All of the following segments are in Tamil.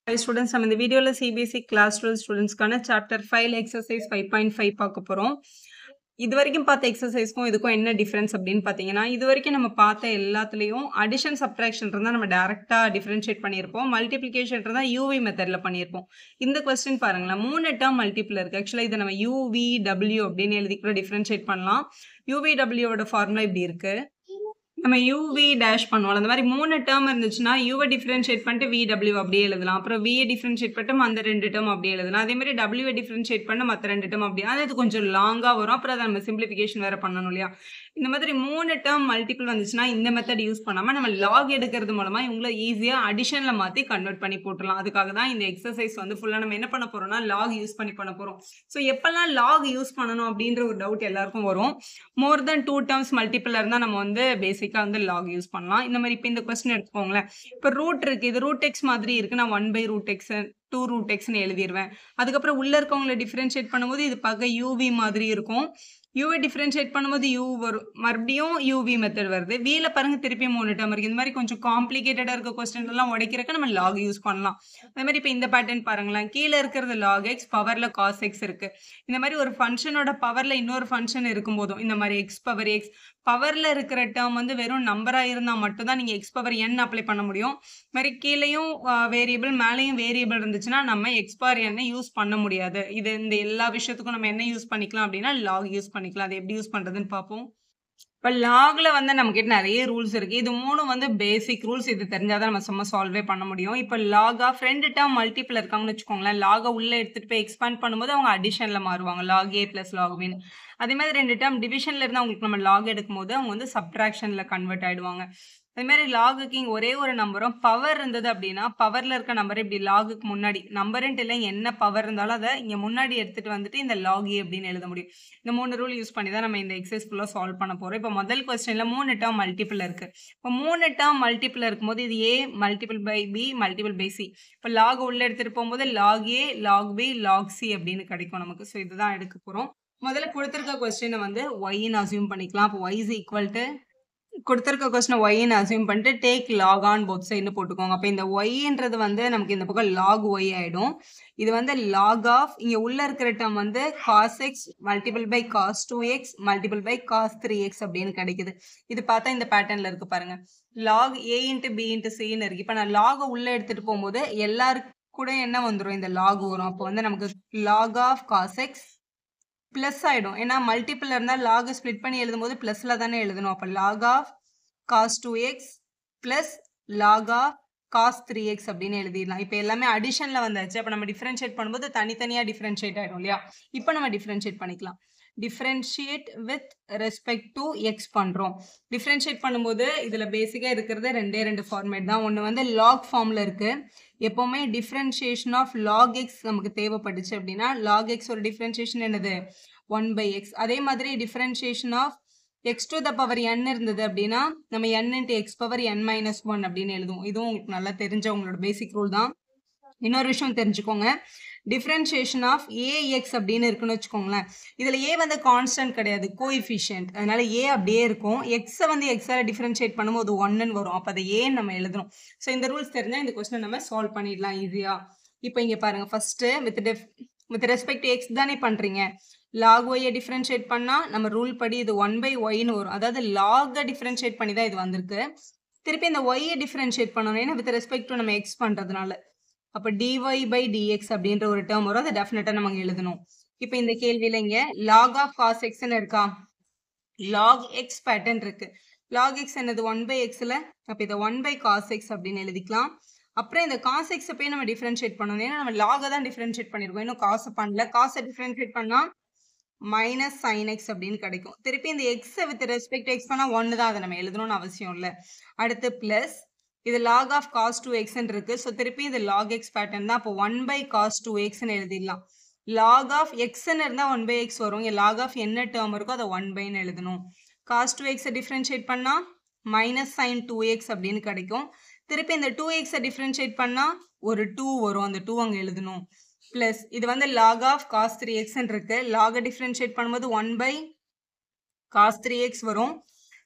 Hi students, நம்ம இந்த வீடியோல CBSE class 12 ஸ்டூடெண்ட்ஸ்க்கான chapter 5 exercise 5.5 பார்க்க போறோம். இது வரைக்கும் பார்த்த எக்ஸசைஸ்க்கும் இதுக்கும் என்ன டிஃபரன்ஸ் அப்படின்னு பார்த்தீங்கன்னா, இது வரைக்கும் நம்ம பார்த்த எல்லாத்துலயும் அடிஷன் சப்ட்ராக்ஷன் இருந்தா நம்ம டைரக்டா டிஃபரன்ஷியேட் பண்ணியிருப்போம். மல்டிப்ளிகேஷன் இருந்தா UV மெத்தட்ல பண்ணியிருப்போம். இந்த கொஸ்டின் பாருங்களேன், 3 டேர்ம் மல்டிபிள் இருக்கு. ஆக்சுவலா இதை நம்ம UVW அப்படின்னு எழுதி கூட டிஃபரன்ஷியேட் பண்ணலாம். UVW ஓட ஃபார்முலா இப்படி இருக்கு. நம்ம UV டேஷ் பண்ணுவோம். அந்த மாதிரி 3 டேர்ம் இருந்துச்சுன்னா Uவை டிஃபரன்ஷியேட் பண்ணிட்டு VW அப்படியே எழுதலாம். அப்புறம் Vயை டிஃபரன்ஷியேட் பண்ணிட்டு அந்த 2 டேர்ம் அப்படியே எழுதலாம். அதே மாதிரி Wவை டிஃபரன்ஷியேட் பண்ண மற்ற 2 டேர்ம் அப்படியே. அது கொஞ்சம் லாங்கா வரும். அப்புறம் அதை நம்ம சிம்பிளிஃபிகேஷன் வேற பண்ணணும் இல்லையா? இந்த மாதிரி 3 டேர்ம் மல்டிபிள் வந்துச்சுன்னா இந்த மெத்தட் யூஸ் பண்ணாம நம்ம லாக் எடுக்கிறது மூலமா இவங்கள ஈஸியா அடிஷன்ல மாத்தி கன்வெர்ட் பண்ணி போட்டுடலாம். அதுக்காக தான் இந்த எக்ஸசைஸ் வந்து ஃபுல்லா நம்ம என்ன பண்ண போறோம்னா லாக் யூஸ் பண்ணி பண்ண போறோம். ஸோ எப்பெல்லாம் லாக் யூஸ் பண்ணணும் அப்படின்ற ஒரு டவுட் எல்லாருக்கும் வரும். மோர் தென் 2 டேர்ம்ஸ் மல்டிபிள் இருந்தா நம்ம வந்து பேசிக்கா வந்து லாக் யூஸ் பண்ணலாம். இந்த மாதிரி இப்போ இந்த கொஸ்டின் எடுத்துக்கோங்களேன். இப்போ ரூட் இருக்கு, இது ரூட் எக்ஸ் மாதிரி இருக்கு. நான் 1/√x 2√xன்னு எழுதிடுவேன். அதுக்கப்புறம் உள்ள இருக்கவங்களை டிஃபரன்ஷியேட் பண்ணும்போது இது பார்க்க UV மாதிரி இருக்கும். Uவை டிஃபரன்ஷியேட் பண்ணும்போது U வரும், மறுபடியும் UV மெத்தட் வருது. Vல பாருங்க திருப்பி 3 டேர்ம் இருக்கு. இந்த மாதிரி கொஞ்சம் காம்ப்ளிகேட்டடா இருக்க கொஸ்டின் எல்லாம் உடைக்கிறக்க நம்ம லாக் யூஸ் பண்ணலாம். அதே மாதிரி இப்போ இந்த பேட்டர்ன் பாருங்களேன், கீழே இருக்கிறது log x, பவர்ல cos x இருக்கு. இந்த மாதிரி ஒரு ஃபங்க்ஷனோட பவர்ல இன்னொரு ஃபங்க்ஷன் இருக்கும் போதும் இந்த மாதிரி x பவர் x பவர்ல இருக்கிற டேர்ம் வந்து வெறும் நம்பரா இருந்தா மட்டும் தான் நீங்க x பவர் n அப்ளை பண்ண முடியும். மாதிரி கீழேயும் வேரியபிள் மேலேயும் வேரியபிள் இருந்துச்சுன்னா நம்ம x பவர் n யூஸ் பண்ண முடியாது. இது இந்த எல்லா விஷயத்துக்கும் நம்ம என்ன யூஸ் பண்ணிக்கலாம் அப்படின்னா லாக் யூஸ் பண்ணிக்கலாம். அது எப்படி யூஸ் பண்றதுன்னு பார்ப்போம். இப்போ லாக்ல வந்து நமக்கிட்ட நிறைய ரூல்ஸ் இருக்கு. இது 3 வந்து பேசிக் ரூல்ஸ். இது தெரிஞ்சாதான் நம்ம சும்மா சால்வே பண்ண முடியும். இப்போ லாகா ஃப்ரெண்ட் டேர்ம் மல்டிபிள் இருக்காங்கன்னு வச்சுக்கோங்களேன், லாகா உள்ள எடுத்துட்டு போய் எக்ஸ்பேண்ட் பண்ணும்போது அவங்க அடிஷன்ல மாறுவாங்க, log a plus log b. அதே மாதிரி 2 டேர்ம் டிவிஷன்ல இருந்து அவங்களுக்கு நம்ம லாக் எடுக்கும் போது அவங்க வந்து சப்ட்ராக்ஷன்ல கன்வெர்ட் ஆயிடுவாங்க. அதே மாதிரி லாகுக்கு இங்கே ஒரே ஒரு நம்பரும் பவர் இருந்தது அப்படின்னா பவர்ல இருக்க நம்பர் இப்படி லாகுக்கு முன்னாடி நம்பருன்ட்டு இல்லை, என்ன பவர் இருந்தாலும் அதை இங்கே முன்னாடி எடுத்துட்டு வந்துட்டு இந்த லாக் ஏ அப்படின்னு எழுத முடியும். இந்த 3 ரூல் யூஸ் பண்ணி தான் நம்ம இந்த எக்ஸசைஸ் ஃபுல்லாக சால்வ் பண்ண போகிறோம். இப்போ முதல் கொஸ்டின்ல 3 டேர்ம் மல்டிபிள் இருக்கு. இப்போ 3 டேர்ம் மல்டிபிள் இருக்கும்போது இது A multiple by B multiple by C. இப்போ லாக் உள்ள எடுத்துட்டு போகும்போது log A log B log C அப்படின்னு கிடைக்கும் நமக்கு. ஸோ இதுதான் எடுக்க போகிறோம். முதல்ல கொடுத்துருக்க கொஸ்டினை வந்து ஒய்ன்னு அசியூம் பண்ணிக்கலாம். அப்போ y இஸ் ஈக்குவல் டு கொடுத்துருக்க கொஸ்டின் ஒய்ன்னு அசியூம் பண்ணிட்டு டேக் லாக் ஆன் போத் சைடுன்னு போட்டுக்கோங்க. அப்போ இந்த ஒய்ன்றது வந்து நமக்கு இந்த பக்கம் லாக் ஒய் ஆகிடும். இது வந்து லாக் ஆஃப் இங்கே உள்ள இருக்கிற டேர்ம் வந்து cos x multiple by cos 2x multiple by cos 3x அப்படின்னு கிடைக்குது. இது பார்த்தா இந்த பேட்டர்னில் இருக்கு பாருங்க, log a into b into சின்னு இருக்கு. இப்போ நான் லாகை உள்ள எடுத்துட்டு போகும்போது எல்லாருக்கும் கூட என்ன வந்துடும், இந்த லாக் வரும். அப்போ வந்து நமக்கு log of cos x plus ஆயிடும். ஏன்னா மல்டிபிள் இருந்தால் லாக் ஸ்பிளிட் பண்ணி எழுதும் போது பிளஸ்ல தானே எழுதணும். அப்போ log of cos 2x plus log of cos 3x அப்படின்னு எழுதிடலாம். இப்போ எல்லாமே அடிஷன்ல வந்தாச்சு. அப்போ நம்ம டிஃபரன்ஷியேட் பண்ணும்போது தனித்தனியாக டிஃபரன்ஷியேட் ஆகிடும் இல்லையா? இப்போ நம்ம டிஃபரன்ஷியேட் பண்ணிக்கலாம். Differentiate with respect to X பண்ணுறோம். டிஃபரன்ஷியேட் பண்ணும்போது இதில் பேசிக்காக இருக்கிறது 2 ஃபார்மேட் தான். ஒன்று வந்து லாக் ஃபார்மில் இருக்குது. எப்போவுமே டிஃபரன்ஷியேஷன் ஆஃப் லாக் எக்ஸ் நமக்கு தேவைப்பட்டுச்சு அப்படின்னா லாக் எக்ஸ் ஒரு டிஃபரன்ஷியேஷன் என்னது 1/x. அதே மாதிரி differentiation of x to the power n இருந்தது அப்படின்னா நம்ம n into x power n minus 1 அப்படின்னு எழுதுவோம். இதுவும் உங்களுக்கு நல்லா தெரிஞ்ச உங்களோட பேசிக் ரூல் தான். இன்னொரு விஷயம் தெரிஞ்சுக்கோங்க, டிஃபரன்ஷியேஷன் ஆஃப் ax அப்படின்னு இருக்குன்னு வச்சுக்கோங்களேன். இதில் a வந்து கான்ஸ்டன்ட் கிடையாது, கோஎஃபிஷியன்ட். அதனால a அப்படியே இருக்கும். எக்ஸை வந்து எக்ஸால் டிஃபரன்ஷியேட் பண்ணும்போது 1ன்னு வரும். அப்போ அதை ஏன்னு நம்ம எழுதணும். ஸோ இந்த ரூல்ஸ் தெரிஞ்சால் இந்த கொஸ்டினை நம்ம சால்வ் பண்ணிடலாம் ஈஸியாக. இப்போ இங்கே பாருங்கள், first with respect to X தானே பண்ணுறீங்க. லாக் ஒய்யை டிஃபரன்ஷியேட் பண்ணால் நம்ம ரூல் படி இது 1/yன்னு வரும். அதாவது லாகை டிஃபரன்ஷியேட் பண்ணி தான் இது வந்திருக்கு. திருப்பி இந்த ஒய்யை டிஃபரன்ஷியேட் பண்ணணும், ஏன்னா வித் ரெஸ்பெக்ட் டு நம்ம எக்ஸ் பண்ணுறதுனால. அப்போ dy/dx அப்படின்ற ஒரு டேர்ம் வரும். அதை டெஃபினட்டாக நம்ம எழுதணும். இப்போ இந்த கேள்வியில் இங்கே லாக் ஆஃப் காஸ் எக்ஸ்ன்னு இருக்கா, லாக் எக்ஸ் பேட்டர்ன் இருக்கு. லாக் எக்ஸ் என்னது 1/xல. அப்போ இதை 1/cos x அப்படின்னு எழுதிக்கலாம். அப்புறம் இந்த காஸ் எக்ஸை போய் நம்ம டிஃபரன்ஷியேட் பண்ணணும், ஏன்னா நம்ம லாகை தான் டிஃபரன்ஷியேட் பண்ணியிருக்கோம், இன்னும் காசை பண்ணல. காசை டிஃபரன்ஷியேட் பண்ணால் மைனஸ் சைன் எக்ஸ் அப்படின்னு கிடைக்கும். திருப்பி இந்த எக்ஸை வித் ரெஸ்பெக்ட் எக்ஸ் பண்ணால் 1 தான், அதை நம்ம எழுதணும்னு அவசியம் இல்லை. அடுத்து பிளஸ் இது லாக் ஆஃப் காஸ் 2xன்னு இருக்கு. ஸோ திருப்பி இது லாக் எக்ஸ் பேட்டர்ன் தான். அப்போ 1/cos 2xன்னு எழுதிடலாம். லாக் ஆஃப் எக்ஸ்ன்னு இருந்தால் 1/x வரும். இங்கே லாக் ஆஃப் என்ன டேர்ம் இருக்கோ அதை 1/ன்னு எழுதணும். காஸ் 2xை டிஃபரன்ஷியேட் பண்ணால் மைனஸ் சைன் 2x அப்படின்னு கிடைக்கும். திருப்பி இந்த 2xை டிஃபரன்ஷியேட் பண்ணால் ஒரு 2 வரும். அந்த 2 அங்கே எழுதணும். பிளஸ் இது வந்து லாக் ஆஃப் காஸ் 3xன்னு இருக்கு. லாகை டிஃபரன்ஷியேட் பண்ணும்போது 1/cos 3x வரும்.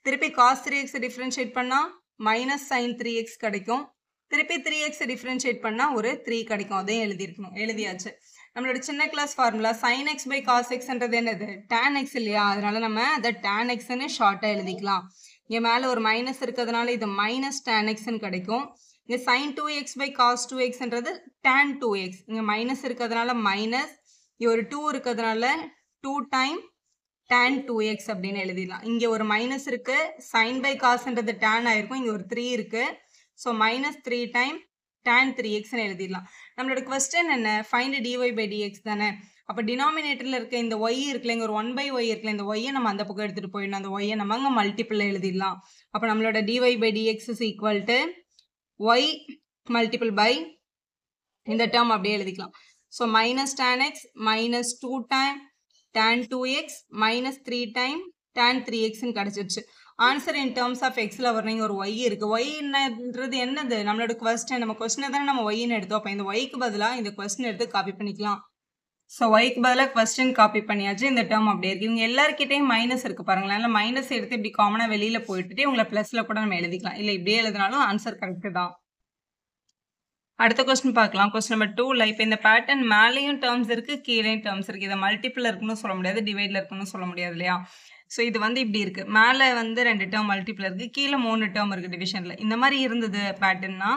திருப்பி காஸ் 3x டிஃபரன்ஷியேட் பண்ணால் மைனஸ் சைன் 3x கிடைக்கும். திருப்பி 3x டிஃபரன்ஷியேட் பண்ணா ஒரு 3 கிடைக்கும். அதையும் எழுதியிருக்கணும். எழுதியாச்சு. நம்மளோட சின்ன class formula sin x by cos xன்றது என்னது? tan x இல்லையா? அதனால நம்ம அதை tan xன்னு ஷார்ட்டா எழுதிக்கலாம். இங்க மேல ஒரு மைனஸ் இருக்கிறதுனால இது மைனஸ் tan xன்னு கிடைக்கும். இங்க sin 2x by cos 2xன்றது tan 2x. இங்க மைனஸ் இருக்கிறதுனால மைனஸ், இங்க ஒரு 2 இருக்கிறதுனால 2 டைம் tan 2x அப்படின்னு எழுதிடலாம். இங்க ஒரு மைனஸ் இருக்கு, sin by cosன்றது tan ஆயிருக்கும், இங்க ஒரு 3 இருக்கு. ஸோ மைனஸ் 3 டைம் tan 3xன்னு எழுதிடலாம். நம்மளோட கொஸ்டின் என்ன? ஃபைண்ட் dy by dx தானே. அப்போ டினாமினேட்டரில் இருக்க இந்த y இருக்குல்ல, இங்கே ஒரு 1/y இருக்குல்ல, இந்த y நம்ம அந்த பக்கம் எடுத்துகிட்டு போயிடணும். அந்த y நம்ம அங்கே மல்டிபிள் எழுதிடலாம். அப்போ நம்மளோட dy by dx is equal to y multiple by இந்த டேர்ம் அப்படியே எழுதிக்கலாம். So minus tan x minus 2 time tan 2x minus 3 time tan 3xன்னு கிடைச்சிருச்சு. ஆன்சர் இன் டேர்ம்ஸ் ஆஃப் எக்ஸில் வரணும். ஒரு ஒய் இருக்குது. ஒய்ன்றது என்னது? நம்மளோட கொஸ்டின். நம்ம கொஸ்டினை தானே நம்ம ஒய்ன்னு எடுத்தோம். அப்போ இந்த ஒய்க்கு பதிலாக இந்த கொஸ்டின் எடுத்து காப்பி பண்ணிக்கலாம். ஸோ ஒய்க்கு பதிலாக கொஸ்டின் காப்பி பண்ணியாச்சு. இந்த டேர்ம் அப்படியே இருக்குது. இவங்க எல்லாருக்கிட்டையும் மைனஸ் இருக்குது பாருங்களேன். இல்லை மைனஸ் எடுத்து இப்படி காமனாக வெளியில் போயிட்டு உங்களை ப்ளஸில் கூட நம்ம எழுதிக்கலாம். இல்லை இப்படியே எழுதினாலும் ஆன்சர் கரெக்டு தான். அடுத்த கொஸ்டின் பார்க்கலாம். கொஸ்டின் நம்பர் 2ல இப்போ இந்த பேட்டர்ன் மேலேயும் டேர்ம்ஸ் இருக்குது, கீழேயும் டேர்ம்ஸ் இருக்குது. இதை மல்டிப்பிள் இருக்குன்னு சொல்ல முடியாது, டிவைடில் இருக்குன்னு சொல்ல முடியாது இல்லையா? ஸோ இது வந்து இப்படி இருக்குது. மேலே வந்து 2 டேர்ம் மல்டிப்பிள் இருக்குது, கீழே 3 டேர்ம் இருக்குது டிவிஷனில். இந்த மாதிரி இருந்தது பேட்டர்ன்னா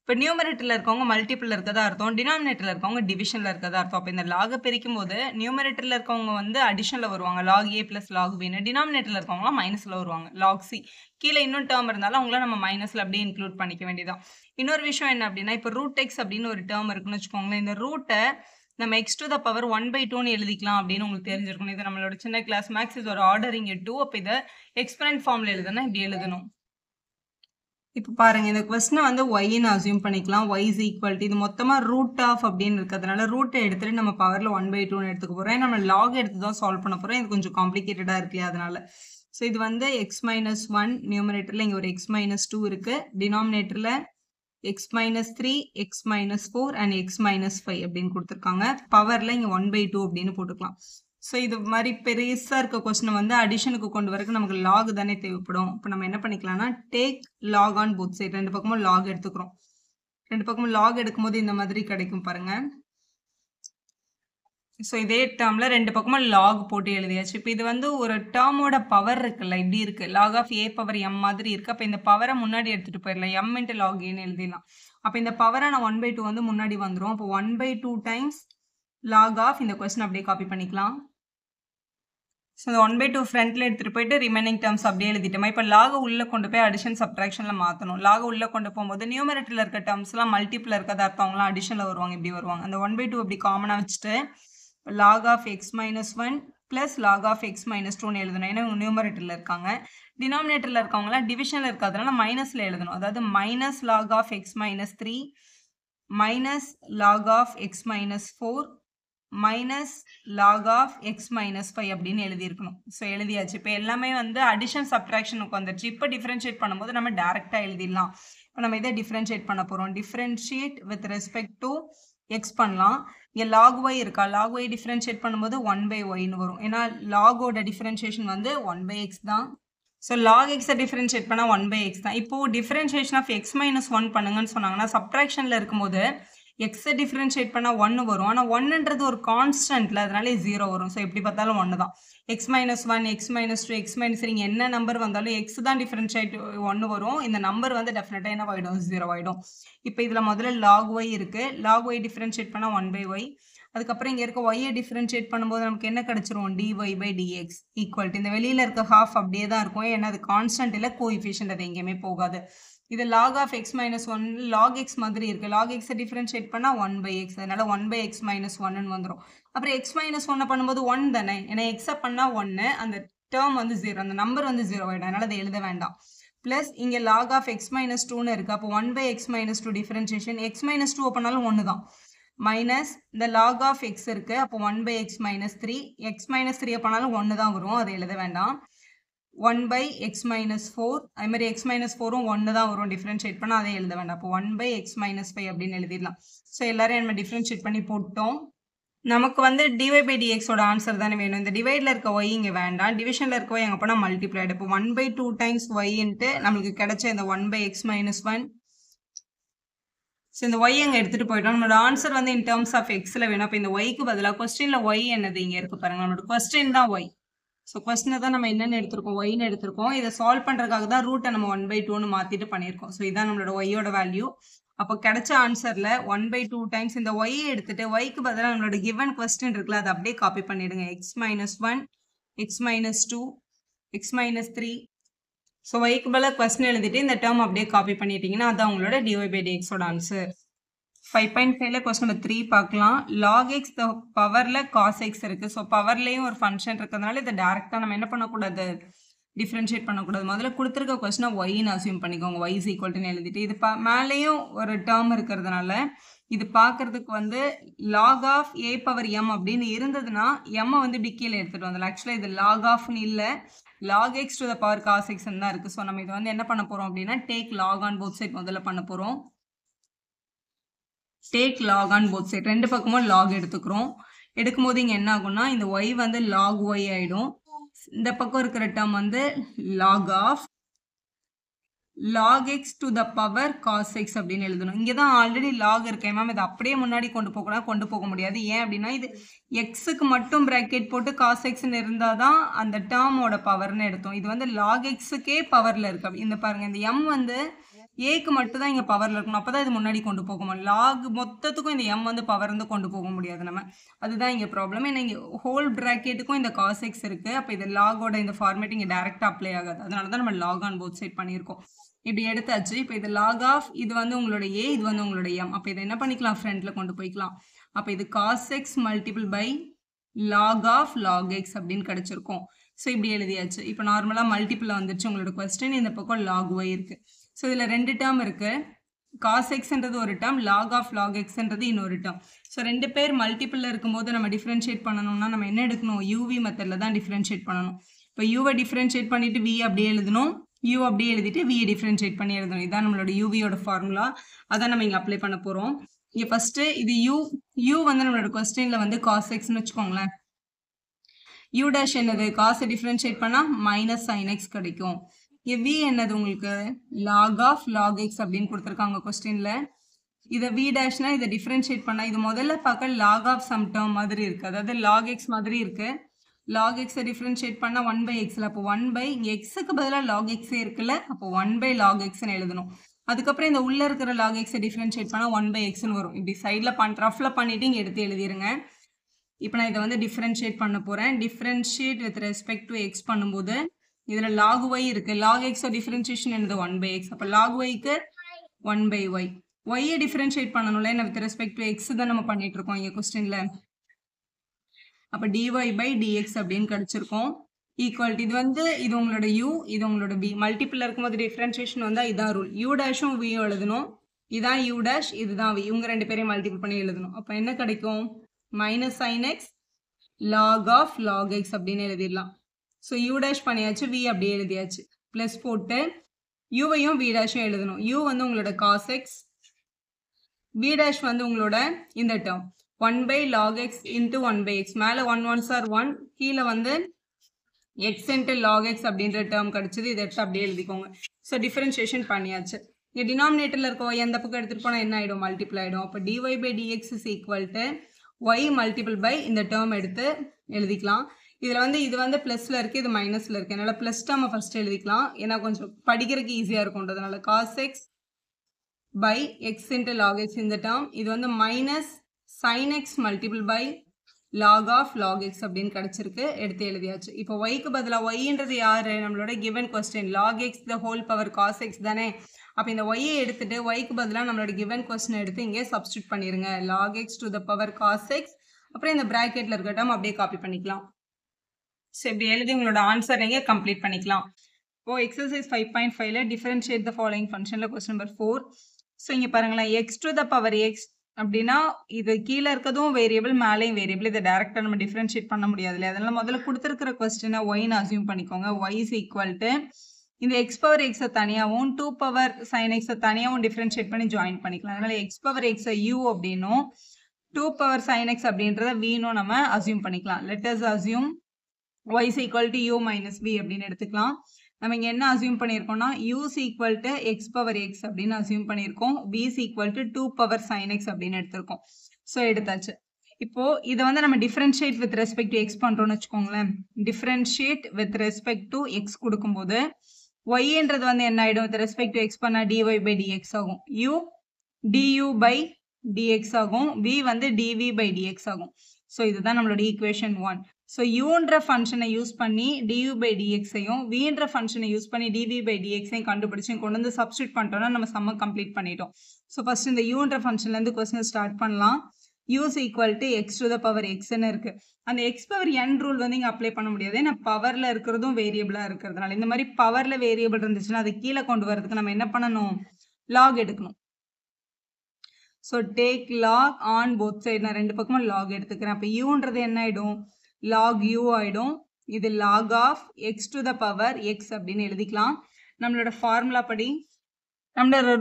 இப்போ நியூமரேட்டரில் இருக்கவங்க மல்டிப்பிள் இருக்கதா அர்த்தம், டினாமினேட்டரில் இருக்கவங்க டிவிஷனில் இருக்கதா அர்த்தம். அப்போ இந்த லாகை பிரிக்கும் போது நியூமரேட்டரில் இருக்கவங்க வந்து அடிஷனில் வருவாங்க, லாக் ஏ ப்ளஸ் லாக் பின்னு. டினாமினேட்டரில் இருக்கவங்களாம் மைனஸில் வருவாங்க, லாக் சி. கீழே இன்னும் டேர்ம் இருந்தாலும் அவங்கள நம்ம மைனஸில் அப்படியே இன்க்ளூட் பண்ணிக்க வேண்டியதான். இன்னொரு விஷயம் என்ன அப்படின்னா, இப்போ ரூட் எக்ஸ் அப்படின்னு ஒரு டேர்ம் இருக்குன்னு வச்சுக்கோங்களேன். இந்த ரூட்டை நம்ம எக்ஸ் டு த பவர் 1/2ன்னு எழுதிக்கலாம் அப்படின்னு உங்களுக்கு தெரிஞ்சிருக்கணும். இது நம்மளோட சின்ன கிளாஸ் மேக்ஸ், இது ஒரு ஆர்டரிங் 2. அப்போ இதை எக்ஸ்பெரண்ட் ஃபார்மில் எழுதுனா இப்படி எழுதணும். இப்போ பாருங்க, இந்த கொஸ்டினை வந்து ஒய்ன்னு அசியூம் பண்ணிக்கலாம். y is equal to இது மொத்தமாக ரூட் ஆஃப் அப்படின்னு இருக்கிறதுனால ரூட்டை எடுத்துகிட்டு நம்ம பவரில் 1/2ன்னு எடுத்துக்க போகிறோம். நம்ம லாக் எடுத்து தான் சால்வ் பண்ண போகிறோம். இது கொஞ்சம் காம்ப்ளிகேட்டடாக இருக்கு அதனால. ஸோ இது வந்து எக்ஸ் மைனஸ் 1 நியூமரேட்டரில் இங்கே ஒரு எக்ஸ் மைனஸ் 2 இருக்குது, டினாமினேட்டரில் X minus 3 X minus 4 and X minus 5 அப்படின்னு கொடுத்துருக்காங்க. பவரில் இங்கே 1/2 அப்படின்னு போட்டுக்கலாம். ஸோ இது மாதிரி பெருசாக இருக்க கொஸ்டினை வந்து அடிஷனுக்கு கொண்டு வரக்கு நமக்கு லாக் தானே தேவைப்படும். இப்போ நம்ம என்ன பண்ணிக்கலாம்னா take log on both side. 2 பக்கமும் லாக் எடுத்துக்கிறோம். 2 பக்கமும் லாக் எடுக்கும்போது இந்த மாதிரி கிடைக்கும் பாருங்க. ஸோ இதே டேர்மில் 2 பக்கமும் லாக் போட்டு எழுதியாச்சு. இப்போ இது வந்து ஒரு டேர்மோட பவர் இருக்குல்ல, இப்படி இருக்குது, log of a power m மாதிரி இருக்குது. அப்போ இந்த பவரை முன்னாடி எடுத்துகிட்டு போயிடலாம், எம் இன்ட்டு லாக் ஏன்னு எழுதிடலாம். அப்போ இந்த பவரை நான் 1/2 வந்து முன்னாடி வந்துடும். அப்போ 1/2 டைம்ஸ் லாக் ஆஃப் இந்த கொஸ்டின் அப்படியே காப்பி பண்ணிக்கலாம். ஸோ இந்த 1/2 ஃப்ரண்ட்டில் எடுத்துகிட்டு போயிட்டு ரிமைனிங் டேர்ம்ஸ் அப்படியே எழுதிட்டோமா. இப்போ லாக உள்ளே கொண்டு போய் அடிஷன் சப்ட்ராக்ஷனில் மாற்றணும். லாக உள்ளே கொண்டு போகும்போது நியூமரேட்டரில் இருக்க டேர்ம்ஸ்லாம் மல்டிப்பிள் இருக்கதா அர்த்தம், அவங்களாம் அடிஷனில் வருவாங்க, இப்படி வருவாங்க. அந்த 1/2 அப்படி காமனாக வச்சுட்டு log of x minus 1 plus log of x minus 2 எழுதணும். ஏன்னா நியூமரேட்டரில் இருக்காங்க. டினாமினேட்டரில் இருக்கவங்களாம் டிவிஷனில் இருக்கிறதுனால மைனஸில் எழுதணும். அதாவது minus log of x minus 3 minus log of x minus 4 minus log of x minus 5 அப்படின்னு எழுதியிருக்கணும். ஸோ எழுதியாச்சு. இப்போ எல்லாமே வந்து அடிஷன் சப்ட்ராக்ஷனுக்கு வந்துடுச்சு. இப்போ டிஃப்ரென்ஷியேட் பண்ணும்போது நம்ம டேரெக்டாக எழுதிடலாம். இப்போ நம்ம இதை டிஃப்ரென்ஷியேட் பண்ண போகிறோம். Differentiate with respect to X பண்ணலாம். இங்கே லாக் ஒய் இருக்கா, லாக் ஒய் டிஃப்ரென்ஷியேட் பண்ணும்போது 1/yன்னு வரும். ஏன்னா லாகோட டிஃப்ரென்ஷியேஷன் வந்து 1/x தான். ஸோ லாக் எக்ஸை டிஃப்ரென்ஷியேட் பண்ணால் 1/x தான். இப்போது டிஃப்ரென்ஷியேஷன் ஆஃப் எக்ஸ் மைனஸ் 1 பண்ணுங்கன்னு சொன்னாங்கன்னா சப்ட்ராக்ஷனில் இருக்கும்போது எக்ஸை டிஃப்ரென்ஷியேட் பண்ணால் 1 வரும். ஆனால் 1ன்றது ஒரு கான்ஸ்டன்ட்ல, அதனால 0 வரும். ஸோ எப்படி பார்த்தாலும் 1 தான். X minus 1 X minus 2 X minus 3 என்ன நம்பர் வந்தாலும் எக்ஸ் தான் டிஃப்ரென்ஷியேட் 1 வரும். இந்த நம்பர் வந்து டெஃபினட்டாக என்ன ஆகிடும், 0 ஆகிடும். இப்போ இதில் முதல்ல லாக் ஒய் இருக்குது. லாக் ஒய் டிஃப்ரென்ஷியேட் பண்ணால் 1/y. அதுக்கப்புறம் இங்கே இருக்க ஒய்யை டிஃப்ரென்ஷியேட் பண்ணும்போது நமக்கு என்ன கிடச்சிரும், dy by dx equal to இந்த வெளியில் இருக்க ஹாஃப் அப்படியே தான் இருக்கும். ஏன்னா அது கான்ஸ்டன்ட் இல்லை, கோஎஃபிஷியன்ட், அது எங்கேயுமே போகாது. இது log of x minus 1 log x மாதிரி இருக்குது. log x டிஃப்ரென்ஷியேட் பண்ணால் 1/x, அதனால 1/x minus 1ன்னு வந்துடும். அப்புறம் x minus 1 பண்ணும்போது 1 தானே, ஏன்னா எக்ஸை பண்ணால் 1, அந்த டேர்ம் வந்து 0, அந்த நம்பர் வந்து 0 ஆகிடும், அதனால அதை எழுத வேண்டாம். ப்ளஸ் இங்கே log of x minus 2ன்னு இருக்குது. அப்போ 1/x minus 2 differentiation x minus 2 பண்ணாலும் 1 தான். மைனஸ் இந்த log of x இருக்குது. அப்போ 1/x minus 3 x minus 3 பண்ணாலும் 1 தான் வரும், அதை எழுத வேண்டாம். 1/x minus 4 அது மாதிரி x minus 4ம் 1 தான் வரும் டிஃப்ரென்ஷியேட் பண்ணால், அதை எழுத வேண்டாம். அப்போ 1/x minus 5 அப்படின்னு எழுதிடலாம். ஸோ எல்லாரையும் நம்ம டிஃப்ரென்ஷியேட் பண்ணி போட்டோம். நமக்கு வந்து dy by dxோட ஆன்சர் தானே வேணும். இந்த டிவைடில் இருக்க y இங்கே வேண்டாம், டிவிஷனில் இருக்க y அங்கே போனால் மல்டிப்ளைடு. இப்போ 1/2 டைம்ஸ் y இன்ட்டு நம்மளுக்கு கிடைச்ச இந்த 1/x minus 1 ஸோ இந்த ஒய் அங்கே எடுத்துகிட்டு போயிட்டோம். நம்மளோட ஆன்சர் வந்து இன் டேர்ம்ஸ் ஆஃப் எக்ஸில் வேணும். அப்போ இந்த ஒய்க்கு பதிலாக கொஸ்டினில் ஒய் என்னது இங்கே இருக்குது பாருங்கள். நம்மளோட கொஸ்டின் தான் ஒய். ஸோ கொஸ்டினை தான் நம்ம என்னென்னு எடுத்திருக்கோம், ஒய்னு எடுத்திருக்கோம். இதை சால்வ் பண்ணுறதுக்காக தான் ரூட்டை நம்ம 1/2ன்னு மாற்றிட்டு பண்ணியிருக்கோம். ஸோ இதான் நம்மளோட ஒய்யோட வேல்யூ. அப்போ கிடைச்ச ஆன்சரில் 1/2 டைம்ஸ் இந்த ஒய்யை எடுத்துட்டு ஒய்க்கு பதிலாக நம்மளோட கிவன் கொஸ்டின் இருக்குல்ல, அதை அப்படியே காப்பி பண்ணிடுங்க. x-1, x-2, x-3. ஸோ ஒய்க்கு பதிலாக கொஸ்டின் எழுதிட்டு இந்த டேர்ம் அப்படியே காப்பி பண்ணிட்டீங்கன்னா அதான் உங்களோட dy/dxோட ஆன்சர். 5.5ல கொஸ்டின் நம்பர் 3 பார்க்கலாம். log x பவரில் cos x இருக்குது. ஸோ பவர்லேயும் ஒரு ஃபங்க்ஷன் இருக்கிறதுனால இதை டேரெக்டாக நம்ம என்ன பண்ணக்கூடாது, டிஃப்ரென்ஷியேட் பண்ணக்கூடாது. முதல்ல கொடுத்துருக்க கொஸ்டினை ஒய்ன்னு அசியூம் பண்ணிக்கோங்க. y is equal to எழுதிட்டு இது மேலேயும் ஒரு டேர்ம் இருக்கிறதுனால இது பார்க்கறதுக்கு வந்து log of a power m அப்படின்னு இருந்ததுன்னா m வந்து இப்படி கீழே எடுத்துகிட்டு வந்துடலாம். ஆக்சுவலாக இது log ofன்னு இல்லை, log x to the power cos x தான் இருக்குது. ஸோ நம்ம இதை வந்து என்ன பண்ண போகிறோம் அப்படின்னா take log on both side முதல்ல பண்ண போகிறோம். Take log on both side, ரெண்டு பக்கமும் log எடுத்துக்கிறோம். எடுக்கும்போது இங்கே என்ன ஆகும்னா இந்த y வந்து log y ஆகிடும். இந்த பக்கம் இருக்கிற டேர்ம் வந்து log of log x to the power cos x அப்படின்னு எழுதணும். இங்கே தான் ஆல்ரெடி log இருக்கேன் மேம், இதை அப்படியே முன்னாடி கொண்டு போக முடியாது. ஏன் அப்படின்னா இது எக்ஸுக்கு மட்டும் ப்ராக்கெட் போட்டு cos xன்னு இருந்தால் தான் அந்த டேர்மோட பவர்னு எடுத்தோம். இது வந்து log xுக்கே பவரில் இருக்கு. இந்த பாருங்கள், இந்த m வந்து ஏக்கு மட்டும் தான் இங்கே பவரில் இருக்கணும். அப்போ தான் இது முன்னாடி கொண்டு போக முடியும். லாக் மொத்தத்துக்கும் இந்த m வந்து பவர் வந்து கொண்டு போக முடியாது நம்ம. அதுதான் இங்கே ப்ராப்ளம். ஏன்னா இங்கே ஹோல் ப்ராக்கெட்டுக்கும் இந்த cos x இருக்குது. அப்போ இது லாகோட இந்த ஃபார்மேட் இங்கே டேரெக்டாக அப்ளை ஆகாது. அதனால தான் நம்ம log on both side பண்ணியிருக்கோம். இப்படி எடுத்தாச்சு. இப்போ இது log of இது வந்து உங்களோட a, இது வந்து உங்களோட m. அப்போ இதை என்ன பண்ணிக்கலாம், ஃப்ரண்ட்டில் கொண்டு போய்க்கலாம். அப்போ இது cos x multiple by log of log x அப்படின்னு கிடச்சிருக்கும். ஸோ இப்படி எழுதியாச்சு. இப்போ நார்மலாக மல்டிபிளில் வந்துருச்சு உங்களோட கொஸ்டின். இந்த பக்கம் log y இருக்குது. ஸோ இதில் ரெண்டு டேர்ம் இருக்குது. cos xன்றது ஒரு டேர்ம், log of log xன்றது இன்னொரு டேர்ம். ஸோ ரெண்டு பேர் மல்டிபிளில் இருக்கும்போது நம்ம டிஃப்ரென்ஷியேட் பண்ணணும்னா நம்ம என்ன எடுக்கணும், யூவி மெத்தடில் தான் டிஃப்ரென்ஷியேட் பண்ணணும். இப்போ யூவை டிஃப்ரென்ஷியேட் பண்ணிவிட்டு v அப்படியே எழுதணும், u அப்படியே எழுதிட்டு v டிஃப்ரென்ஷியேட் பண்ணி எழுதணும். இதுதான் நம்மளோட யூவியோட ஃபார்முலா. அதான் நம்ம இங்கே அப்ளை பண்ண போகிறோம். இங்கே ஃபஸ்ட்டு இது u வந்து நம்மளோட கொஸ்டினில் வந்து cos xன்னு வச்சுக்கோங்களேன். u dash என்னது, காசை டிஃப்ரென்ஷியேட் பண்ணால் மைனஸ் sin x கிடைக்கும். v என்னது உங்களுக்கு log of log x அப்படின்னு கொடுத்துருக்காங்க கொஸ்டினில். இதை v டேஷ்னா இதை டிஃப்ரென்ஷியேட் பண்ணால் இது முதல்ல பார்க்க log of some term மாதிரி இருக்குது, அதாவது log x மாதிரி இருக்குது. log xை டிஃப்ரென்ஷியேட் பண்ணால் 1/xல, அப்போ 1 இங்கே எக்ஸுக்கு பதிலாக log xே இருக்குல்ல, அப்போ 1/log xன்னு எழுதணும். அதுக்கப்புறம் இந்த உள்ளே இருக்கிற log xை டிஃப்ரென்ஷியேட் பண்ணால் 1/xன்னு வரும். இப்படி சைடில் ரஃபில் பண்ணிவிட்டு இங்கே எடுத்து எழுதிருங்க. இப்போ நான் இதை வந்து டிஃப்ரென்ஷியேட் பண்ண போகிறேன். Differentiate with respect to x பண்ணும்போது இதில் log y இருக்குது. log x டிஃப்ரென்ஷியேஷன் என்னது 1/x. அப்போ log yக்கு 1/y. y டிஃப்ரென்ஷியேட் பண்ணணும்ல, என்ன வித் ரெஸ்பெக்ட் டு எக்ஸ் தான் நம்ம பண்ணிட்டு இருக்கோம் இங்கே கொஸ்டினில். அப்போ dy/dx அப்படின்னு கிடச்சிருக்கோம். ஈக்குவல் இது வந்து இது உங்களோட u, இது உங்களோட v. மல்டிபிளில் இருக்கும்போது டிஃப்ரென்ஷியேஷன் வந்தால் இதான் ரூல். u டேஷும் v எழுதணும். இதான் u டேஷ், இதுதான் v. இவங்க ரெண்டு பேரையும் மல்டிபிள் பண்ணி எழுதணும். அப்போ என்ன கிடைக்கும், minus sin x log of log x அப்படின்னு எழுதிடலாம். ஸோ u டேஷ் பண்ணியாச்சு, v அப்படியே எழுதியாச்சு. ப்ளஸ் போட்டு uவையும் v டேஷும் எழுதணும். u வந்து உங்களோட cos x, v டேஷ் வந்து உங்களோட இந்த term 1/log x into 1/x. மேலே 1 1s are 1, கீழே வந்து x into log x அப்படின்ற டேர்ம் கிடச்சிது. இதை எடுத்து அப்படியே எழுதிக்கோங்க. ஸோ டிஃப்ரென்ஷியேஷன் பண்ணியாச்சு. இங்கே டினாமினேட்டரில் இருக்க y எந்த பக்கம் எடுத்துகிட்டு போனால் என்ன ஆகிடும், மல்டிப்ளை ஆகிடும். அப்போ dy/dx is equal to y multiple by இந்த டேர்ம் எடுத்து எழுதிக்கலாம். இதில் வந்து இது வந்து ப்ளஸில் இருக்குது, இது மைனஸில் இருக்குது. அதனால் ப்ளஸ் டேர்மை ஃபஸ்ட்டு எழுதிக்கலாம், ஏன்னா கொஞ்சம் படிக்கிறதுக்கு ஈஸியாக இருக்கும்ன்றதுனால. cos x by x into log x இந்த டேர்ம், இது வந்து minus sin x multiple by log of log x அப்படின்னு கிடச்சிருக்கு. எடுத்து எழுதியாச்சு. இப்போ yக்கு பதிலாக yன்றது யார், நம்மளோட given question log x the whole power cos x தானே. அப்போ இந்த yயை எடுத்துட்டு yக்கு பதிலாக நம்மளோட கிவன் கொஸ்டின் எடுத்து இங்கே சப்ஸ்டியூட் பண்ணிடுங்க. log x to the power cos x, அப்புறம் இந்த ப்ராக்கெட்டில் இருக்க டேர்ம் அப்படியே காப்பி பண்ணிக்கலாம். ஸோ இப்படி எழுதி உங்களோட ஆன்சர் நீங்கள் கம்ப்ளீட் பண்ணிக்கலாம். இப்போது எக்ஸசைஸ் 5.5ல டிஃபரன்ஷியேட் த ஃபாலோயிங் ஃபங்க்ஷனில் கொஸ்டின் நம்பர் 4. ஸோ இங்கே பாருங்களேன், X to the power X அப்படின்னா இது கீழே இருக்கிறதும் வேரியபிள், மேலேயும் வேரியபிள். இதை டேரெக்டாக நம்ம டிஃபரன்ஷியேட் பண்ண முடியாது இல்லையா. அதனால் முதல்ல கொடுத்துருக்கிற கொஸ்டினை ஒய்னு அசியூம் பண்ணிக்கோங்க. ஒய் இஸ் ஈக்குவல் டு இந்த எக்ஸ் பவர் எக்ஸை தனியாகவும் 2 பவர் சைன் எக்ஸை தனியாகவும் டிஃபரன்ஷியேட் பண்ணி ஜாயின் பண்ணிக்கலாம். அதனால் எக்ஸ் பவர் எக்ஸை யூ அப்படின்னும் 2 பவர் சைன் எக்ஸ் அப்படின்றத வீனும் நம்ம அசியூம் பண்ணிக்கலாம். Let us assume y is equal to u minus v அப்படின்னு எடுத்துக்கலாம். நம்ம இங்க என்ன அசியூம் பண்ணியிருக்கோம்னா u is equal to x power x அப்படின்னு அசியூம் பண்ணியிருக்கோம். v is equal to 2 power sin x அப்படின்னு எடுத்திருக்கோம். ஸோ எடுத்தாச்சு. இப்போ இதை வந்து நம்ம differentiate with respect to X பண்றோம்னு வச்சுக்கோங்களேன். Differentiate with respect to X கொடுக்கும்போது yன்றது வந்து என்ன ஆயிடும்? வித் ரெஸ்பெக்ட் டு எக்ஸ் பண்ணா dy by dx ஆகும். u du by dx ஆகும். v வந்து dv by dx ஆகும். ஸோ இதுதான் நம்மளோட ஈக்குவேஷன் 1. ஸோ யூன்ற ஃபங்க்ஷனை யூஸ் பண்ணி du by dxஐயும் vன்ற ஃபங்க்ஷனை யூஸ் பண்ணி dv by dxஐயும் கண்டுபிடிச்சு கொண்டு வந்து சப்ஸ்டியூட் பண்ணிட்டோம்னா நம்ம சம்ம கம்ப்ளீட் பண்ணிட்டோம். ஸோ ஃபர்ஸ்ட் இந்த யூன்ற ஃபங்க்ஷன்லேருந்து கொஸ்டின் ஸ்டார்ட் பண்ணலாம். u is equal to x to the power x ன்னு இருக்கு. அந்த x power n ரூல் வந்து இங்க அப்ளை பண்ண முடியாது. ஏன்னா பவர்ல இருக்கிறதும் வேரியபிளா இருக்கிறதுனால இந்த மாதிரி பவர்ல வேரியபிள் இருந்துச்சுன்னா அதை கீழே கொண்டு வரதுக்கு நம்ம என்ன பண்ணணும்? லாக் எடுக்கணும். So take log on both side. நான் ரெண்டு பக்கமும் லாக் எடுத்துக்கிறேன். அப்போ யூன்றது என்ன ஆயிடும்? லாக் யூ ஆயிடும். இது log of x to the power x அப்படின்னு எழுதிக்கலாம். நம்மளோட ஃபார்முலா படி நம்மளோட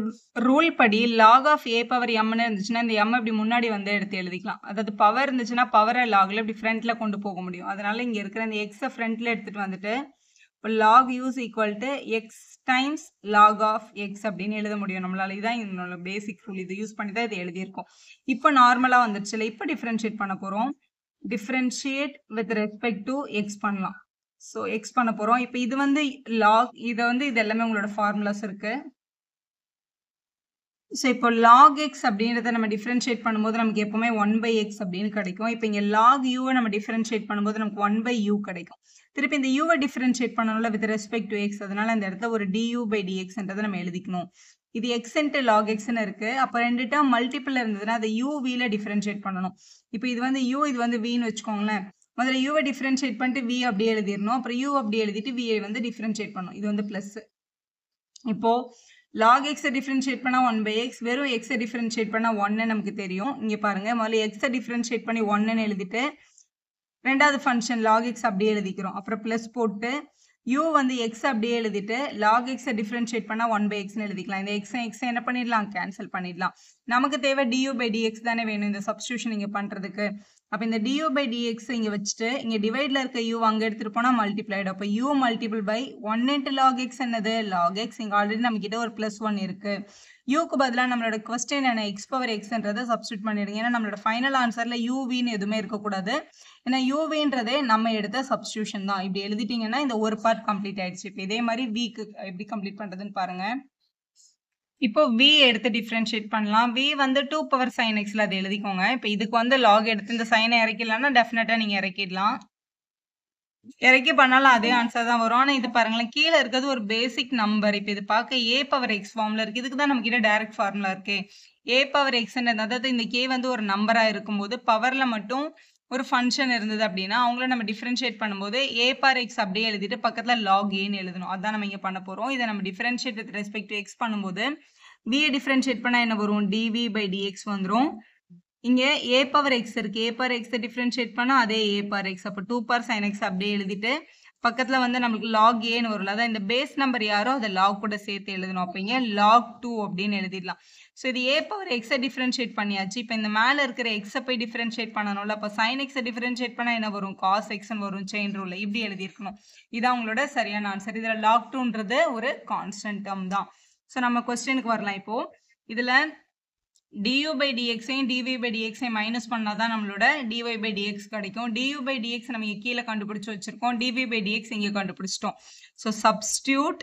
ரூல் படி லாக் ஆஃப் ஏ பவர் எம்னு இருந்துச்சுன்னா இந்த எம் இப்படி முன்னாடி வந்து எடுத்து எழுதிக்கலாம். அதாவது பவர் இருந்துச்சுன்னா பவரை லாக்ல இப்படி ஃப்ரண்ட்ல கொண்டு போக முடியும். அதனால இங்க இருக்கிற இந்த எக்ஸை ஃப்ரண்ட்ல எடுத்துட்டு வந்துட்டு இப்போ log u is equal to x times log of x அப்படின்னு எழுத முடியும் நம்மளால. இதுதான் என்னோட பேசிக் ரூல். இது யூஸ் பண்ணி தான் இதை எழுதியிருக்கோம். இப்போ நார்மலா வந்துருச்சுல. இப்போ டிஃபரன்ஷியேட் பண்ண போறோம். Differentiate with respect to X பண்ணலாம். ஸோ எக்ஸ் பண்ண போறோம். இப்போ இது வந்து லாக், இதை வந்து இது எல்லாமே உங்களோட ஃபார்முலாஸ் இருக்கு. ஸோ இப்போ லாக் எக்ஸ் அப்படின்றத நம்ம டிஃபரன்ஷியேட் பண்ணும்போது நமக்கு எப்பவுமே 1/x அப்படின்னு கிடைக்கும். இப்போ இங்கே லாக் யூவை நம்ம டிஃபரன்ஷியேட் பண்ணும்போது நமக்கு 1/u கிடைக்கும். திருப்பி இந்த யூவை டிஃபரன்ஷியேட் பண்ணணும்ல வித் ரெஸ்பெக்ட் டு எக்ஸ். அதனால அந்த இடத்துல ஒரு du by dxன்றதை நம்ம எழுதிக்கணும். இது எக்ஸ் இன்ட்டு லாக் எக்ஸ்ன்னு இருக்கு. அப்போ ரெண்டு டேர்ம் மல்டிபிள் இருந்ததுன்னா அதை uvல டிஃபரன்ஷியேட் பண்ணணும். இப்போ இது வந்து u, இது வந்து vன்னு வச்சுக்கோங்களேன். முதல்ல யூவை டிஃபரன்ஷியேட் பண்ணிட்டு v அப்படியே எழுதிடணும். அப்புறம் u அப்படியே எழுதிட்டு v வந்து டிஃபரன்ஷியேட் பண்ணணும். இது வந்து பிளஸ். இப்போ log x டிஃபரன்ஷியேட் பண்ணா 1/x, வெறும் x டிஃபரன்ஷியேட் பண்ணா 1 நமக்கு தெரியும். இங்க பாருங்க, முதல்ல x டிஃபரன்ஷியேட் பண்ணி 1ன்னு எழுதிட்டு ரெண்டாவது ஃபங்க்ஷன் log x அப்படியே எழுதிக்கிறோம். அப்புறம் பிளஸ் போட்டு u வந்து x அப்படியே எழுதிட்டு log x டிஃபரன்ஷியேட் பண்ணா 1/xன்னு எழுதிக்கலாம். இந்த x என்ன பண்ணிடலாம்? கேன்சல் பண்ணிடலாம். நமக்கு தேவை du by dx தானே வேணும் இந்த சப்ஸ்டியூஷன் இங்க பண்றதுக்கு. அப்ப இந்த du by dx இங்க வச்சுட்டு இங்க டிவைட்ல இருக்க u அங்க எடுத்துட்டு போனா மல்டிப்ளைடு. அப்ப u multiple by 1 into log x என்னது? log x. இங்க ஆல்ரெடி நம்ம கிட்ட ஒரு +1 இருக்கு. யூக்கு பதிலாக நம்மளோட கொஸ்டின் என்ன? எக்ஸ் பவர் எக்ஸ்ன்றதை சப்ஸ்டியூட் பண்ணிடுங்க. ஏன்னா நம்மளோட ஃபைனல் ஆன்சர்ல யூவின்னு எதுவுமே இருக்கக்கூடாது. ஏன்னா யூவின்றதே நம்ம எடுத்த சப்ஸ்டியூஷன் தான். இப்படி எழுதிட்டீங்கன்னா இந்த ஒரு பார்ட் கம்ப்ளீட் ஆயிடுச்சு. இப்போ இதே மாதிரி விக்கு எப்படி கம்ப்ளீட் பண்றதுன்னு பாருங்க. இப்போ v எடுத்து டிஃபரன்ஷியேட் பண்ணலாம். v வந்து 2 பவர் sin xல அதை எழுதிக்கோங்க. இப்போ இதுக்கு வந்து log எடுத்து இந்த சைனை இறக்கிடலாம்னா டெஃபினட்டா நீங்க இறக்கிடலாம். இறக்கி பண்ணாலும் அதே ஆன்சர் தான் வரும். ஆனா இது பாருங்களேன், கீழே இருக்கிறது ஒரு பேசிக் நம்பர். இப்போ இது பார்க்க a பவர் x ஃபார்ம்ல இருக்கு. இதுக்கு தான் நம்ம கிட்ட டைரக்ட் ஃபார்முலா இருக்கு. a பவர் x, அதாவது இந்த k வந்து ஒரு நம்பரா இருக்கும்போது பவர்ல மட்டும் ஒரு ஃபங்க்ஷன் இருந்தது அப்படின்னா அவங்கள நம்ம டிஃபரன்ஷியேட் பண்ணும்போது a பவர் x அப்படியே எழுதிட்டு பக்கத்துல log a எழுதணும். அதான் நம்ம இங்க பண்ண போறோம். இதை நம்ம differentiate with respect to x பண்ணும்போது v டிஃபரன்ஷியேட் பண்ணா என்ன வரும்? dv by dx வந்துரும். இங்க a பவர் x இருக்கு. a பவர் x டிஃபரன்ஷியேட் பண்ணா அதே a பவர் x. அப்ப 2 பவர் sin x அப்படியே எழுதிட்டு பக்கத்துல வந்து நமக்கு log a ன்னு வரும்ல. அதான் இந்த பேஸ் நம்பர் யாரோ அதை log கூட சேர்த்து எழுதணும். அப்ப இங்க log 2 அப்படின்னு எழுதிடலாம். ஸோ இது a பவர் x டிஃபரன்ஷியேட் பண்ணியாச்சு. இப்போ இந்த மேல இருக்கிற x போய் டிஃபரன்ஷியேட் பண்ணணும்ல. அப்ப sin x டிஃபரன்ஷியேட் பண்ணா என்ன வரும்? cos x வரும். செயின் ரூல்ல இப்படி எழுதியிருக்கணும். இதான் உங்களோட சரியான ஆன்சர். இதுல log 2ன்றது ஒரு கான்ஸ்டன்ட் டேர்ம் தான். ஸோ நம்ம கொஸ்டினுக்கு வரலாம். இப்போ இதுல du by dx dv by dx minus பண்ணாதான் நம்மளோட dy by dx கிடைக்கும். du by dx நம்ம இங்க கீழே கண்டுபிடிச்சு வச்சிருக்கோம். dv by dx இங்க கண்டுபிடிச்சிட்டோம். So substitute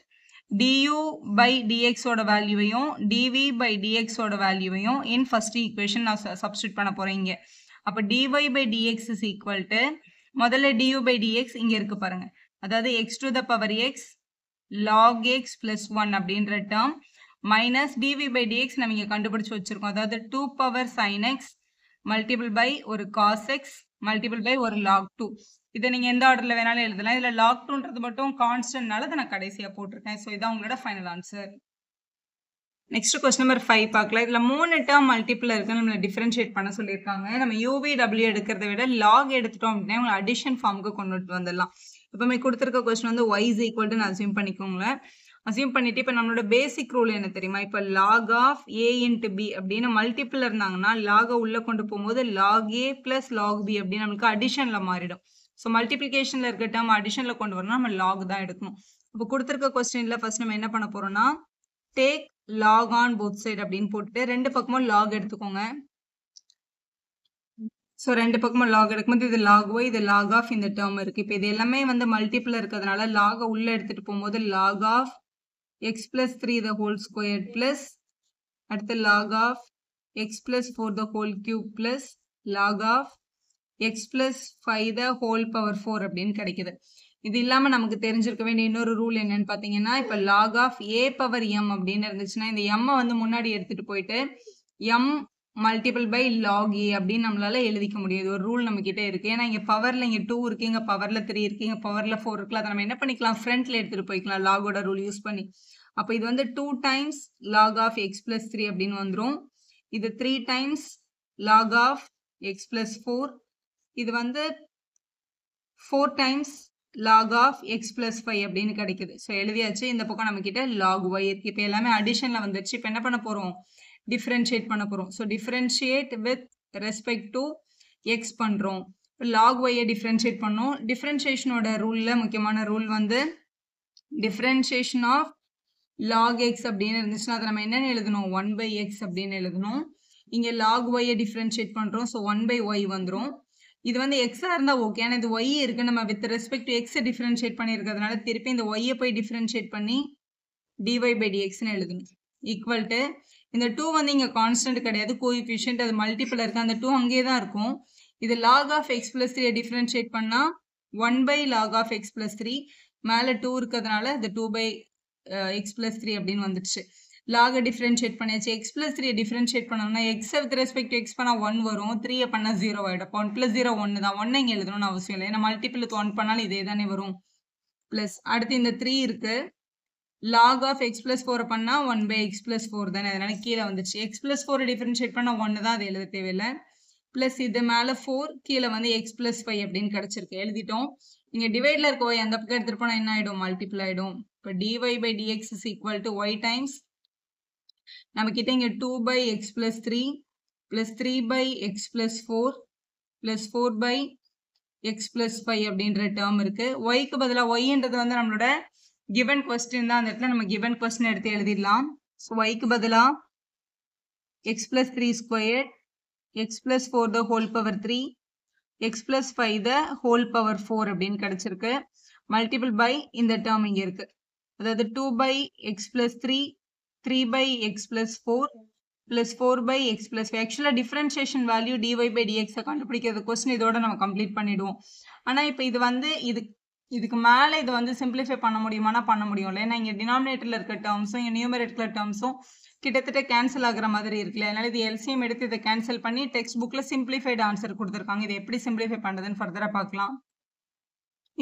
du by dx ஓட வேல்யூவையும் dv by dx ஓட வேல்யூவையும் இன் ஃபர்ஸ்ட் ஈக்குவேஷன் நான் சப்ஸ்டியூட் பண்ண போறேன் இங்க. அப்ப dy by dx is equal to முதல்ல du by dx இங்க இருக்கு பாருங்க. அதாவது x to the power x log x plus 1 அப்படின்ற term minus dv by dx நம்ம இங்க கண்டுபிடிச்சு வச்சிருக்கோம். அதாவது 2 power sin x multiple by ஒரு cos x மல்டிபிள் பை ஒரு log 2. இதை நீங்க எந்த ஆர்டர்ல வேணாலும் எழுதலாம். இதுல log 2ன்றது மட்டும் கான்ஸ்டன்ட்னால அதை நான் கடைசியா போட்டிருக்கேன். ஸோ இதான் உங்களோட final answer. Next question number 5 பார்க்கலாம். இதுல 3 டேர்ம் மல்டிபிள் இருக்கு. நம்மள டிஃபரன்ஷியேட் பண்ண சொல்லியிருக்காங்க. நம்ம UVW எடுக்கிறத விட log எடுத்துட்டோம் அப்படின்னா உங்களை அடிஷன் ஃபார்முக்கு கொண்டுட்டு வந்துடலாம். எப்பவுமே கொடுத்துருக்க கொஸ்டின் வந்து y is equal to assume பண்ணிக்கோங்களேன். அசியூம் பண்ணிட்டு இப்போ நம்மளோட பேசிக் ரூல் என்ன தெரியுமா? இப்போ log of a into b அப்படின்னு மல்டிபிள் இருந்தாங்கன்னா லாகை உள்ள கொண்டு போகும்போது log a plus log b அப்படின்னு நம்மளுக்கு அடிஷன்ல மாறிடும். ஸோ மல்டிபிளிகேஷன்ல இருக்க டேர்ம் அடிஷன்ல கொண்டு வரணும் நம்ம log தான் எடுக்கணும். இப்போ கொடுத்திருக்க கொஸ்டின்ல ஃபர்ஸ்ட் நம்ம என்ன பண்ண போறோம்னா take log on both side அப்படின்னு போட்டுட்டு ரெண்டு பக்கமும் log எடுத்துக்கோங்க. ஸோ ரெண்டு பக்கமும் log எடுக்கும்போது இது log y இது log of இந்த டேர்ம் இருக்கு. இப்போ இது எல்லாமே வந்து மல்டிபிள் இருக்கிறதுனால log உள்ள எடுத்துட்டு போகும்போது log of x plus 3 the whole squared plus அடுத்து log of x plus 4 the whole cube plus log of x plus 5 the whole power 4 அப்படின்னு கிடைக்குது. இது இல்லாம நமக்கு தெரிஞ்சிருக்க வேண்டிய இன்னொரு ரூல் என்னன்னு பாத்தீங்கன்னா இப்ப log of a power m அப்படின்னு இருந்துச்சுன்னா இந்த m வந்து முன்னாடி எடுத்துட்டு போயிட்டு m multiple by log a அப்படின்னு நம்மளால எழுதிக்க முடியாது. ஒரு ரூல் நம்ம கிட்ட இருக்கு. ஏன்னா இங்க பவர்ல இங்க 2 இருக்கு, இங்க பவர்ல 3 இருக்கு, இங்க பவர்ல 4 இருக்குல்ல. அதை நம்ம என்ன பண்ணிக்கலாம், ஃப்ரண்ட்ல எடுத்துட்டு போய்க்கலாம் லாகோட ரூல் யூஸ் பண்ணி. அப்ப இது வந்து 2 times log of x plus 3 அப்படின்னு வந்துரும். இது 3 times log of x plus 4. இது வந்து 4 times log of x plus 5 அப்படின்னு கிடைக்குது. ஸோ எழுதியாச்சு. இந்த பக்கம் நம்ம கிட்ட log y இருக்கு. இப்போ எல்லாமே அடிஷன்ல வந்துருச்சு. இப்போ என்ன பண்ண போறோம், டிஃபரன்ஷியேட் பண்ண போறோம். So differentiate with respect to x பண்றோம். log y டிஃபரன்ஷியேட் பண்ணோம். டிஃபரன்ஷியேஷனோட ரூல்ல முக்கியமான ரூல் வந்து டிஃபரன்ஷியேஷன் ஆஃப் log x அப்படின்னு இருந்துச்சுன்னா அதை நம்ம என்னன்னு எழுதணும், 1 by x அப்படின்னு எழுதணும். இங்க log y டிஃபரன்ஷியேட் பண்றோம். ஸோ 1 by y வந்துரும். இது வந்து எக்ஸா இருந்தா ஓகே. ஆனா இது y இருக்கு, நம்ம with respect to x differentiate பண்ணிருக்கிறதுனால திருப்பி இந்த y போய் டிஃபரன்ஷியேட் பண்ணி dy by dx ன்னு எழுதணும். ஈக்குவல் டு இந்த 2 வந்து இங்க கான்ஸ்டன்ட் கிடையாது, கோஎஃபிஷியன்ட், அது மல்டிபிள் இருக்கு. அந்த 2 அங்கேயே தான் இருக்கும். இது log of x plus 3 differentiate பண்ணா 1 by log of x plus 3 மேல 2 இருக்கிறதுனால அது 2 by x plus 3 அப்படின்னு வந்துடுச்சு. log டிஃபரன்ஷியேட் பண்ணியாச்சு. x plus 3 டிஃபரன்ஷியேட் பண்ணோம்னா x with respect to x பண்ணா 1 வரும், 3 பண்ணா 0 ஆயிடும். 1 plus 0 1 தான். 1 இங்க எழுதணும்னு அவசியம் இல்லை, ஏன்னா மல்டிபிள் 1 பண்ணாலும் இதே தானே வரும். பிளஸ் அடுத்து இந்த 3 இருக்கு. log of x plus 4 பண்ணா 1 by x plus 4 தானே, அதனால கீழே வந்துச்சு. x plus 4 டிஃபரன்ஷியேட் பண்ணா 1 தான், அது எழுத தேவையில்லை. பிளஸ் இது மேல 4, கீழே வந்து x plus 5 அப்படின்னு கிடைச்சிருக்கு, எழுதிட்டோம். இங்க டிவைட்ல இருக்க y அந்த பக்கம் எடுத்துட்டு போனா என்ன ஆயிடும், மல்டிபிள் ஆயிடும். இப்போ dy by dx is equal to y times நம்ம கிட்ட இங்க 2 by x plus 3 plus 3 by x plus 4 plus 4 by x plus 5 அப்படின்ற டேர்ம் இருக்கு. yக்கு பதிலா yன்றது வந்து நம்மளோட given question தான், அந்த இடத்துல நம்ம given question எடுத்து எழுதிடலாம். ஸோ yக்கு பதிலா x plus 3 squared x plus 4 the whole power 3 x plus 5 the whole power 4 அப்படின்னு கிடைச்சிருக்கு. மல்டிபிள் பை இந்த டேர்ம் இங்க இருக்கு, அதாவது 2 by x plus 3 3 by x plus 4 plus 4 by x plus 5. ஆக்சுவலா differentiation value dy by dx கண்டுபிடிக்கிறது கொஸ்டின் இதோட நம்ம கம்ப்ளீட் பண்ணிடுவோம். ஆனா இப்போ இது வந்து இதுக்கு மேல இது வந்து சிம்பிளிஃபை பண்ண முடியுமானா பண்ண முடியும். ஏன்னா இங்க டினாமினேட்டர்ல இருக்க டேர்ம்ஸும் இங்க நியூமரேட்டர்ல டேர்ம்ஸும் கிட்டத்தட்ட கேன்சல் ஆகுற மாதிரி இருக்குல்ல. அதனால இது எல்சிஎம் எடுத்து இதை கேன்சல் பண்ணி டெக்ஸ்ட் புக்ல சிம்பிளிஃபைடு ஆன்சர் கொடுத்துருக்காங்க. இது எப்படி சிம்பிளிஃபை பண்றதுன்னு ஃபர்தரா பார்க்கலாம்.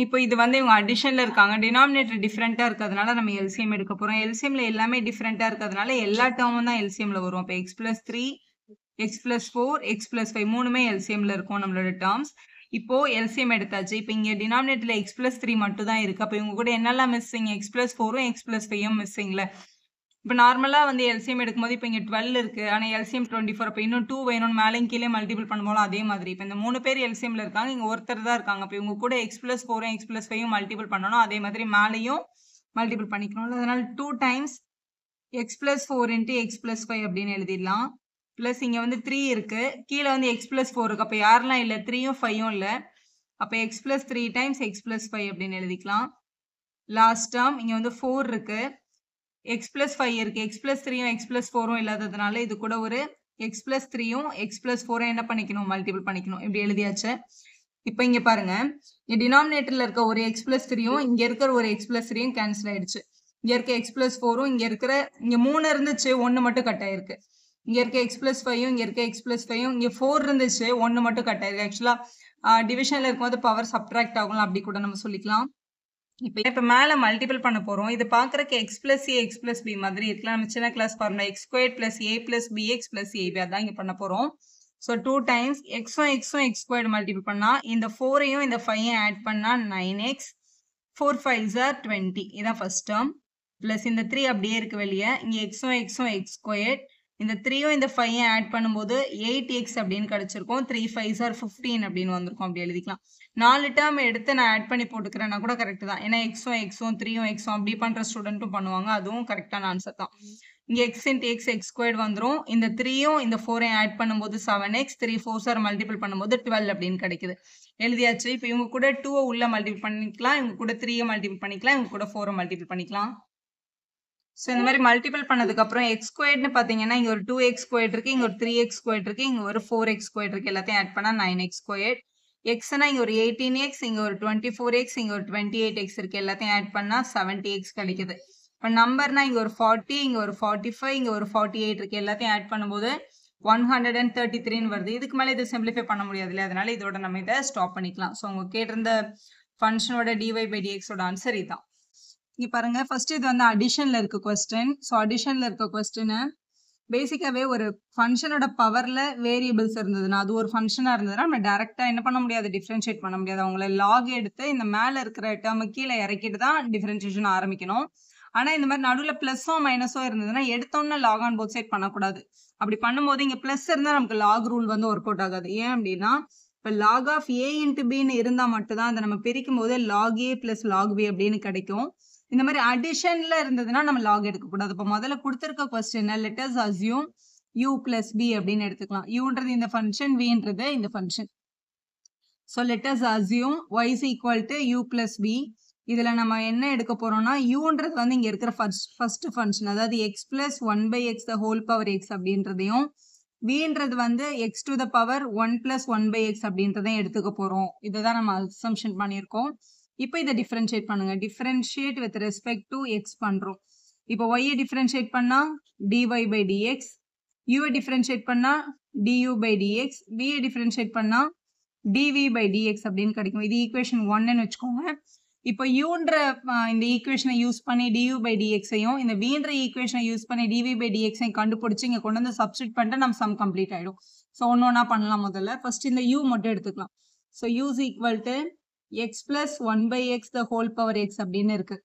இப்போ இது வந்து இவங்க அடிஷன்ல இருக்காங்க, டினாமினேட்டர் டிஃப்ரெண்டா இருக்கிறதுனால நம்ம எல்சிஎம் எடுக்க போறோம். எல்சிஎம்ல எல்லாமே டிஃப்ரெண்டா இருக்கிறதுனால எல்லா டேர்மும் தான் எல்சிஎம்ல வரும். இப்போ x plus 3 x plus 4 x plus 5 மூணுமே எல்சிஎம்ல இருக்கும் நம்மளோட டேர்ம்ஸ். இப்போ எல்சிஎம் எடுத்தாச்சு. இப்போ இங்க டினாமினேட்டர்ல x plus 3 மட்டும் தான் இருக்கு. அப்போ இவங்க கூட என்னெல்லாம் missing, x plus 4 x plus 5 மிஸ்ஸிங்ல. இப்போ நார்மலா வந்து எல்சிஎம் எடுக்கும்போது இப்போ இங்க 12 இருக்கு, ஆனா எல்சிஎம் 24. அப்போ இன்னும் 2 வேணும்னு மேலே கீழே மல்டிபிள் பண்ணும்போது அதே மாதிரி இப்போ இந்த 3 பேர் எல்சிஎம்ல இருக்காங்க, இங்க ஒருத்தர் தான் இருக்காங்க. அப்போ இவங்க கூட x plus 4 x plus 5 multiple பண்ணணும், அதே மாதிரி மேலேயும் மல்டிபிள் பண்ணிக்கணும். அதனால 2 times x plus 4 into x plus 5 அப்படின்னு எழுதிடலாம். பிளஸ் இங்க வந்து 3 இருக்கு, கீழே வந்து x plus 4 இருக்கு. அப்போ யாரெல்லாம் இல்லை, 3யும் 5யும் இல்லை. அப்போ x plus 3 times x plus 5 அப்படின்னு எழுதிக்கலாம். லாஸ்ட் டேர்ம் இங்க வந்து 4 இருக்கு, x plus 5 இருக்கு, x plus 3யும் x plus 4ம் இல்லாததுனால இது கூட ஒரு x plus 3யும் x plus 4 என்ன பண்ணிக்கணும், மல்டிபிள் பண்ணிக்கணும். இப்படி எழுதியாச்சு. இப்போ இங்க பாருங்க, இங்க டினாமினேட்டர்ல இருக்க ஒரு x plus 3யும் இங்க இருக்கிற ஒரு x plus 3யும் கேன்சல் ஆயிடுச்சு. இங்க இருக்க x plus 4ம் இங்க இருக்கிற இங்க 3 இருந்துச்சு, 1 மட்டும் கட் ஆயிருக்கு. இங்க இருக்க x plus 5யும் இங்க இருக்க x plus 5யும் இங்க 4 இருந்துச்சு, 1 மட்டும் கட் ஆயிருக்கு. ஆக்சுவலா டிவிஷன்ல இருக்கும்போது பவர் சப்ட்ராக்ட் ஆகும், அப்படி கூட நம்ம சொல்லிக்கலாம். இப்போ மேல மல்டிபிள் பண்ண போறோம். இது பாக்குறதுக்கு x plus a x plus b மாதிரி இருக்கலாம். நம்ம சின்ன class formula x squared plus a plus bx plus ab அதான் இங்க பண்ண போறோம். So 2 times x x squared multiple பண்ணா இந்த 4ஐயும் இந்த 5ஐயும் ஆட் பண்ணா 9x 4 5s are 20. இதான் ஃபர்ஸ்ட் டேர்ம். பிளஸ் இந்த 3 அப்படியே இருக்கு வெளியே. இங்க x x squared, இந்த 3யும் இந்த 5யும் ஆட் பண்ணும்போது 8x அப்படின்னு கிடைச்சிருக்கும். 3 5s are 15 அப்படின்னு வந்திருக்கும். அப்படி எழுதிக்கலாம். 4 டேர்ம் எடுத்து நான் ஆட் பண்ணி போட்டுக்கிறேன்னா கூட கரெக்ட் தான். ஏன்னா எக்ஸும் எக்ஸும் 3யும் எக்ஸும் அப்படி பண்ற ஸ்டூடெண்ட்டும் பண்ணுவாங்க. அதுவும் கரெக்டான ஆன்சர் தான். இங்க x into x x squared வந்துரும். இந்த 3யும் இந்த 4யும் ஆட் பண்ணும்போது 7x, 3 4s are மல்டிபிள் பண்ணும்போது 12 அப்படின்னு கிடைக்குது. எழுதியாச்சு. இப்போ இவங்க கூட 2 உள்ள மல்டிபிள் பண்ணிக்கலாம், இவங்க கூட 3 மல்டிபிள் பண்ணிக்கலாம், இவங்க கூட 4 மல்டிபிள் பண்ணிக்கலாம். ஸோ இந்த மாதிரி மல்டிபிள் பண்ணதுக்கு அப்புறம் எக்ஸ் ஸ்கொயர்ட்னு பார்த்தீங்கன்னா இங்க ஒரு 2x ஸ்கொயர்ட் இருக்கு, இங்க ஒரு 3x ஸ்கொயர்ட் இருக்கு, இங்க ஒரு 4x ஸ்கொயர்ட் இருக்கு. எல்லாத்தையும் ஆட் பண்ணா 9x ஸ்கொயர்ட். எக்ஸ்னா இங்க ஒரு 18x, இங்க ஒரு 24x, இங்க ஒரு 28x இருக்கு. எல்லாத்தையும் ஆட் பண்ணா 70x கிடைக்குது. இப்போ நம்பர்னா இங்க ஒரு 40, இங்க ஒரு 45, இங்க ஒரு 48 இருக்கு. எல்லாத்தையும் ஆட் பண்ணும்போது 133 வருது. இதுக்கு மேல இதை சிம்பிளிஃபை பண்ண முடியாது இல்லையா, அதனால இதோட நம்ம இதை ஸ்டாப் பண்ணிக்கலாம். ஸோ அவங்க கேட்டிருந்த ஃபங்க்ஷனோட dy/dx ஆன்சர் இதுதான். இங்க பாருங்க, ஃபர்ஸ்ட் இது வந்து அடிஷன்ல இருக்க கொஸ்டின். ஸோ அடிஷன்ல இருக்க கொஸ்டின் பேசிக்காவே ஒரு ஃபங்க்ஷனோட பவர்ல வேரியபிள்ஸ் இருந்ததுன்னா, அது ஒரு ஃபங்க்ஷனா இருந்ததுன்னா நம்ம டைரக்டா என்ன பண்ண முடியாது, டிஃபரன்ஷியேட் பண்ண முடியாது. அவங்கள லாக் எடுத்து இந்த மேல இருக்கிற டேர்ம் கீழே இறக்கிட்டு தான் டிஃபரன்ஷியேஷன் ஆரம்பிக்கணும். ஆனா இந்த மாதிரி நடுவில் பிளஸோ மைனஸோ இருந்ததுன்னா எடுத்தோன்னு லாக் ஆன் போத் சைட் பண்ணக்கூடாது. அப்படி பண்ணும்போது இங்க பிளஸ் இருந்தா நமக்கு லாக் ரூல் வந்து ஒர்க் அவுட் ஆகாது. ஏன் அப்படின்னா இப்போ லாக் ஆஃப் ஏ இன்ட்டு பின்னு இருந்தா மட்டும்தான் அதை நம்ம பிரிக்கும் போது lock A plus log B அப்படின்னு கிடைக்கும். இந்த மாதிரி அடிஷன்ல இருந்ததுன்னா நம்ம லாக் எடுக்கக்கூடாது. இப்போ முதல்ல கொடுத்துருக்க question let us assume u plus v அப்படின்னு எடுத்துக்கலாம். யூன்றது இந்த ஃபங்க்ஷன், வின்றது இந்த function. So let us assume y is equal to u plus v. இதுல நம்ம என்ன எடுக்க போறோம்னா யூன்றது வந்து இங்க இருக்கிற ஃபர்ஸ்ட் ஃபங்க்ஷன், அதாவது x plus 1/x the whole power x அப்படின்றதையும், வின்றது வந்து x to the power 1 plus 1/x அப்படின்றதையும் எடுத்துக்க போறோம். இதுதான் நம்ம அசம்ஷன் பண்ணியிருக்கோம். இப்போ இதை டிஃபரன்ஷியேட் பண்ணுங்க. Differentiate with respect to x பண்றோம். இப்போ ஒய்யை டிஃபரன்ஷியேட் பண்ணா dy/dx, யூவை டிஃபரன்ஷியேட் பண்ணா du/dx, வியை டிஃபரன்ஷியேட் பண்ணா dv/dx அப்படின்னு கிடைக்கும். இது ஈக்குவேஷன் 1ன்னு வச்சுக்கோங்க. இப்போ யூன்ற இந்த ஈக்குவேஷனை யூஸ் பண்ணி du/dx-ஐயும் இந்த வின்ற ஈக்குவேஷனை யூஸ் பண்ணி dv/dx-ஐயும் கண்டுபிடிச்சு இங்க கொண்டு வந்து சப்ஸ்டிட் பண்ணிட்டு நம்ம சம் கம்ப்ளீட் ஆயிடும். ஸோ ஒன்னொன்னா பண்ணலாம். முதல்ல ஃபர்ஸ்ட் இந்த u மட்டும் எடுத்துக்கலாம். So u is equal to x plus 1/x the whole power x அப்படின்னு இருக்கு.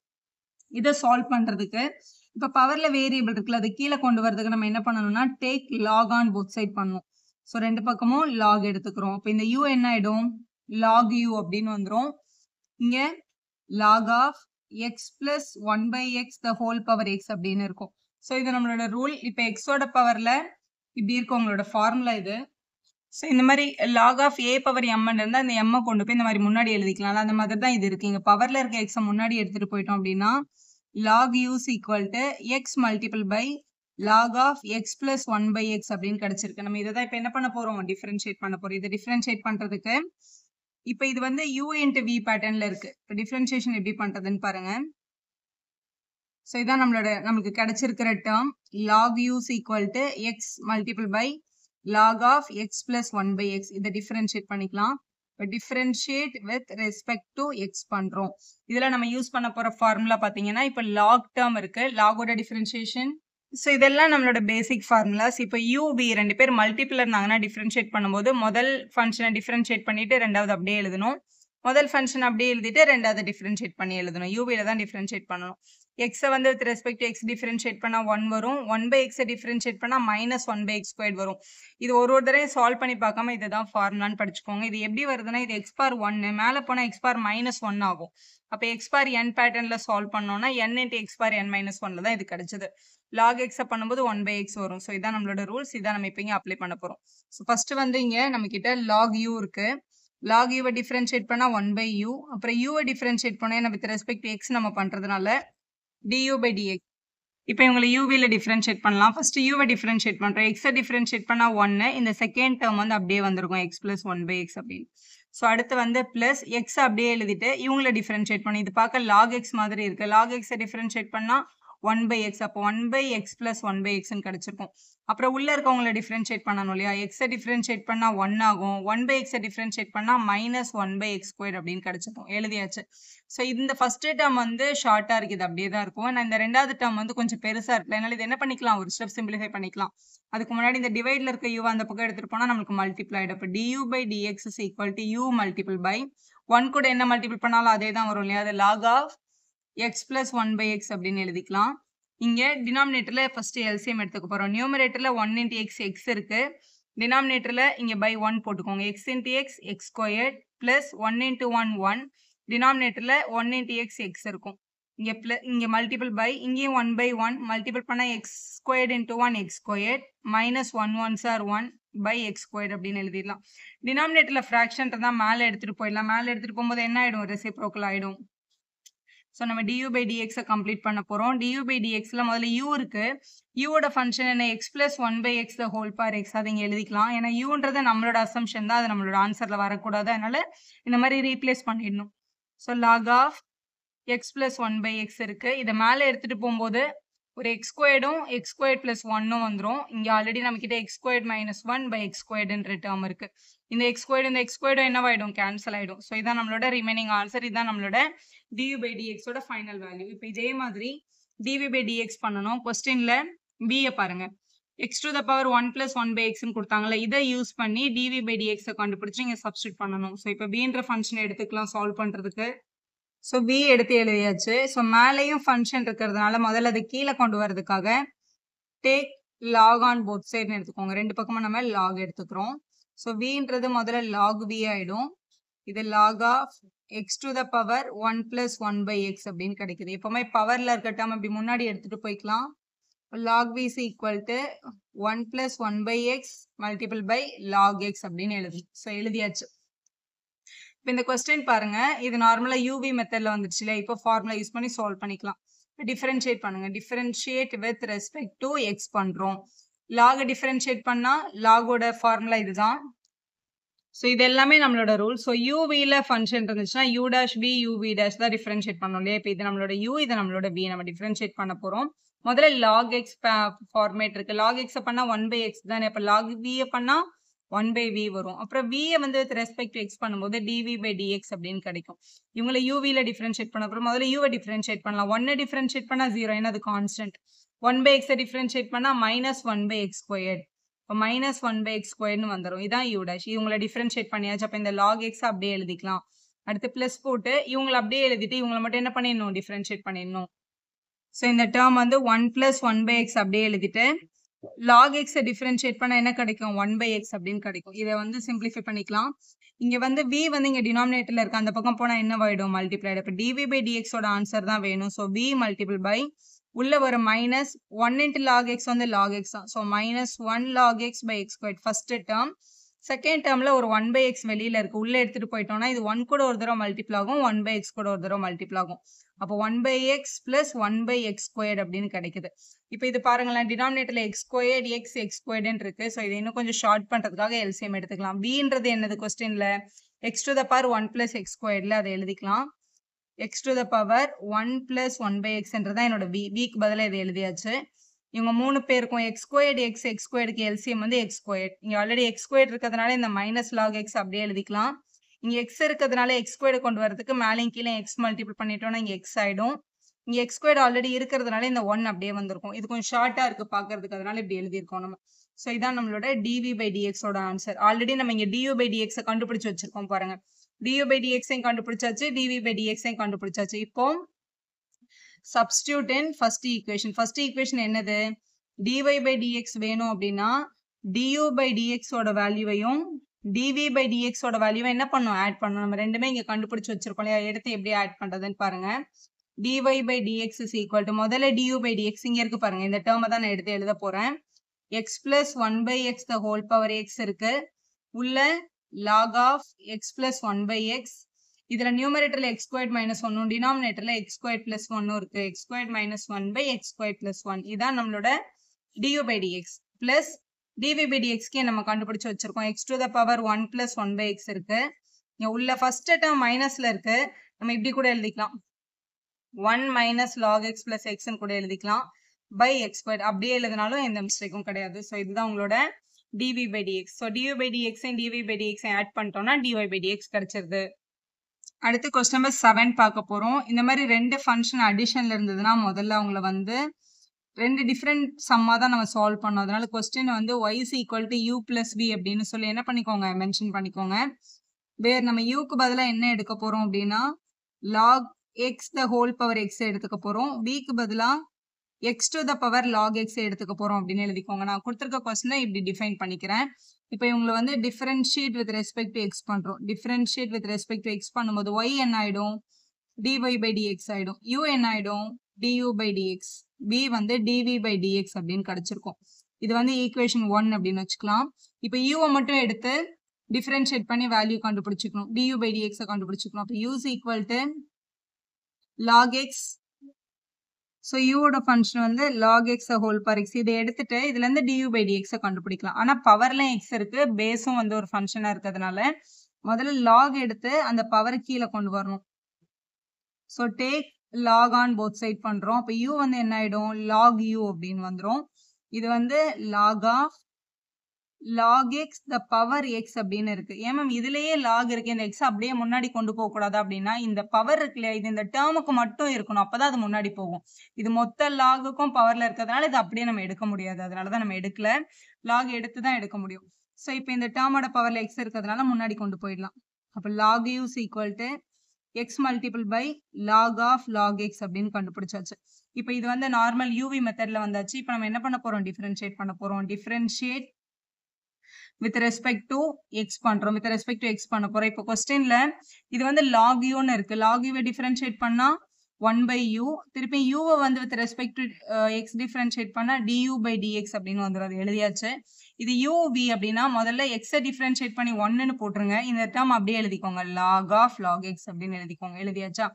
இதை சால்வ் பண்றதுக்கு இப்ப பவர்ல வேரியபிள் இருக்குல்ல, அது கீழே கொண்டு வரதுக்கு நம்ம என்ன பண்ணணும்னா take log on both side பண்ணணும். ஸோ ரெண்டு பக்கமும் லாக் எடுத்துக்கிறோம். இப்போ இந்த u என்ன ஆயிடும், லாக் u அப்படின்னு வந்துடும். இங்க log of x plus 1/x the whole power x அப்படின்னு இருக்கும். ஸோ இது நம்மளோட ரூல். இப்போ எக்ஸோட பவர்ல இப்படி இருக்கும் உங்களோட ஃபார்முலா இது. ஸோ இந்த மாதிரி லாக் ஆஃப் ஏ பவர் எம்ன்னு இருந்தால் இந்த எம்மை கொண்டு போய் இந்த மாதிரி முன்னாடி எழுதிக்கலாம். அந்த மாதிரி தான் இது இருக்கு. இங்க பவர்ல இருக்க எக்ஸை முன்னாடி எடுத்துட்டு போயிட்டோம் அப்படின்னா log u is equal to x multiple by log of x plus 1/x அப்படின்னு கிடைச்சிருக்கு. நம்ம இதை தான் இப்போ என்ன பண்ண போறோம், டிஃபரன்ஷியேட் பண்ண போறோம். இதை டிஃபரன்ஷியேட் பண்றதுக்கு இப்போ இது வந்து u into v பேட்டர்ன்ல இருக்கு. இப்போ டிஃபரன்ஷியேஷன் எப்படி பண்றதுன்னு பாருங்க. ஸோ இதான் நமக்கு கிடைச்சிருக்கிற term log u is equal to x multiple by log of x plus 1/x. இதை டிஃபரன்ஷியேட் பண்ணிக்கலாம். இப்போ differentiate with respect to x பண்றோம். இதுல நம்ம யூஸ் பண்ண போற ஃபார்முலா பாத்தீங்கன்னா இப்போ லாக் டேர்ம் இருக்கு, லாகோட டிஃபரன்ஷியேஷன். ஸோ இதெல்லாம் நம்மளோட பேசிக் ஃபார்முலாஸ். இப்போ u v ரெண்டு பேர் மல்டிபிள் இருந்தாங்கன்னா டிஃபரன்ஷியேட் பண்ணும்போது முதல் ஃபங்க்ஷனை டிஃபரன்ஷியேட் பண்ணிட்டு ரெண்டாவது அப்படியே எழுதணும். முதல் ஃபங்க்ஷன் அப்படியே எழுதிட்டு ரெண்டாவது டிஃபரன்ஷியேட் பண்ணி எழுதணும். யூவில தான் டிஃபரன்ஷியேட் பண்ணணும். எக்ஸை வந்து with respect to x differentiate பண்ணா 1 வரும். 1/x டிஃபரன்ஷியேட் பண்ணா -1/x² வரும். இது ஒரு தடவை சால்வ் பண்ணி பார்க்காம இதுதான் ஃபார்முலான்னு படிச்சுக்கோங்க. இது எப்படி வருதுன்னா இது x பார் 1 மேலே போனா x பார் -1 ஆகும். அப்போ x பார் n பேட்டர்ன்ல சால்வ் பண்ணோம்னா n into x பார் n -1ல தான் இது கிடைச்சது. log x பண்ணும்போது 1/x வரும். ஸோ இதான் நம்மளோட ரூல்ஸ். இதான் நம்ம இப்போ இங்கே அப்ளை பண்ண போறோம். ஸோ ஃபர்ஸ்ட் வந்து இங்க நம்ம கிட்ட log u இருக்கு. log u டிஃபரன்ஷியேட் பண்ணா 1/u. அப்புறம் u டிஃபரன்ஷியேட் பண்ணா வித் ரெஸ்பெக்ட் டு x நம்ம பண்றதுனால du/dx. இப்போ இவங்களை uவில டிஃபரன்ஷியேட் பண்ணலாம். ஃபர்ஸ்ட் u டிஃபரன்ஷியேட் பண்றோம். x டிஃபரன்ஷியேட் பண்ணா 1. இந்த செகண்ட் டேர்ம் வந்து அப்படியே வந்திருக்கும் x plus 1/x அப்படின்னு. ஸோ அடுத்து வந்து பிளஸ் எக்ஸ் அப்படியே எழுதிட்டு இவங்களை டிஃபரன்ஷியேட் பண்ணி இது பார்க்க log x மாதிரி இருக்கு. log x டிஃபரன்ஷியேட் பண்ணா 1/x. அப்போ 1/x plus 1/xன்னு கிடைச்சிருக்கும். அப்புறம் உள்ள இருக்கவங்களை டிஃபரன்ஷியேட் பண்ணணும் இல்லையா, எக்ஸை டிஃபரன்ஷியேட் பண்ணா 1 ஆகும். 1/x டிஃபரன்ஷியேட் பண்ணா -1/x² அப்படின்னு கிடைச்சிருக்கும். எழுதியாச்சு. ஸோ இந்த ஃபர்ஸ்ட் டேர்ம் வந்து ஷார்ட்டா இருக்குது, அப்படியே தான் இருக்கும். நான் இந்த ரெண்டாவது டேர்ம் வந்து கொஞ்சம் பெருசா இருக்கு, அதனால இது என்ன பண்ணிக்கலாம், ஒரு ஸ்டெப் சிம்பிளிஃபை பண்ணிக்கலாம். அதுக்கு முன்னாடி இந்த டிவைட்ல இருக்க u அந்த பக்கம் எடுத்துட்டு போனா நமக்கு மல்டிப்ளை ஆயிடும். இப்போ du/dx is equal to u multiple by 1 கூட என்ன மல்டிபிள் பண்ணாலும் அதே தான் வரும் இல்லையா, அது log of x plus 1/x அப்படின்னு எழுதிக்கலாம். இங்க டினாமினேட்டர்ல ஃபர்ஸ்ட் எல்சிஎம் எடுத்துக்க போறோம். நியூமரேட்டர்ல 1 into x x இருக்கு. டினாமினேட்டர்ல இங்க by 1 போட்டுக்கோங்க. x into x x squared plus 1 into 1 1. டினாமினேட்டர்ல 1 into x x இருக்கும். இங்க மல்டிபிள் பை இங்கேயும் 1 by 1 மல்டிபிள் பண்ணா x squared into 1 x squared minus 1 1s are 1 by x squared அப்படின்னு எழுதிடலாம். டினாமினேட்டர்ல ஃபிராக்ஷன்றதா மேல எடுத்துட்டு போயிடலாம். மேல எடுத்துட்டு போகும்போது என்ன ஆயிடும்? ரெசிப்ரோக்கல் ஆயிடும். ஸோ நம்ம du by dx கம்ப்ளீட் பண்ண போறோம். du by dxல முதல்ல u இருக்கு. uவோட ஃபங்க்ஷன் என்ன? x plus 1 by x the whole power x. அதை இங்க எழுதிக்கலாம். ஏன்னா uன்றது நம்மளோட அசம்ஷன் தான், அது நம்மளோட ஆன்சர்ல வரக்கூடாது. அதனால இந்த மாதிரி ரீப்ளேஸ் பண்ணிடணும். So log of x plus 1 by x இருக்கு. இதை மேலே எடுத்துட்டு போகும்போது ஒரு x ஸ்கொயர்டும் x ஸ்கொயர்ட் பிளஸ் 1ம் வந்துடும். இங்க ஆல்ரெடி நம்ம கிட்ட x squared minus 1 by x ஸ்கொயர்டுன்ற டேர்ம் இருக்கு. இந்த x ஸ்கொயர்டு இந்த x ஸ்கொயர்டும் என்னவாயிடும்? கேன்சல் ஆயிடும். ஸோ இதான் நம்மளோட ரிமைனிங் ஆன்சர். இதான் நம்மளோட du by dx ஓட ஃபைனல் வேல்யூ. இப்போ இதே மாதிரி dv by dx பண்ணணும். கொஸ்டின்ல b பாருங்க. x to the power 1 plus 1 by x ன்னு கொடுத்தாங்கல்ல, இதை யூஸ் பண்ணி dv by dx கண்டுபிடிச்சு இங்க சப்ஸ்டிட் பண்ணணும். ஸோ இப்போ bன்ற ஃபங்க்ஷன் எடுத்துக்கலாம் சால்வ் பண்றதுக்கு. ஸோ v எடுத்து எழுதியாச்சு. ஸோ மேலேயும் ஃபங்க்ஷன் இருக்கிறதுனால முதல்ல அது கீழே கொண்டு வரதுக்காக டேக் லாக் ஆன் போத் சைடுன்னு எடுத்துக்கோங்க. ரெண்டு பக்கமும் நம்ம லாக் எடுத்துக்கிறோம். ஸோ vன்றது முதல்ல லாக் v ஆயிடும். இது log of x to the power 1 plus 1 by x அப்படின்னு கிடைக்குது. எப்பவுமே பவர்ல இருக்கட்டும் அப்படி முன்னாடி எடுத்துட்டு போய்க்கலாம். log v is equal to 1 plus 1 by x multiple by log x அப்படின்னு எழுதி. ஸோ எழுதியாச்சு. இப்போ இந்த கொஸ்டின் பாருங்க, இது நார்மலா யூவி மெத்தட்ல வந்துருச்சு இல்லையா? இப்போ ஃபார்முலா யூஸ் பண்ணி சால்வ் பண்ணிக்கலாம். டிஃபரன்ஷியேட் பண்ணுங்க. Differentiate with respect to x பண்றோம். லாக் டிஃபரன்ஷியேட் பண்ணா லாகோட ஃபார்முலா இதுதான். ஸோ இது எல்லாமே நம்மளோட ரூல். ஸோ யூவியில் ஃபங்க்ஷன் இருந்துச்சுன்னா u dash v u v dash தான் டிஃபரன்ஷியேட் பண்ணோம் இல்லையா? இப்போ இது நம்மளோட யூ, இது நம்மளோட வி. நம்ம டிஃபரன்ஷியேட் பண்ண போறோம். முதல்ல லாக் எக்ஸ் ஃபார்மேட் இருக்கு. லாக் எக்ஸை பண்ணா 1 by x தானே. இப்போ லாக் வியை பண்ணா 1 by v வரும். அப்புறம் v வந்து வித் ரெஸ்பெக்ட் டு எக்ஸ் பண்ணும்போது dv by dx அப்படின்னு கிடைக்கும். இவங்களை யூவியில் டிஃபரன்ஷியேட் பண்ண அப்புறம் முதல்ல யூவை டிஃபரன்ஷியேட் பண்ணலாம். 1 டிஃபரன்ஷியேட் பண்ணா 0, ஏன்னா அது கான்ஸ்டன்ட். 1 by x டிஃபரன்ஷியேட் பண்ணா மைனஸ் 1 by x ஸ்கொயர்ட். இப்போ மைனஸ் 1 by x ஸ்கொயர்னு வந்துடும். இதான் யூ டேஷ். இவங்களை டிஃபரன்ஷியேட் பண்ணியாச்சு. அப்போ இந்த லாக் எக்ஸ் அப்படியே எழுதிக்கலாம். அடுத்து பிளஸ் போட்டு இவங்களை அப்படியே எழுதிட்டு இவங்களை மட்டும் என்ன பண்ணிடணும்? டிஃபரன்ஷியேட் பண்ணிடணும். ஸோ இந்த டேர்ம் வந்து 1 plus 1 by x அப்படியே எழுதிட்டு log x டிஃபரன்ஷியேட் பண்ண என்ன கிடைக்கும்? 1 by x அப்படின்னு கிடைக்கும். இதை வந்து சிம்பிளிஃபை பண்ணிக்கலாம். இங்க வந்து v வந்து இங்க டினாமினேட்டர்ல இருக்கு, அந்த பக்கம் போனா என்ன ஆயிடும்? மல்டிப்ளைடு. அப்ப dv by dx ஓட ஆன்சர் தான் வேணும். ஸோ v மல்டிபிள் பை உள்ள ஒரு மைனஸ் 1 into log x வந்து log x தான். So minus 1 log x by x squared first term. Second டேர்ம்ல ஒரு 1 by x வெளியில இருக்கு, உள்ள எடுத்துட்டு போயிட்டோம்னா இது 1 கூட ஒரு தடவை மல்டிபிள் ஆகும், 1 by x கூட ஒரு தடவை மல்டிபிள் ஆகும். அப்போ 1 by x plus 1 by x squared அப்படின்னு கிடைக்குது. இப்போ இது பாருங்களேன், டினாமினேட்டர்ல x ஸ்கொயர்ட் x ஸ்கொயர்டுன்னு இருக்கு. ஸோ இதை இன்னும் கொஞ்சம் ஷார்ட் பண்றதுக்காக எல்சிஎம் எடுத்துக்கலாம். bன்றது என்னது கொஸ்டின்ல? x to the power 1 plus x ஸ்கொயர்ட்ல அதை எழுதிக்கலாம். x to the power 1 plus 1 by x என்றதான் என்னோட v. vக்கு பதிலாக இதை எழுதியாச்சு. இவங்க 3 பேருக்கும் x ஸ்கொயர்ட் x ஸ்கொயர்டுக்கு எல்சிஎம் வந்து x ஸ்கொயர்ட். இங்க ஆல்ரெடி x ஸ்கொயர்ட் இருக்கிறதுனால இந்த மைனஸ் லாக் x அப்படியே எழுதிக்கலாம். இங்க x இருக்கிறதுனால x ஸ்கொயர்டு கொண்டு வரதுக்கு மேலேயும் கீழே x மல்டிபிள் பண்ணிட்டோம்னா இங்க x ஆயிடும். இங்க x ஸ்கொயர்டு ஆல்ரெடி இருக்கிறதுனால இந்த 1 அப்படியே வந்திருக்கும். இது கொஞ்சம் ஷார்ட்டா இருக்கு பாக்குறதுக்கு, அதனால இப்படி எழுதியிருக்கோம் நம்ம. ஸோ இதான் நம்மளோட dv by dx ஓட ஆன்சர். ஆல்ரெடி நம்ம இங்க du by dx கண்டுபிடிச்சு வச்சிருக்கோம் பாருங்க. du by dx கண்டுபிடிச்சாச்சு, dv by dx கண்டுபிடிச்சாச்சு. இப்போ substitute in first equation. First equation என்னது? dy by dx வேணும் அப்படின்னா du by dx ஓட வேல்யூவையும் dv by dx ஓட வேல்யூவை என்ன பண்ணும்? ஆட் பண்ணணும். நம்ம ரெண்டுமே இங்க கண்டுபிடிச்சு வச்சிருக்கோம் இல்லையா? எடுத்து எப்படி ஆட் பண்றதுன்னு பாருங்க. dy by dx is equal to முதல்ல du by dx இங்க இருக்கு பாருங்க. இந்த டேர்மை தான் நான் எடுத்து எழுத போறேன். x plus 1 by x the whole power x இருக்கு. உள்ள log of x plus 1 by x. இதுல நியூமரேட்டர்ல x squared minus 1, டினாமினேட்டர்ல x squared plus 1 இருக்கு. x squared minus 1 by x squared plus 1. இதான் நம்மளோட du by dx plus dv by dx நம்ம கண்டுபிடிச்சு வச்சிருக்கோம். x to the power 1 plus 1 by x இருக்கு. இங்க உள்ள ஃபர்ஸ்ட் டேர்ம் மைனஸ்ல இருக்கு, நம்ம இப்படி கூட எழுதிக்கலாம். 1 minus log x plus x ன்னு கூட எழுதிக்கலாம். by x squared அப்படியே எழுதினாலும் எந்த மிஸ்டேக்கும் கிடையாது. ஸோ இதுதான் உங்களோட dv by dx. So du by dx dv by dx add பண்ணிட்டோம்னா dy by dx கிடைச்சிருது. அடுத்து கொஸ்டின் நம்பர் 7 பார்க்க போறோம். இந்த மாதிரி ரெண்டு ஃபங்க்ஷன் அடிஷன்ல இருந்ததுன்னா முதல்ல அவங்கள வந்து ரெண்டு டிஃப்ரெண்ட் சம்மா தான் நம்ம சால்வ் பண்ணோம். அதனால கொஸ்டின் வந்து y is equal to u plus v அப்படின்னு சொல்லி என்ன பண்ணிக்கோங்க? மென்ஷன் பண்ணிக்கோங்க. வேறு நம்ம யூக்கு பதிலாக என்ன எடுக்க போறோம் அப்படின்னா log x the whole power x எடுத்துக்க போறோம். vக்கு பதிலாக X to the power log x எடுத்துக்க போறோம் அப்படின்னு எழுதிக்கோங்க. நான் கொடுத்துருக்க கொஸ்டினை இப்படி டிஃபைன் பண்ணிக்கிறேன். இப்போ இவங்களை வந்து differentiate with respect to x பண்றோம். Differentiate with respect to x பண்ணும்போது ஒய் என்ன ஆயிடும், டிஒய் பை டிஎக்ஸ் ஆயிடும். யூ என்ன ஆயிடும், டியூ பை டிஎக்ஸ். பி வந்து டிவி பை டிஎக்ஸ் அப்படின்னு கிடைச்சிருக்கும். இது வந்து ஈக்குவேஷன் 1 அப்படின்னு வச்சுக்கலாம். இப்போ யூவை மட்டும் எடுத்து டிஃபரன்ஷியேட் பண்ணி வேல்யூ கண்டுபிடிச்சிக்கணும். டியூ பை டிஎக்ஸை கண்டுபிடிச்சிக்கணும். அப்போ u is equal to log x. So யூவோட ஃபங்க்ஷன் வந்து log x whole power x. இதை எடுத்துட்டு இதுல இருந்து டியூ பை டிஎக்ஸை கண்டுபிடிக்கலாம். ஆனா பவர்ல எக்ஸ் இருக்கு, பேஸும் வந்து ஒரு ஃபங்க்ஷனா இருக்கிறதுனால முதல்ல லாக் எடுத்து அந்த பவர் கீழே கொண்டு வரணும். So take log on both side பண்றோம். அப்போ யூ வந்து என்ன ஆயிடும், லாக் யூ அப்படின்னு வந்துடும். இது வந்து log of log x the power x அப்படின்னு இருக்கு. ஏன் மேம் இதுலயே log இருக்கு, இந்த x அப்படியே முன்னாடி கொண்டு போக கூடாது அப்படின்னா இந்த பவர் இருக்கு இல்லையா, இது இந்த டேர்முக்கு மட்டும் இருக்கணும், அப்பதான் அது முன்னாடி போகும். இது மொத்த லாகுக்கும் பவர்ல இருக்கிறதுனால இது அப்படியே நம்ம எடுக்க முடியாது, அதனாலதான் நம்ம எடுக்கல. லாக் எடுத்து தான் எடுக்க முடியும். ஸோ இப்போ இந்த டேர்மோட பவர்ல x இருக்கிறதுனால முன்னாடி கொண்டு போயிடலாம். அப்போ log u is equal to x multiple by log of log x அப்படின்னு கண்டுபிடிச்சாச்சு. இப்போ இது வந்து நார்மல் யூவி மெத்தட்ல வந்தாச்சு. இப்போ நம்ம என்ன பண்ண போறோம், டிஃபரன்ஷியேட் பண்ண போறோம். Differentiate with respect to x பண்றோம். with respect to x பண்ண போறோம். இப்போ क्वेश्चनல இது வந்து log u ன்னு இருக்கு. log u வை டிஃபரன்ஷியேட் பண்ணா 1 by u. திருப்பி u வை வந்து with respect to x differentiate பண்ணா du by dx அப்படின்னு வந்துரும். அது எழுதியாச்சு. இது u v அப்படின்னா முதல்ல x ஐ டிஃபரன்ஷியேட் பண்ணி 1 ன்னு போட்டுருங்க. இந்த டேர்ம் அப்படியே எழுதிக்கோங்க. log of log x அப்படின்னு எழுதிக்கோங்க. எழுதியாச்சா?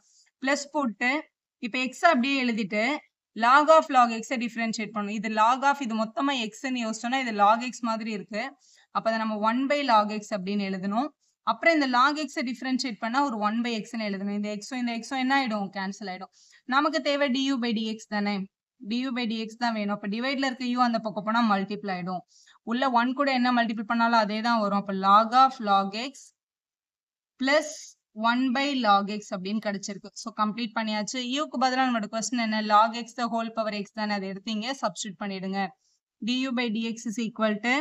பிளஸ் போட்டு இப்போ x அப்படியே எழுதிட்டு log of log x I differentiate பண்ணணும். இது log of இது மொத்தமா x ன்னு யோசிச்சோம்னா இது log x மாதிரி இருக்கு. அப்ப அதை நம்ம 1 by log x அப்படின்னு எழுதணும். அப்புறம் இந்த log x டிஃபரன்ஷியேட் பண்ணா ஒரு 1 by x ன்னு எழுதணும். இந்த x என்ன ஆயிடும், கேன்சல் ஆயிடும். நமக்கு தேவை du by dx தானே, du by dx தான் வேணும். அப்ப டிவைட்ல இருக்க u அந்த பக்கம் போனா மல்டிப்ளை ஆயிடும். உள்ள 1 கூட என்ன மல்டிபிள் பண்ணாலும் அதே தான் வரும். அப்ப log of log x plus 1 by log x அப்படின்னு கிடைச்சிருக்கு. ஸோ கம்ப்ளீட் பண்ணியாச்சு. யூக்கு பதிலாக நம்மளோட கொஸ்டின் என்ன, log x the whole power x தானே, அதை எடுத்து இங்க சப்ஸ்டியூட் பண்ணிடுங்க. du by dx is equal to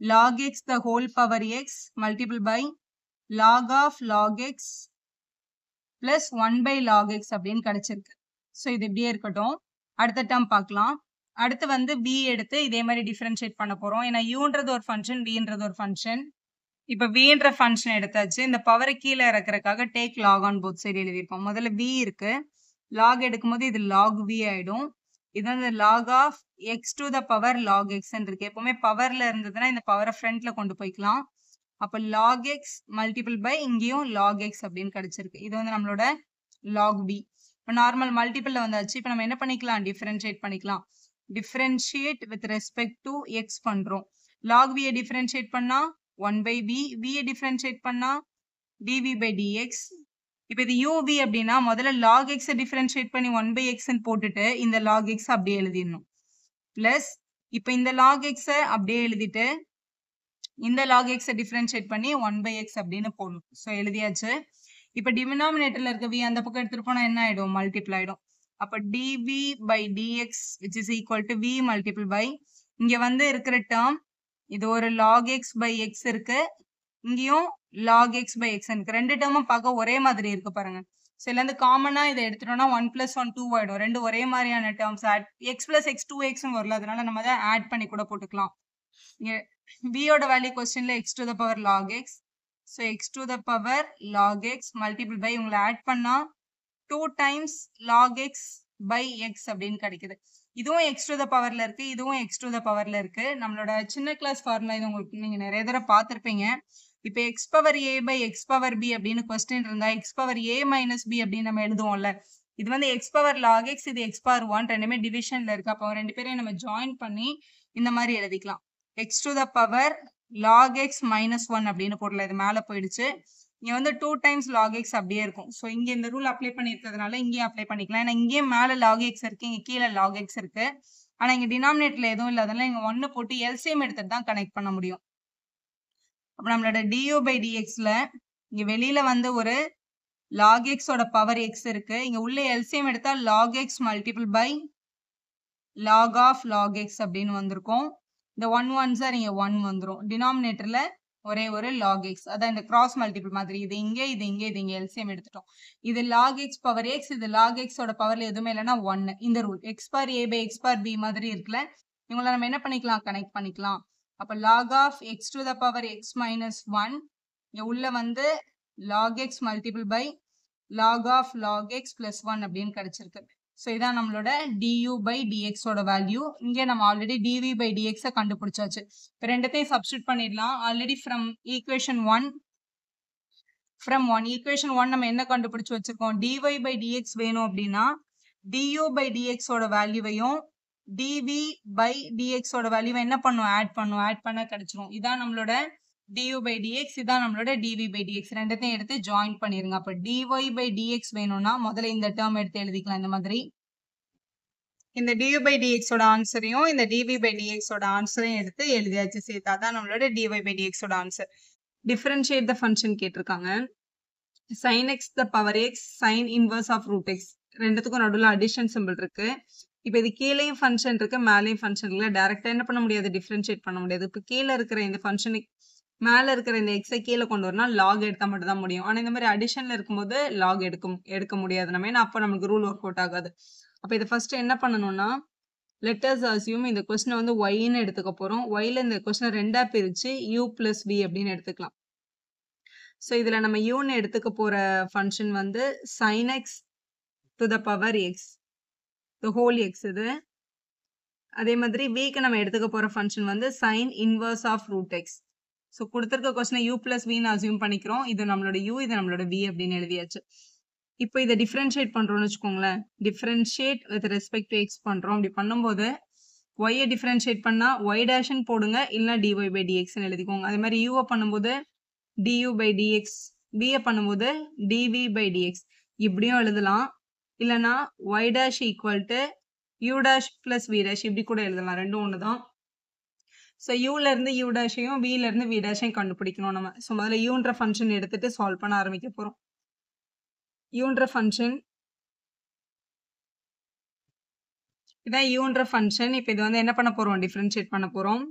log x the whole power x multiple by log of log x plus 1 by log x அப்படின்னு கிடைச்சிருக்கு. ஸோ இது இப்படியே இருக்கட்டும். அடுத்த டேர்ம் பார்க்கலாம். அடுத்து வந்து b எடுத்து இதே மாதிரி டிஃபரன்ஷியேட் பண்ண போறோம். ஏன்னா uன்றது ஒரு ஃபங்க்ஷன், vன்றது ஒரு ஃபங்க்ஷன். இப்போ vன்ற ஃபங்க்ஷன் எடுத்தாச்சு. இந்த பவரை கீழே இறக்குறதுக்காக take log on both side எழுதியிருக்கோம். முதல்ல v இருக்கு, லாக் எடுக்கும்போது இது log v ஆயிடும். இது வந்து log of x to the power log x இருக்கு. எப்பவுமே பவர்ல இருந்ததுன்னா இந்த பவரை ஃப்ரண்ட்ல கொண்டு போய்க்கலாம். அப்ப log x மல்டிபிள் பை இங்கேயும் log x அப்படின்னு கிடைச்சிருக்கு. இது வந்து நம்மளோட log b. இப்போ நார்மல் மல்டிபிள்ல வந்தாச்சு. இப்போ நம்ம என்ன பண்ணிக்கலாம், டிஃபரன்ஷியேட் பண்ணிக்கலாம். Differentiate with respect to x பண்றோம். log v டிஃபரன்ஷியேட் பண்ணா 1 by v, v டிஃபரன்ஷியேட் பண்ணா dv by dx. இப்போ இது uv அப்படின்னா முதல்ல log x டிஃபரன்ஷியேட் பண்ணி 1 by x போட்டுட்டு இந்த log x அப்படியே எழுதிடணும். பிளஸ் இப்போ இந்த log x அப்படியே எழுதிட்டு இந்த log x டிஃபரன்ஷியேட் பண்ணி 1 by x அப்படின்னு போடணும். ஸோ எழுதியாச்சு. இப்போ டினாமினேட்டர்ல இருக்க v அந்த பக்கம் எடுத்துட்டு போனா என்ன ஆயிடும், மல்டிப்ளை ஆயிடும். அப்போ dv by dx which is equal to v multiple by இங்க வந்து இருக்கிற டேர்ம் இது ஒரு log x by x இருக்கு, இங்கேயும் log x by x இருக்கு. ரெண்டு டேர்மும் பார்க்க ஒரே மாதிரி இருக்கு பாருங்க. ஸோ இதுல இருந்து காமனா இதை எடுத்துட்டோம்னா 1 + 1 2 ஆயிடும். ரெண்டு ஒரே மாதிரியான டேர்ம்ஸ் x + x 2x வரல, அதனால நம்ம அதை ஆட் பண்ணி கூட போட்டுக்கலாம். v ஓட வேல்யூ क्वेश्चनல x to the power log x. So x to the power log x multiple by உங்களை ஆட் பண்ணா 2 times log x by x அப்படின்னு கிடைக்குது. இதுவும் x to the powerல இருக்கு, இதுவும் x to the powerல இருக்கு. நம்மளோட சின்ன கிளாஸ் ஃபார்முலா இது உங்களுக்கு நீங்க நிறைய தடவை பார்த்திருப்பீங்க. இப்போ x power a by x power b அப்படின்னு கொஸ்டின் இருந்தா x power a minus b அப்படின்னு நம்ம எழுதுவோம்ல, இது வந்து x power log x, இது x power 1, ரெண்டுமே டிவிஷன்ல இருக்கு. அப்போ ரெண்டு பேரையும் நம்ம ஜாயின் பண்ணி இந்த மாதிரி எழுதிக்கலாம். x to the power log x minus 1 அப்படின்னு போடல, இது மேல போயிடுச்சு. இங்க வந்து 2 times log x அப்படியே இருக்கும். ஸோ இங்க இந்த ரூல் அப்ளை பண்ணிருக்கிறதுனால இங்கேயும் அப்ளை பண்ணிக்கலாம். ஏன்னா இங்கேயும் மேல log x இருக்கு, இங்க கீழே log x இருக்கு. ஆனா இங்க டினாமினேட்டர்ல எதுவும் இல்லை, அதனால இங்க 1 போட்டு எல்சிஎம் எடுத்துட்டு தான் கனெக்ட் பண்ண முடியும். அப்ப நம்மளோட du by dxல இங்க வெளியில வந்து ஒரு log x ஓட பவர் x இருக்கு, இங்க உள்ள எல்சிஎம் எடுத்தா log x multiple by log of log x அப்படின்னு வந்திருக்கும். இந்த 1 1s இங்க 1 வந்துரும். டினாமினேட்டர்ல ஒரே ஒரு log x. அதான் இந்த கிராஸ் மல்டிபிள் மாதிரி. இது இங்க, இது இங்க, இது இங்க எல்சிஎம் எடுத்துட்டோம். இது log x பவர் x, இது log x ஓட பவர்ல எதுவுமே இல்லைன்னா 1. இந்த rule x bar a by x bar b மாதிரி இருக்குல்ல, இவங்களை நம்ம என்ன பண்ணிக்கலாம், கனெக்ட் பண்ணிக்கலாம். அப்ப log of x to the power x minus 1 இங்க உள்ள வந்து log x multiple by log of log x plus 1 அப்படின்னு கிடைச்சிருக்கு. ஸோ இதான் நம்மளோட du by dx ஓட வேல்யூ. இங்கே நம்ம ஆல்ரெடி dv by dx கண்டுபிடிச்சாச்சு. இப்போ ரெண்டத்தையும் சப்ஸ்டியூட் பண்ணிடலாம். ஆல்ரெடி ஃப்ரம் ஈக்குவேஷன் 1 ஈக்குவேஷன் 1 நம்ம என்ன கண்டுபிடிச்சு வச்சிருக்கோம், dy by dx வேணும் அப்படின்னா du by dx ஓட வேல்யூவையும் dv by dx ஓட வேல்யூவை என்ன பண்ணும், ஆட் பண்ண கிடைச்சிரும். இதான் நம்மளோட du by dx, இதான் நம்மளோட dv by dx. ரெண்டத்தையும் எடுத்து ஜாயின் பண்ணிருங்க. அப்ப dy by dx வேணும்னா முதல்ல இந்த டேர்ம் எடுத்து எழுதிக்கலாம். இந்த மாதிரி இந்த du by dx ஓட ஆன்சரையும் இந்த dv by dx ஓட ஆன்சரையும் எடுத்து எழுதியாச்சு சேர்த்து. அதான் நம்மளோட dy by dx ஓட ஆன்சர். டிஃபரன்ஷியேட் த ஃபங்க்ஷன் கேட்டிருக்காங்க. sin x the power x sin inverse of root x ரெண்டுத்துக்கும் நடுவில் அடிஷன் சிம்பிள் இருக்கு. இப்போ இது கீழேயும் ஃபங்க்ஷன் இருக்கு, மேலேயும் ஃபங்க்ஷன் இருக்குல்ல, டைரக்டா என்ன பண்ண முடியாது, டிஃபரன்ஷியேட் பண்ண முடியாது. இப்போ கீழே இருக்கிற இந்த ஃபங்க்ஷனுக்கு மேல இருக்கிற இந்த எக்ஸை கீழே கொண்டு வரனா லாக் எடுத்தா மட்டும் தான் முடியும். ஆனா இந்த மாதிரி அடிஷன்ல இருக்கும்போது லாக் எடுக்க முடியாது நம்ம, ஏன்னா அப்போ நமக்கு ரூல் ஒர்க் அவுட் ஆகாது. அப்ப இதை ஃபர்ஸ்ட் என்ன பண்ணணும்னா, லெட்டர்ஸ் அசியூம் இந்த கொஸ்டினை வந்து ஒய்ன்னு எடுத்துக்க போறோம். ஒய்ல இந்த கொஸ்டினை ரெண்டா பிரிச்சு u பிளஸ் v அப்படின்னு எடுத்துக்கலாம். ஸோ இதுல நம்ம யூன்னு எடுத்துக்க போற ஃபங்க்ஷன் வந்து sin x to the power x, the whole x இது. அதே மாதிரி vக்கு நம்ம எடுத்துக்க போற ஃபங்க்ஷன் வந்து sin inverse of root x. So கொடுத்துருக்க கொஸ்டினை u பிளஸ் வின்னு அசியூம் பண்ணிக்கிறோம். இது நம்மளோட u, இது நம்மளோட v அப்படின்னு எழுதியாச்சு. இப்போ இதை டிஃபரன்ஷியேட் பண்றோம்னு வச்சுக்கோங்களேன். Differentiate with respect to x பண்றோம். அப்படி பண்ணும்போது ஒய்யை டிஃபரன்ஷியேட் பண்ணா ஒய் டேஷன் போடுங்க, இல்லைன்னா dy பை dxன்னு எழுதிக்கோங்க. அதே மாதிரி யூவை பண்ணும்போது du பை dx, v பண்ணும்போது dv பை dx இப்படியும் எழுதலாம். இல்லைன்னா y dash equal to u dash plus v dash இப்படி கூட எழுதலாம். ரெண்டும் ஒன்று தான். ஸோ யூல இருந்து யூ டேஷையும் வில இருந்து வி டேஷையும் கண்டுபிடிக்கணும் நம்ம. ஸோ முதல்ல யூன்ற ஃபங்க்ஷன் எடுத்துட்டு சால்வ் பண்ண ஆரம்பிக்க போறோம். யூன்ற ஃபங்க்ஷன் இதான் யூன்ற ஃபங்க்ஷன். இப்போ இது வந்து என்ன பண்ண போறோம், டிஃபரன்ஷியேட் பண்ண போறோம்.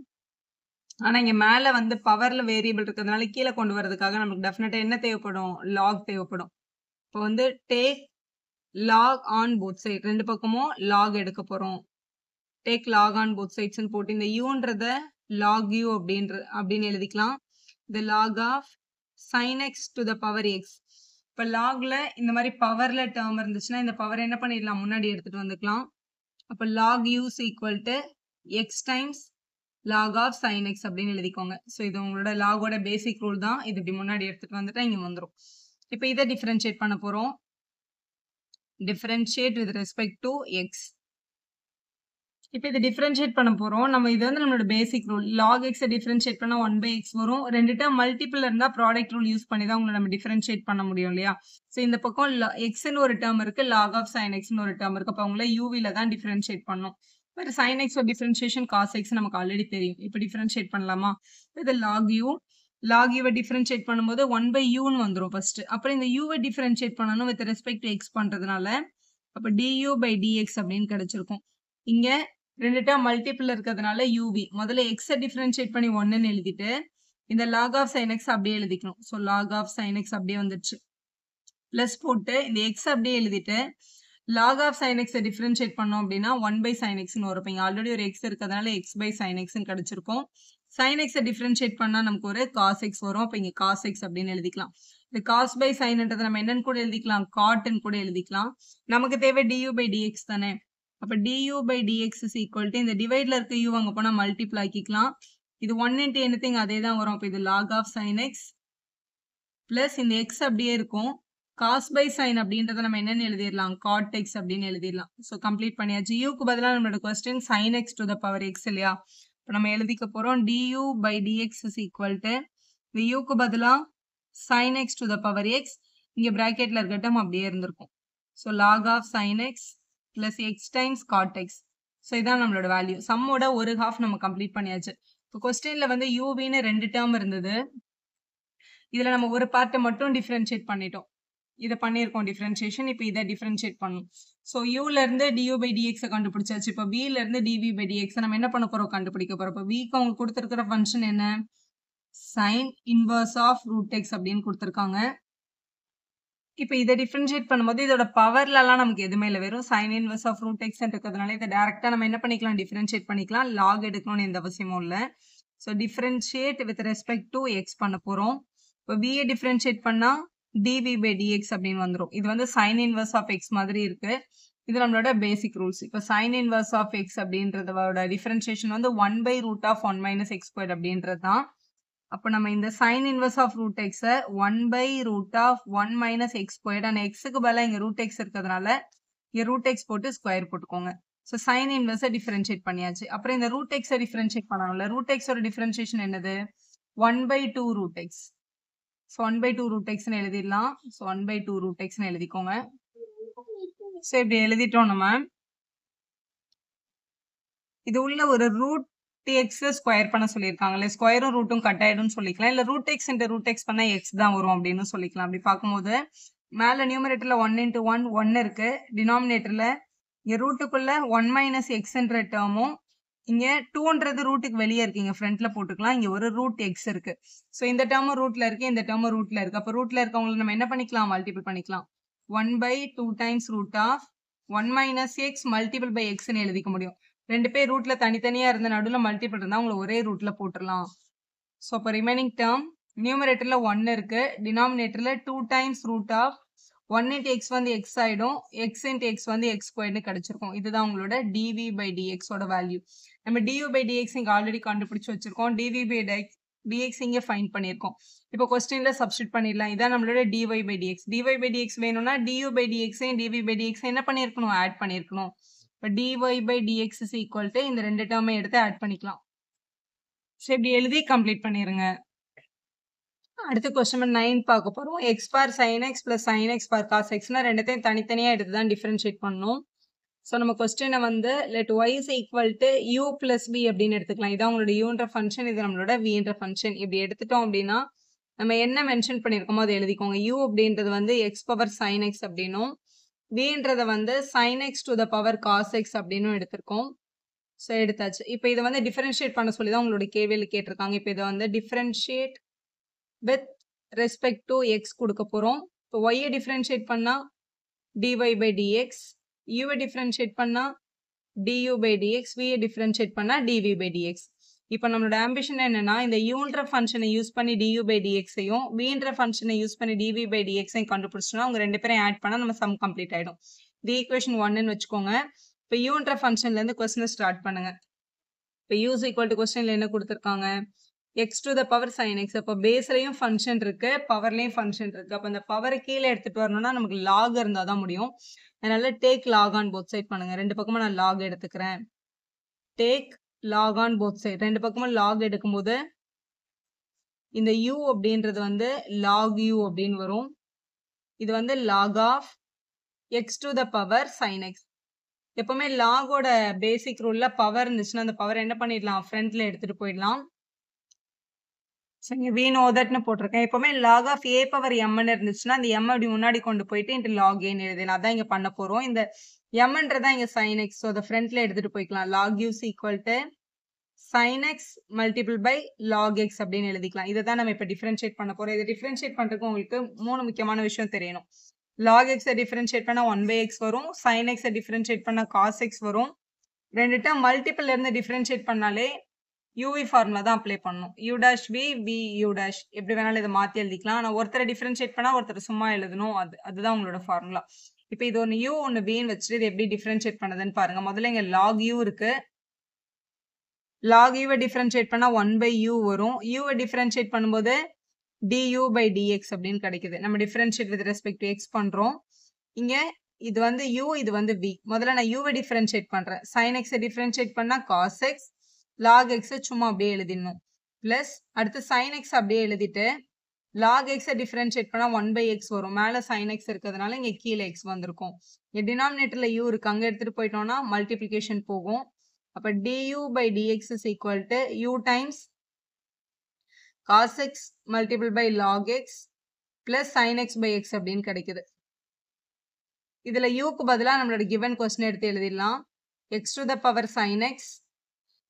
ஆனா இங்க மேல வந்து பவர்ல வேரியபிள் இருக்கிறதுனால கீழே கொண்டு வரதுக்காக நமக்கு டெஃபினட்டா என்ன தேவைப்படும், லாக் தேவைப்படும். இப்போ வந்து take log on both side, ரெண்டு பக்கமும் லாக் எடுக்க போறோம். டேக் லாக் ஆன் போத் சைட்ஸ்ன்னு போட்டு இந்த யூன்றத log u அப்படின்னு எழுதிக்கலாம். the log of sin x to the power x. இப்போ லாக்ல இந்த மாதிரி பவர்ல டேர்ம் இருந்துச்சுன்னா இந்த பவர் என்ன பண்ணிடலாம், முன்னாடி எடுத்துட்டு வந்துக்கலாம். அப்போ log u is equal to x times log of sin x அப்படின்னு எழுதிக்கோங்க. ஸோ இது உங்களோட லாகோட பேசிக் ரூல் தான். இது இப்படி முன்னாடி எடுத்துட்டு வந்துட்டா இங்க வந்துடும். இப்போ இதை டிஃபரன்ஷியேட் பண்ண போறோம். Differentiate with respect to X. இப்போ இது டிஃபரன்ஷியேட் பண்ண போறோம். நம்ம இது வந்து நம்மளோட basic rule. log x differentiate பண்ணா 1/x வரும். ரெண்டு டேர்ம் மல்டிபிள் இருந்தா ப்ராடக்ட் ரூல் யூஸ் பண்ணி தான் உங்களை நம்ம டிஃபரன்ஷியேட் பண்ண முடியும் இல்லையா. ஸோ இந்த பக்கம் எக்ஸ்ன்னு ஒரு டேர்ம் இருக்கு, log of sin xன்னு ஒரு டேர்ம் இருக்கு. அப்போ உங்களை யூவில தான் டிஃபரன்ஷியேட் பண்ணணும். வேற sin x ஒரு டிஃபரன்ஷியேஷன் cos x நமக்கு ஆல்ரெடி தெரியும். இப்போ டிஃபரன்ஷியேட் பண்ணலாமா, இது log u டிஃபரன்ஷியேட் பண்ணும்போது 1/uன்னு வந்துடும் ஃபர்ஸ்ட். அப்புறம் இந்த u டிஃபரன்ஷியேட் பண்ணணும் வித் ரெஸ்பெக்ட் டு x பண்றதுனால அப்போ du by dx அப்படின்னு கிடைச்சிருக்கும். இங்க ரெண்டு டேர்ம் மல்டிபிள் இருக்கிறதுனால uv முதல்ல x டிஃபரன்ஷியேட் பண்ணி 1ன்னு எழுதிட்டு இந்த log of sin x அப்படியே எழுதிக்கணும். So log of sin x அப்படியே வந்துடுச்சு. பிளஸ் போட்டு இந்த x அப்படியே எழுதிட்டு log of sin x differentiate பண்ணோம் அப்படின்னா 1/sin xன்னு வரும். இங்க ஆல்ரெடி ஒரு x இருக்கிறதுனால x/sin xன்னு கிடைச்சிருக்கும். sin x டிஃபரன்ஷியேட் பண்ணா நமக்கு ஒரு cos x வரும். அப்ப இங்க cos x அப்படின்னு எழுதிக்கலாம். இந்த cos/sinன்றதை நம்ம என்னன்னு கூட எழுதிக்கலாம், cotன்னு கூட எழுதிக்கலாம். நமக்கு தேவை du by dx தானே. அப்ப du by dx is equal to இந்த டிவைட்ல இருக்க u அங்க போனா மல்டிப்ளை ஆக்கிக்கலாம். இது 1 into anything அதே தான் வரும். அப்ப இது log of sin x plus இந்த x அப்படியே இருக்கும். cos by sin அப்படின்றத நம்ம என்னன்னு எழுதிடலாம், cot x அப்படின்னு எழுதிடலாம். ஸோ கம்ப்ளீட் பண்ணியாச்சு. யூக்கு பதிலாக நம்மளோட question sin x to the power x இல்லையா. இப்போ நம்ம எழுதிக்க போறோம் du by dx is equal to இந்த யூக்கு பதிலாக sin x to the power x, இங்க பிராக்கெட்ல இருக்க டேர்ம் அப்படியே இருந்திருக்கும். So log of sin x plus x times cot x. So இதான் நம்மளோட வேல்யூ. சம்மோட ஒரு ஹாஃப் நம்ம கம்ப்ளீட் பண்ணியாச்சு. இப்போ கொஸ்டின்ல வந்து uvன்னு ரெண்டு டேர்ம் இருந்தது. இதுல நம்ம ஒரு பார்ட்டை மட்டும் டிஃபரன்ஷியேட் பண்ணிட்டோம். இதை பண்ணியிருக்கோம் டிஃபரன்ஷியேஷன். இப்போ இதை டிஃபரன்ஷியேட் பண்ணணும். ஸோ யூல இருந்து du by dx கண்டுபிடிச்சாச்சு. இப்போ v ல இருந்து dv by dx நம்ம என்ன பண்ண போறோம், கண்டுபிடிக்க போறோம். இப்போ vக்கு அவங்க கொடுத்துருக்கிற ஃபங்க்ஷன் என்ன, sin inverse of root x அப்படின்னு கொடுத்திருக்காங்க. இப்போ இதை டிஃபரன்ஷியேட் பண்ணும்போது இதோட பவர்லலாம் நமக்கு எதுவுமே இல்லை, வெறும் sin inverse of root x இருக்கிறதுனால இதை டைரக்டா நம்ம என்ன பண்ணிக்கலாம், டிஃபரன்ஷியேட் பண்ணிக்கலாம். லாக் எடுக்கணும்னு எந்த அவசியமும் இல்லை. So differentiate with respect to x பண்ண போறோம். இப்போ v டிஃபரன்ஷியேட் பண்ணா dv by dx அப்படின்னு வந்துடும். இது வந்து sin inverse of x மாதிரி இருக்கு. இது நம்மளோட பேசிக் ரூல்ஸ். இப்போ sin inverse of x அப்படின்றதோட டிஃபரன்ஷியேஷன் வந்து 1 by root of 1 minus x squared அப்படின்றது தான். அப்போ நம்ம இந்த sin inverse of root x 1 by root of 1 minus x squared and x-க்கு பதிலாக இங்க root x இருக்கிறதுனால இங்க root x போட்டு ஸ்கொயர் போட்டுக்கோங்க. ஸோ sin inverse டிஃபரன்ஷியேட் பண்ணியாச்சு. அப்புறம் இந்த root x டிஃபரன்ஷியேட் பண்ணணும்ல, root x ஓட டிஃபரன்ஷியேஷன் என்னது, 1 by 2 root x. ஸோ 1 by 2 root x ன்னு எழுதிடலாம். ஸோ 1 by 2 root x ன்னு எழுதிக்கோங்க. ஸோ இப்படி எழுதிட்டோம் நம்ம. இது உள்ள ஒரு ரூட் எக்ஸ் ஸ்கொயர் பண்ண சொல்லியிருக்காங்களே, ஸ்கொயரும் ரூட்டும் கட் ஆயிடும்னு சொல்லிக்கலாம். இல்லை root x into root x பண்ணால் எக்ஸ் தான் வரும் அப்படின்னு சொல்லிக்கலாம். அப்படி பார்க்கும்போது மேலே நியூமரேட்டரில் 1 into 1 1 இருக்கு, டினாமினேட்டரில் இங்கே ரூட்டுக்குள்ள 1 மைனஸ் எக்ஸ்ன்ற டேர்மும் இங்கே 2ன்றது ரூட்டுக்கு வெளியே இருக்கு, இங்கே ஃப்ரண்ட்ல போட்டுக்கலாம். இங்கே ஒரு ரூட் எக்ஸ் இருக்கு. ஸோ இந்த டேர்மும் ரூட்ல இருக்கு, இந்த டேர்மும் ரூட்ல இருக்கு. அப்போ ரூட்ல இருக்கவங்களை நம்ம என்ன பண்ணிக்கலாம், மல்டிபிள் பண்ணிக்கலாம். 1 by 2 times root of 1 minus x multiple by x ன்னு எழுதிக்க முடியும். ரெண்டு பேர் ரூட்ல தனித்தனியா இருந்த நடுவில் மல்டிபிள் இருந்தா உங்களை ஒரே ரூட்ல போட்டுடலாம். ஸோ இப்போ ரிமைனிங் டேர்ம் நியூமரேட்டர்ல 1 இருக்கு, டினாமினேட்டர்ல 2 times root of 1 into x வந்து x ஆயிடும், x into x வந்து x ஸ்கொயர்னு கிடைச்சிருக்கும். இதுதான் உங்களோட dv by dx ஓட வேல்யூ. நம்ம du by dx இங்க ஆல்ரெடி கண்டுபிடிச்சு வச்சிருக்கோம். dv by dx இங்க ஃபைண்ட் பண்ணியிருக்கோம். இப்போ கொஸ்டின்ல சப்ஸ்டிட் பண்ணிடலாம். இதான் நம்மளோட dy by dx. dy by dx வேணும்னா du by dx dv by dx என்ன பண்ணியிருக்கணும், ஆட் பண்ணியிருக்கணும். இப்போ dy by dx is equal to இந்த ரெண்டு டேர்மை எடுத்து ஆட் பண்ணிக்கலாம். ஸோ இப்படி எழுதி கம்ப்ளீட் பண்ணிருங்க. அடுத்த கொஸ்டின் 9 பார்க்க போறோம். X bar sine x plus sine x bar cos எக்ஸ்னா ரெண்டுத்தையும் தனித்தனியா எடுத்து தான் டிஃபரன்ஷியேட் பண்ணணும். ஸோ நம்ம கொஸ்டினை வந்து let y is equal to u plus v அப்படின்னு எடுத்துக்கலாம். இதான் உங்களோட யூன்ற ஃபங்க்ஷன், இது நம்மளோட வின்ற ஃபங்க்ஷன். இப்படி எடுத்துட்டோம் அப்படின்னா நம்ம என்ன மென்ஷன் பண்ணியிருக்கோமோ அதை எழுதிக்கோங்க. யூ அப்படின்றது வந்து எக்ஸ் பவர் சைன் எக்ஸ் அப்படின்னும், வின்றதை வந்து sine x to the power cos x அப்படின்னும் எடுத்திருக்கோம். ஸோ எடுத்தாச்சு. இப்போ இதை வந்து டிஃபரன்ஷியேட் பண்ண சொல்லி தான் உங்களோட கேள்வியில் கேட்டிருக்காங்க. இப்போ இதை வந்து differentiate with respect to X கொடுக்க போறோம். இப்போ ஒய்யை டிஃபரன்ஷியேட் பண்ணா dy by dx, யூவை டிஃபரன்ஷியேட் பண்ணா du by dx, வியை டிஃபரன்ஷியேட் பண்ணா dv by dx. இப்போ நம்மளோட ஆம்பிஷன் என்னன்னா இந்த யூன்ற ஃபங்க்ஷனை யூஸ் பண்ணி du by dxையும் வின்ற ஃபங்க்ஷனை யூஸ் பண்ணி dv by dxையும் கண்டுபிடிச்சோம்னா அவங்க ரெண்டு பேரும் ஆட் பண்ணா நம்ம சம் கம்ப்ளீட் ஆயிடும். இது ஈக்குவேஷன் 1ன்னு வச்சுக்கோங்க. இப்போ யூன்ற ஃபங்க்ஷன்ல இருந்து கொஸ்டினை ஸ்டார்ட் பண்ணுங்க. இப்போ யூ இஸ் ஈக்குவல் டு கொஸ்டின்ல என்ன கொடுத்துருக்காங்க, x to the power sine x. அப்போ பேஸ்லையும் ஃபங்க்ஷன் இருக்கு, பவர்லையும் ஃபங்க்ஷன் இருக்கு. அப்போ அந்த பவரை கீழே எடுத்துட்டு வரணும்னா நமக்கு லாக் இருந்தால் தான் முடியும். அதனால take log on both side பண்ணுங்க. ரெண்டு பக்கமும் நான் லாக் எடுத்துக்கிறேன். Take log on both side. ரெண்டு பக்கமும் லாக் எடுக்கும்போது இந்த யூ அப்படின்றது வந்து லாக் யூ அப்படின்னு வரும். இது வந்து log of x to the power sine x. எப்பவுமே லாகோட பேசிக் ரூல்ல பவர் இருந்துச்சுன்னா அந்த பவர் என்ன பண்ணிடலாம், ஃப்ரண்ட்ல எடுத்துட்டு போயிடலாம். சரி, we know thatன்னு போட்டிருக்கேன். எப்பவுமே log of a power mன்னு இருந்துச்சுன்னா அந்த m அப்படி முன்னாடி கொண்டு போயிட்டு into log a ன்னு எழுதலாம். அதான் இங்க பண்ண போறோம். இந்த mன்றதா இங்க sin x. ஸோ அதை ஃப்ரண்ட்ல எடுத்துட்டு போய்க்கலாம். log u is equal to sin x multiple by log x அப்படின்னு எழுதிக்கலாம். இதை தான் நம்ம இப்போ டிஃபரன்ஷியேட் பண்ண போறோம். இதை டிஃபரன்ஷியேட் பண்றதுக்கு உங்களுக்கு 3 முக்கியமான விஷயம் தெரியணும். log x டிஃபரன்ஷியேட் பண்ணா 1 by x வரும், sin x டிஃபரன்ஷியேட் பண்ணா cos x வரும். ரெண்டு டேர்ம் மல்டிபிள் இருந்து டிஃபரன்ஷியேட் பண்ணாலே யூவி ஃபார்முலா தான் அப்ளை பண்ணணும். U dash v v u dash எப்படி வேணாலும் இதை மாற்றி எழுதிக்கலாம். ஆனால் ஒருத்தரை டிஃபரன்ஷியேட் பண்ணால் ஒருத்தர் சும்மா எழுதணும். அதுதான் உங்களோட ஃபார்முலா. இப்போ இது ஒன்று யூ ஒன்று வின்னு வச்சுட்டு இது எப்படி டிஃபரன்ஷியேட் பண்ணுதுன்னு பாருங்க. முதல்ல இங்கே லாக் யூ இருக்கு. லாக் யூவை டிஃபரன்ஷியேட் பண்ணால் 1 by u வரும். யூவை டிஃபரன்ஷியேட் பண்ணும்போது du by dx அப்படின்னு கிடைக்குது. நம்ம differentiate with respect to X பண்ணுறோம். இங்கே இது வந்து u, இது வந்து v. முதல்ல நான் யூவை டிஃபரன்ஷியேட் பண்ணுறேன். சைன் எக்ஸை டிஃபரன்ஷியேட் பண்ணால் காஸ் எக்ஸ், log x சும்மா அப்படியே எழுதிடணும். பிளஸ் அடுத்து sin x அப்படியே எழுதிட்டு log x டிஃபரன்ஷியேட் பண்ணா 1 by x வரும். மேல sin x இருக்கிறதுனால இங்க கீழே x வந்திருக்கும். இங்க டினாமினேட்டர்ல u இருக்கு, அங்க எடுத்துட்டு போயிட்டோம்னா மல்டிப்ளிகேஷன் போகும். அப்ப du by dx is equal to u times cos x multiple by log x plus sin x by x அப்படின்னு கிடைக்குது. இதுல u க்கு பதிலா நம்மளோட given question எடுத்து எழுதிடலாம். x to the power sin x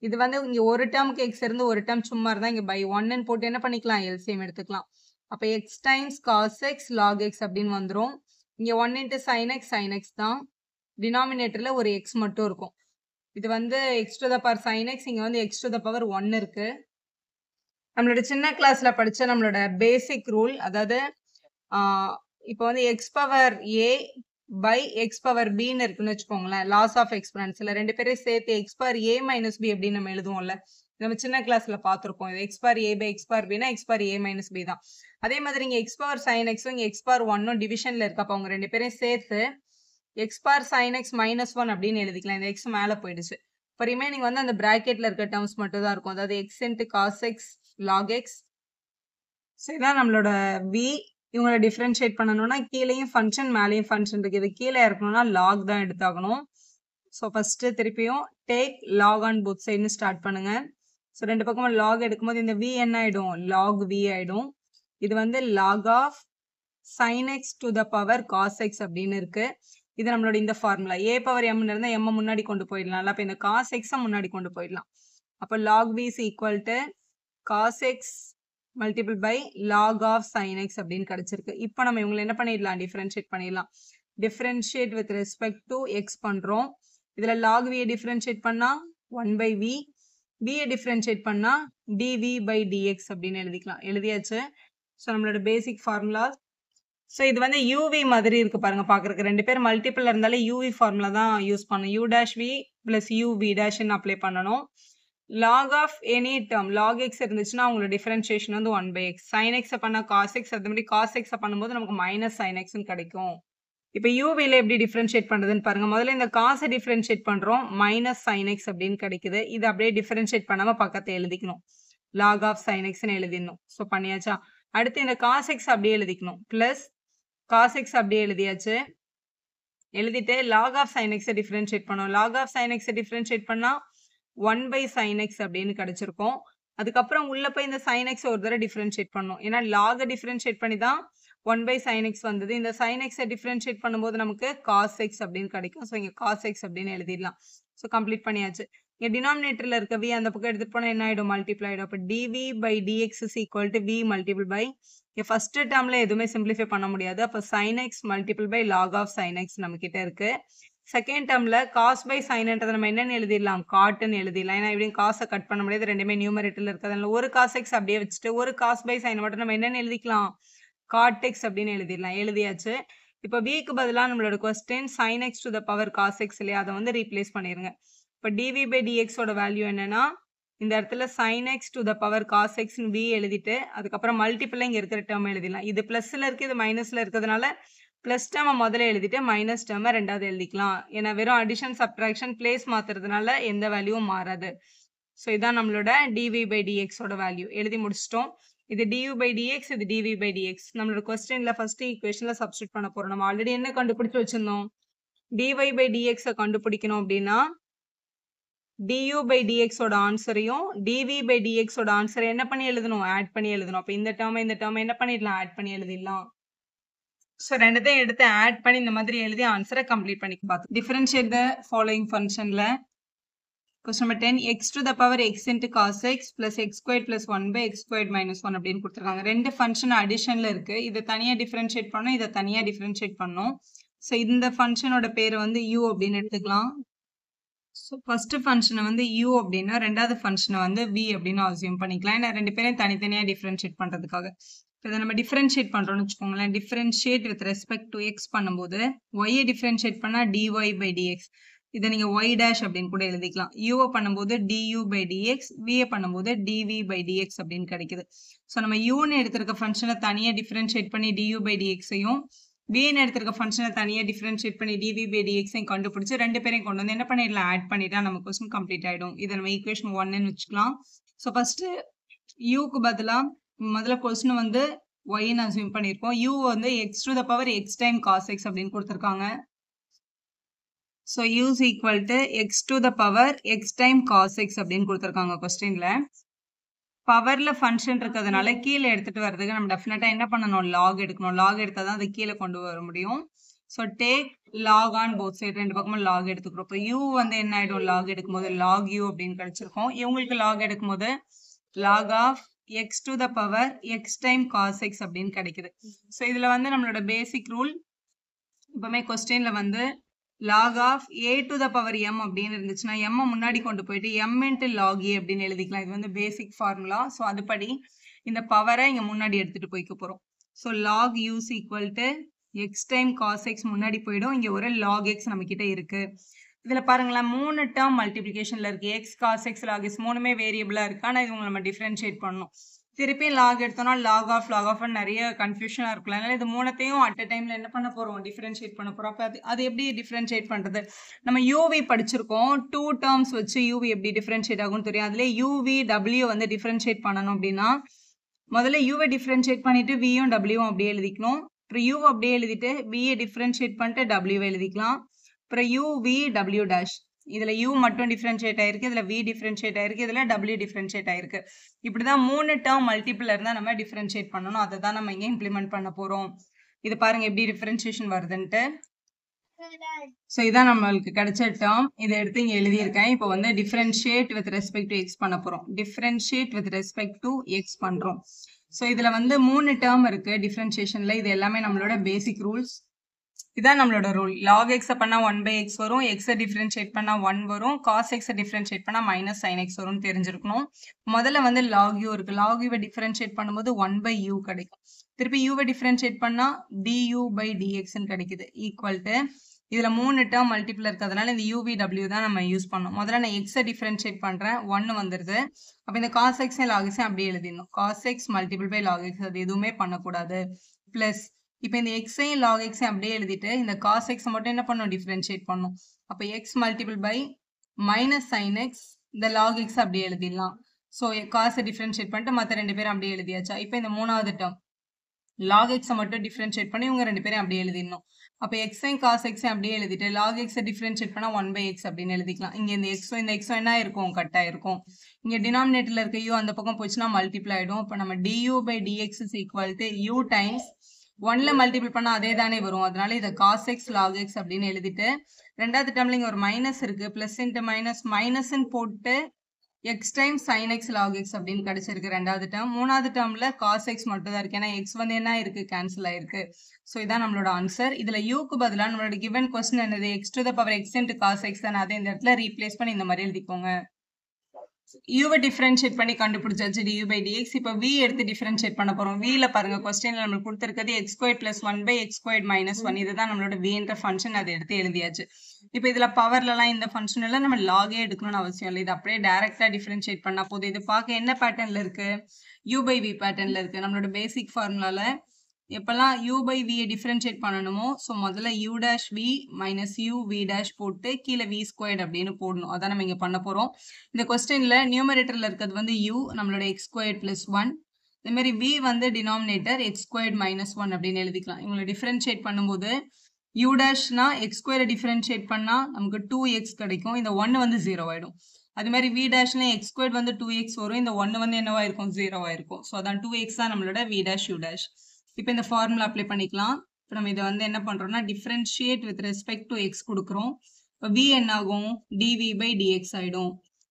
இது வந்து இங்க ஒரு டேர்முக்கு x இருந்து ஒரு டேர்ம் சும்மா இருந்தா இங்க பை 1 போட்டு என்ன பண்ணிக்கலாம் எல்சிஎம் எடுத்துக்கலாம். அப்ப x times cos x log x அப்படின்னு வந்துரும். இங்க 1 into sin x தான். டினாமினேட்டர்ல ஒரு x மட்டும் இருக்கும். இது வந்து x to the power sin x, இங்க வந்து x to the power 1 இருக்கு. நம்மளோட சின்ன கிளாஸ்ல படிச்ச நம்மளோட பேசிக் ரூல், அதாவது இப்போ வந்து x power a by x power bன்னு இருக்குன்னு வச்சுக்கோங்களேன். லாஸ் ஆஃப் எக்ஸ்பொனன்ட்ஸ்ல ரெண்டு பேரையும் சேர்த்து x power a minus b அப்படின்னு நம்ம எழுதுவோம்ல. நம்ம சின்ன கிளாஸ்ல பார்த்துருப்போம். இது x power a by x power bனா x power a minus b தான். அதே மாதிரி இங்க x பவர் sin x இங்க x பவர் 1 டிவிஷன்ல இருக்கு. அப்ப அவங்க ரெண்டு பேரையும் சேர்த்து x power sin x minus 1 அப்படின்னு எழுதிக்கலாம். இந்த x மேல போயிடுச்சு. இப்போ ரிமைனிங் வந்து அந்த பிராக்கெட்ல இருக்க டேர்ம்ஸ் மட்டும் தான் இருக்கும். அதாவது x into cos x log x. So இதான் நம்மளோட v. இவங்களை டிஃபரன்ஷியேட் பண்ணணும்னா கீழேயும் ஃபங்க்ஷன் மேலேயும் ஃபங்க்ஷன் இருக்கு. இது கீழே இருக்கணும்னா லாக் தான் எடுத்தாகணும். ஸோ ஃபர்ஸ்ட் திருப்பியும் டேக் லாக் ஆன் போத் சைடுன்னு ஸ்டார்ட் பண்ணுங்க. ஸோ ரெண்டு பக்கமும் லாக் எடுக்கும்போது இந்த v என்ன ஆயிடும், லாக் v ஆயிடும். இது வந்து log of sin x to the power cos x அப்படின்னு இருக்கு. இது நம்மளோட இந்த ஃபார்முலா a பவர் m இருந்தா m முன்னாடி கொண்டு போயிடலாம். அப்ப இந்த cos x முன்னாடி கொண்டு போயிடலாம். அப்ப log v is equal to cos x multiple by log of sin x அப்படின்னு கிடைச்சிருக்கு. இப்போ நம்ம இவங்களை என்ன பண்ணிடலாம், டிஃபரன்ஷியேட் பண்ணிடலாம். Differentiate with respect to x பண்றோம். இதுல log v டிஃபரன்ஷியேட் பண்ணா 1 by v, v டிஃபரன்ஷியேட் பண்ணா dv by dx அப்படின்னு எழுதிக்கலாம். எழுதியாச்சு. ஸோ நம்மளோட பேசிக் ஃபார்முலா. ஸோ இது வந்து uv மாதிரி இருக்கு பாருங்க பாக்குறதுக்கு. ரெண்டு பேர் மல்டிபிள் இருந்தாலே uv ஃபார்முலா தான் யூஸ் பண்ணணும். u dash v plus uv dash apply பண்ணணும். log of any term log x இருந்துச்சுன்னா அவங்களோட டிஃபரன்ஷியேஷன் வந்து 1 by x. sin x பண்ணா cos x, அது மாதிரி cos x பண்ணும்போது நமக்கு மைனஸ் sin x கிடைக்கும். இப்போ uv-ல எப்படி டிஃபரன்ஷியேட் பண்றதுன்னு பாருங்க. முதல்ல இந்த cos டிஃபரன்ஷியேட் பண்றோம், மைனஸ் sin x அப்படின்னு கிடைக்குது. இது அப்படியே டிஃபரன்ஷியேட் பண்ணாம பக்கத்தை எழுதிக்கணும். log of sin x ன்னு எழுதிடணும். ஸோ பண்ணியாச்சா. அடுத்து இந்த cos x அப்படியே எழுதிக்கணும். பிளஸ் cos x அப்படியே எழுதியாச்சு. எழுதிட்டு log of sin x differentiate பண்ணோம். log of sin x differentiate பண்ணா 1 by sin x அப்படின்னு கிடைச்சிருக்கும். அதுக்கப்புறம் உள்ள போய் இந்த sin x ஒரு தடவை டிஃபரன்ஷியேட் பண்ணணும். ஏன்னா log டிஃபரன்ஷியேட் பண்ணி தான் 1 by sin x வந்தது. இந்த sin x டிஃபரன்ஷியேட் பண்ணும்போது நமக்கு cos x அப்படின்னு கிடைக்கும். ஸோ இங்க cos x அப்படின்னு எழுதிடலாம். ஸோ கம்ப்ளீட் பண்ணியாச்சு. இங்க டினாமினேட்டர்ல இருக்க v அந்த பக்கம் எடுத்துட்டு போனா என்ன ஆயிடும், மல்டிப்ளை ஆயிடும். அப்ப dv by dx is equal to v multiple by, first டேர்ம்ல எதுவுமே சிம்பிளிஃபை பண்ண முடியாது. அப்ப sin x multiple by log of sin x நம்ம கிட்ட இருக்கு. செகண்ட் டேர்ம்ல cos by sinன்றதை நம்ம என்னன்னு எழுதிடலாம், காட்னு எழுதிடலாம். ஏன்னா இப்படியும் காசை கட் பண்ண முடியாது, ரெண்டுமே நியூமரேட்டர்ல இருக்கிறதுனால ஒரு cos x அப்படியே வச்சுட்டு ஒரு cos by sin மட்டும் நம்ம என்னன்னு எழுதிக்கலாம், cot x அப்படின்னு எழுதிடலாம். எழுதியாச்சு. இப்போ v-க்கு பதிலாக நம்மளோட question sin x to the power cos x இல்லையா, அதை வந்து ரீப்ளேஸ் பண்ணிருங்க. இப்போ dv by dx ஓட வேல்யூ என்னன்னா, இந்த இடத்துல sin x to the power cos x v எழுதிட்டு அதுக்கப்புறம் மல்டிபிள் இங்க இருக்கிற டேர்ம் எழுதிடலாம். இது பிளஸ்ல இருக்கு, இது மைனஸ்ல இருக்கிறதுனால பிளஸ் டேர்மை முதல்ல எழுதிட்டு மைனஸ் டேர்மை ரெண்டாவது எழுதிக்கலாம். ஏன்னா வெறும் அடிஷன் சப்ட்ராக்ஷன் பிளேஸ் மாத்துறதுனால எந்த வேல்யூவும் மாறாது. ஸோ இதான் நம்மளோட dv by dx ஓட வேல்யூ. எழுதி முடிச்சிட்டோம். இது du by dx, இது dv by dx. நம்மளோட கொஸ்டின்ல ஃபர்ஸ்ட் ஈக்குவேஷன்ல சப்ஸ்டிட் பண்ண போறோம். நம்ம ஆல்ரெடி என்ன கண்டுபிடிச்சு வச்சிருந்தோம், dy by dx கண்டுபிடிக்கணும் அப்படின்னா du by dx ஓட ஆன்சரையும் dv by dx ஓட ஆன்சரை என்ன பண்ணி எழுதணும், ஆட் பண்ணி எழுதணும். அப்ப இந்த டேர்மை என்ன பண்ணிடலாம், ஆட் பண்ணி எழுதிடலாம். ஸோ ரெண்டுத்தையும் எடுத்து ஆட் பண்ணி இந்த மாதிரி எழுதி ஆன்சரை கம்ப்ளீட் பண்ணி பார்த்தோம். டிஃபரன்ஷியேட் த ஃபாலோயிங் ஃபங்க்ஷன்ல question number 10 x to the power x into cos x plus x squared plus 1 by x squared minus 1 அப்படின்னு கொடுத்துருக்காங்க. ரெண்டு ஃபங்க்ஷன் அடிஷன்ல இருக்கு. இதை தனியா டிஃபரன்ஷியேட் பண்ணணும், இதை தனியா டிஃபரன்ஷியேட் பண்ணணும். ஸோ இந்த ஃபங்க்ஷனோட பேர் வந்து u அப்படின்னு எடுத்துக்கலாம். ஸோ ஃபர்ஸ்ட் ஃபங்க்ஷனை வந்து u அப்படின்னா ரெண்டாவது ஃபங்க்ஷனை வந்து v அப்படின்னு அசியூம் பண்ணிக்கலாம். ஏன்னா ரெண்டு பேரையும் தனித்தனியா டிஃபரன்ஷியேட் பண்றதுக்காக. இதை நம்ம டிஃபரன்ஷியேட் பண்றோம்னு வச்சுக்கோங்களேன். Differentiate with respect to x பண்ணும்போது ஒய்யை டிஃபரன்ஷியேட் பண்ணா dy by dx. இதை நீங்க y dash அப்படின்னு கூட எழுதிக்கலாம். u பண்ணும்போது du by dx, v பண்ணும்போது dv by dx அப்படின்னு கிடைக்குது. ஸோ நம்ம uன்னு எடுத்திருக்க ஃபங்க்ஷனை தனியா டிஃபரன்ஷியேட் பண்ணி du by dx-ஐயும் vன்னு எடுத்திருக்க ஃபங்க்ஷனை தனியா டிஃபரன்ஷியேட் பண்ணி dv by dx-ஐயும் கண்டுபிடிச்சு ரெண்டு பேரையும் கொண்டு வந்து என்ன பண்ணிடலாம், ஆட் பண்ணிட்டா நம்ம கொஸ்டின் கம்ப்ளீட் ஆயிடும். இதை நம்ம ஈக்குவேஷன் 1ன்னு வச்சுக்கலாம். ஸோ ஃபர்ஸ்ட் uக்கு பதிலா முதல்ல கொஸ்டின் வந்து y-ன்னு அசியூம் பண்ணியிருக்கோம். u வந்து x to the power x time cos x அப்படின்னு கொடுத்துருக்காங்க. So u is equal to x to the power x time cos x அப்படின்னு கொடுத்துருக்காங்க கொஸ்டின்ல. பவர்ல ஃபங்க்ஷன் இருக்கிறதுனால கீழே எடுத்துட்டு வர்றதுக்கு நம்ம டெஃபினட்டா என்ன பண்ணணும், லாக் எடுக்கணும். லாக் எடுத்தால் தான் அது கீழே கொண்டு வர முடியும். So take log on both side, ரெண்டு பக்கமும் லாக் எடுத்துக்கிறோம். இப்போ யூ வந்து என்ன ஆகிடும், லாக் எடுக்கும்போது லாக் யூ அப்படின்னு கிடைச்சிருக்கும். இவங்களுக்கு லாக் எடுக்கும்போது log of x to the power x time cos x அப்படின்னு கிடைக்குது. ஸோ இதில் வந்து நம்மளோட பேசிக் ரூல் இப்போமே கொஸ்டின்ல வந்து log of a to the power m அப்படின்னு இருந்துச்சுன்னா m முன்னாடி கொண்டு போயிட்டு m into log a அப்படின்னு எழுதிக்கலாம். இது வந்து பேசிக் ஃபார்முலா. ஸோ அதுபடி இந்த பவரை இங்கே முன்னாடி எடுத்துட்டு போய்க்க போகிறோம். So log u is equal to x time cos x முன்னாடி போயிடும். இங்கே ஒரு log x நம்ம கிட்ட இருக்கு. இதில் பாருங்களேன், 3 டேர்ம் மல்டிப்ளிகேஷனில் இருக்கு. X cos x log x மூணுமே வேரியபிளாக இருக்கு. ஆனால் இது நம்ம டிஃப்ரென்ஷியேட் பண்ணணும். திருப்பி லாக் எடுத்தோம்னா லாக் ஆஃப் நிறைய கன்ஃபியூஷனாக இருக்கலாம். அதனால இது மூணத்தையும் அட் அ டைமில் என்ன பண்ண போகிறோம், டிஃப்ரென்ஷியேட் பண்ண போகிறோம். அப்போ அது எப்படி டிஃப்ரென்ஷியேட் பண்ணுறது? நம்ம யூவி படிச்சிருக்கோம். 2 டேர்ம்ஸ் வச்சு யூவி எப்படி டிஃப்ரென்ஷியேட் ஆகும்னு தெரியும். அதிலே யூவி டபிள்யூ வந்து டிஃப்ரென்ஷியேட் பண்ணணும் அப்படின்னா முதல்ல யூவை டிஃப்ரென்ஷியேட் பண்ணிட்டு வியும் டபிள்யூவும் அப்படியே எழுதிக்கணும். அப்புறம் யூ அப்படியே எழுதிட்டு வியை டிஃப்ரென்ஷியேட் பண்ணிட்டு டபிள்யூவை எழுதிக்கலாம். அப்புறம் யூ வி டபிள்யூ டேஷ், இதில் யூ மட்டும் டிஃப்ரென்ஷியேட் ஆயிருக்கு, இதில் வி டிஃப்ரென்ஷியேட் ஆயிருக்கு, இதில் டபிள்யூ டிஃப்ரென்ஷியேட் ஆயிருக்கு. இப்படி தான் 3 டேர்ம் மல்டிபிள் இருந்தால் நம்ம டிஃப்ரென்ஷியேட் பண்ணணும். அதை தான் நம்ம இங்கே இம்ப்ளிமெண்ட் பண்ண போகிறோம். இது பாருங்க எப்படி டிஃப்ரென்ஷியேஷன் வருதுன்ட்டு. ஸோ இதான் நம்மளுக்கு கிடைச்ச டேர்ம். இதை எடுத்து இங்கே எழுதியிருக்கேன். இப்போ வந்து differentiate with respect to x பண்ண போகிறோம். Differentiate with respect to X பண்ணுறோம். ஸோ இதில் வந்து 3 டேர்ம் இருக்குது டிஃப்ரென்ஷியேஷனில். இது எல்லாமே நம்மளோட பேசிக் ரூல்ஸ். இதான் நம்மளோட ரூல். லாக் எக்ஸை பண்ணால் 1/x வரும், எக்ஸை டிஃப்ரென்ஷியேட் பண்ணால் 1 வரும், காஸ் எக்ஸை டிஃப்ரென்ஷியேட் பண்ணால் மைனஸ் சைன் எக்ஸ் வரும்னு தெரிஞ்சிருக்கணும். முதல்ல வந்து லாக் யூ இருக்குது. லாக் யூவை டிஃப்ரென்ஷியேட் பண்ணும்போது 1/u கிடைக்கும். திருப்பி யூவை டிஃப்ரென்ஷியேட் பண்ணால் du/dxன்னு கிடைக்குது. ஈக்குவல் டு இதில் 3 டேர்ம் மல்டிபிள் இருக்கிறதுனால இந்த uv/w தான் நம்ம யூஸ் பண்ணோம். முதல்ல நான் எக்ஸை டிஃப்ரென்ஷியேட் பண்ணுறேன், 1 வந்துடுது. அப்போ இந்த காஸ் எக்ஸையும் லாக் எக்ஸையும் அப்படியே எழுதிடணும். Cos x multiple by log x, அது எதுவுமே பண்ணக்கூடாது. ப்ளஸ் இப்போ இந்த எக்ஸையும் லாக் எக்ஸையும் அப்படியே எழுதிட்டு இந்த காஸ் எக்ஸை மட்டும் என்ன பண்ணணும், டிஃப்ரென்ஷியேட் பண்ணணும். அப்போ x multiple by minus sine x, இந்த லாக் எக்ஸ் அப்படியே எழுதிடலாம். ஸோ காசை டிஃப்ரென்ஷியேட் பண்ணிட்டு மற்ற 2 பேரும் அப்படியே எழுதியாச்சா. இப்போ இந்த 3வது டேர்ம் லாக் எக்ஸை மட்டும் டிஃப்ரென்ஷியேட் பண்ணி இவங்க 2 பேரும் அப்படியே எழுதிடணும். அப்போ எக்ஸையும் காஸ் எக்ஸையும் அப்படியே எழுதிட்டு லாக் எக்ஸை டிஃப்ரென்ஷியேட் பண்ணால் 1/x அப்படின்னு எழுதிக்கலாம். இங்கே இந்த எக்ஸோ என்ன இருக்கும், கட் ஆயிருக்கும். இங்கே டினாமினேட்டரில் இருக்க யூ அந்த பக்கம் போச்சுன்னா மல்டிப்ளை ஆகிடும். இப்போ நம்ம du/dx is equal to u times 1ல மல்டிபிள் பண்ணால் அதே தானே வரும். அதனால இதை காஸ் எக்ஸ் லாக் எக்ஸ் அப்படின்னு எழுதிட்டு 2வது டேர்ம்ல இங்கே ஒரு மைனஸ் இருக்கு, பிளஸ் இன்ட்டு மைனஸ்ன்னு போட்டு x time sine x log x அப்படின்னு கிடைச்சிருக்கு 2வது டேர்ம். 3வது டேர்ம்ல காஸ் எக்ஸ் மட்டும் தான் இருக்கு, ஏன்னா எக்ஸ் வந்து என்ன இருக்கு, கேன்சல் ஆயிருக்கு. ஸோ இதான் நம்மளோட ஆன்சர். இதுல யூக்கு பதிலாக நம்மளோட கிவன் கொஸ்டின் என்னது, x to the power x into cos x தானே, அதை இந்த இடத்துல ரீப்ளேஸ் பண்ணி இந்த மாதிரி எழுதிக்கோங்க. யூவை டிஃப்ரென்ஷியேட் பண்ணி கண்டுபிடிச்சாச்சு du/dx. இப்போ v எடுத்து டிஃப்ரென்ஷியேட் பண்ண போறோம். vல பாருங்க கொஸ்டின்ல நம்மளுக்கு கொடுத்துருக்கிறது x² + 1/x² - 1. இதுதான் நம்மளோட vன்ற ஃபங்க்ஷன். அதை எடுத்து எழுதியாச்சு. இப்போ இதுல பவர்லலாம் இந்த ஃபங்க்ஷன் எல்லாம் நம்ம லாகே எடுக்கணும்னு அவசியம் இல்லை. இது அப்படியே டைரக்டா டிஃப்ரென்ஷியேட் பண்ணா போதும். இது பார்க்க என்ன பேட்டர்ன்ல இருக்கு, u/v பேட்டர்ன்ல இருக்கு. நம்மளோட பேசிக் ஃபார்முலால எப்பெல்லாம் u/v டிஃப்ரென்ஷியேட் பண்ணணுமோ ஸோ முதல்ல u'(v - uv' போட்டு கீழே v² அப்படின்னு போடணும். அதான் நம்ம இங்கே பண்ண போகிறோம். இந்த கொஸ்டின்ல நியூமரேட்டரில் இருக்கிறது வந்து u, நம்மளோட x² + 1. இதே மாதிரி v வந்து டினாமினேட்டர் x² - 1 அப்படின்னு எழுதிக்கலாம். இவங்களை டிஃப்ரென்ஷியேட் பண்ணும்போது u'(னா x² டிஃப்ரென்ஷியேட் பண்ணால் நமக்கு 2x கிடைக்கும். இந்த 1 வந்து 0 ஆகிடும். அது மாதிரி v' x² வந்து 2x வரும். இந்த 1 வந்து என்னவா இருக்கும், 0 ஆயிருக்கும். ஸோ அதான் 2x தான் நம்மளோட v' u'. இப்போ இந்த ஃபார்முலா அப்ளை பண்ணிக்கலாம். இப்போ நம்ம இதை வந்து என்ன பண்ணுறோம்னா differentiate with respect to X கொடுக்குறோம். இப்போ v என்ன ஆகும், dv/dx ஆகிடும்.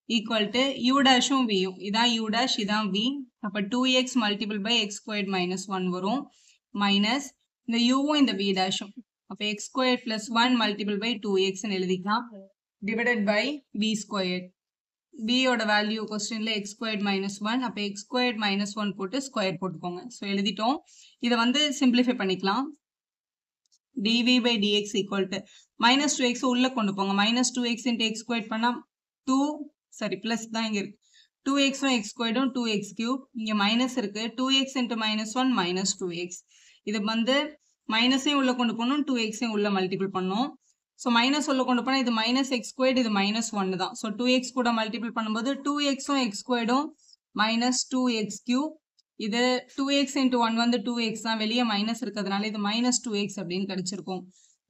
ஈக்குவல் டு u'(ம் vயும், இதான் u', இதான் v. அப்போ 2x மல்டிபிள் பை x² - 1 வரும். மைனஸ் இந்த uவும் இந்த v'. அப்போ x² + 1 மல்டிபிள் பை 2xன்னு எழுதிக்கலாம். Divided by v². b-யோட வேல்யூ கொஸ்டின்ல x² - 1. அப்போ x² - 1 போட்டு ஸ்கொயர் போட்டுக்கோங்க. ஸோ எழுதிட்டோம். இதை வந்து சிம்பிளிஃபை பண்ணிக்கலாம். dv/dx ஈக்குவல் டு -2x உள்ள கொண்டு போங்க. -2x இன்ட்டு x² பண்ணால் ப்ளஸ் தான் இங்கே இருக்கு. 2xம் x²ம் 2x³ இங்கே மைனஸ் இருக்கு. 2x into -1 -2x. இது வந்து மைனஸையும் உள்ள கொண்டு போகணும், 2xையும் உள்ள மல்டிபிள் பண்ணணும். ஸோ மைனஸ் உள்ள கொண்டு போனால் இது -x², இது -1 தான். ஸோ 2x கூட மல்டிபிள் பண்ணும்போது 2xம் x²ம் -2x³. இது 2x இன்ட்டு 1 வந்து 2x தான், வெளியே மைனஸ் இருக்கிறதுனால இது -2x அப்படின்னு கிடைச்சிருக்கும்.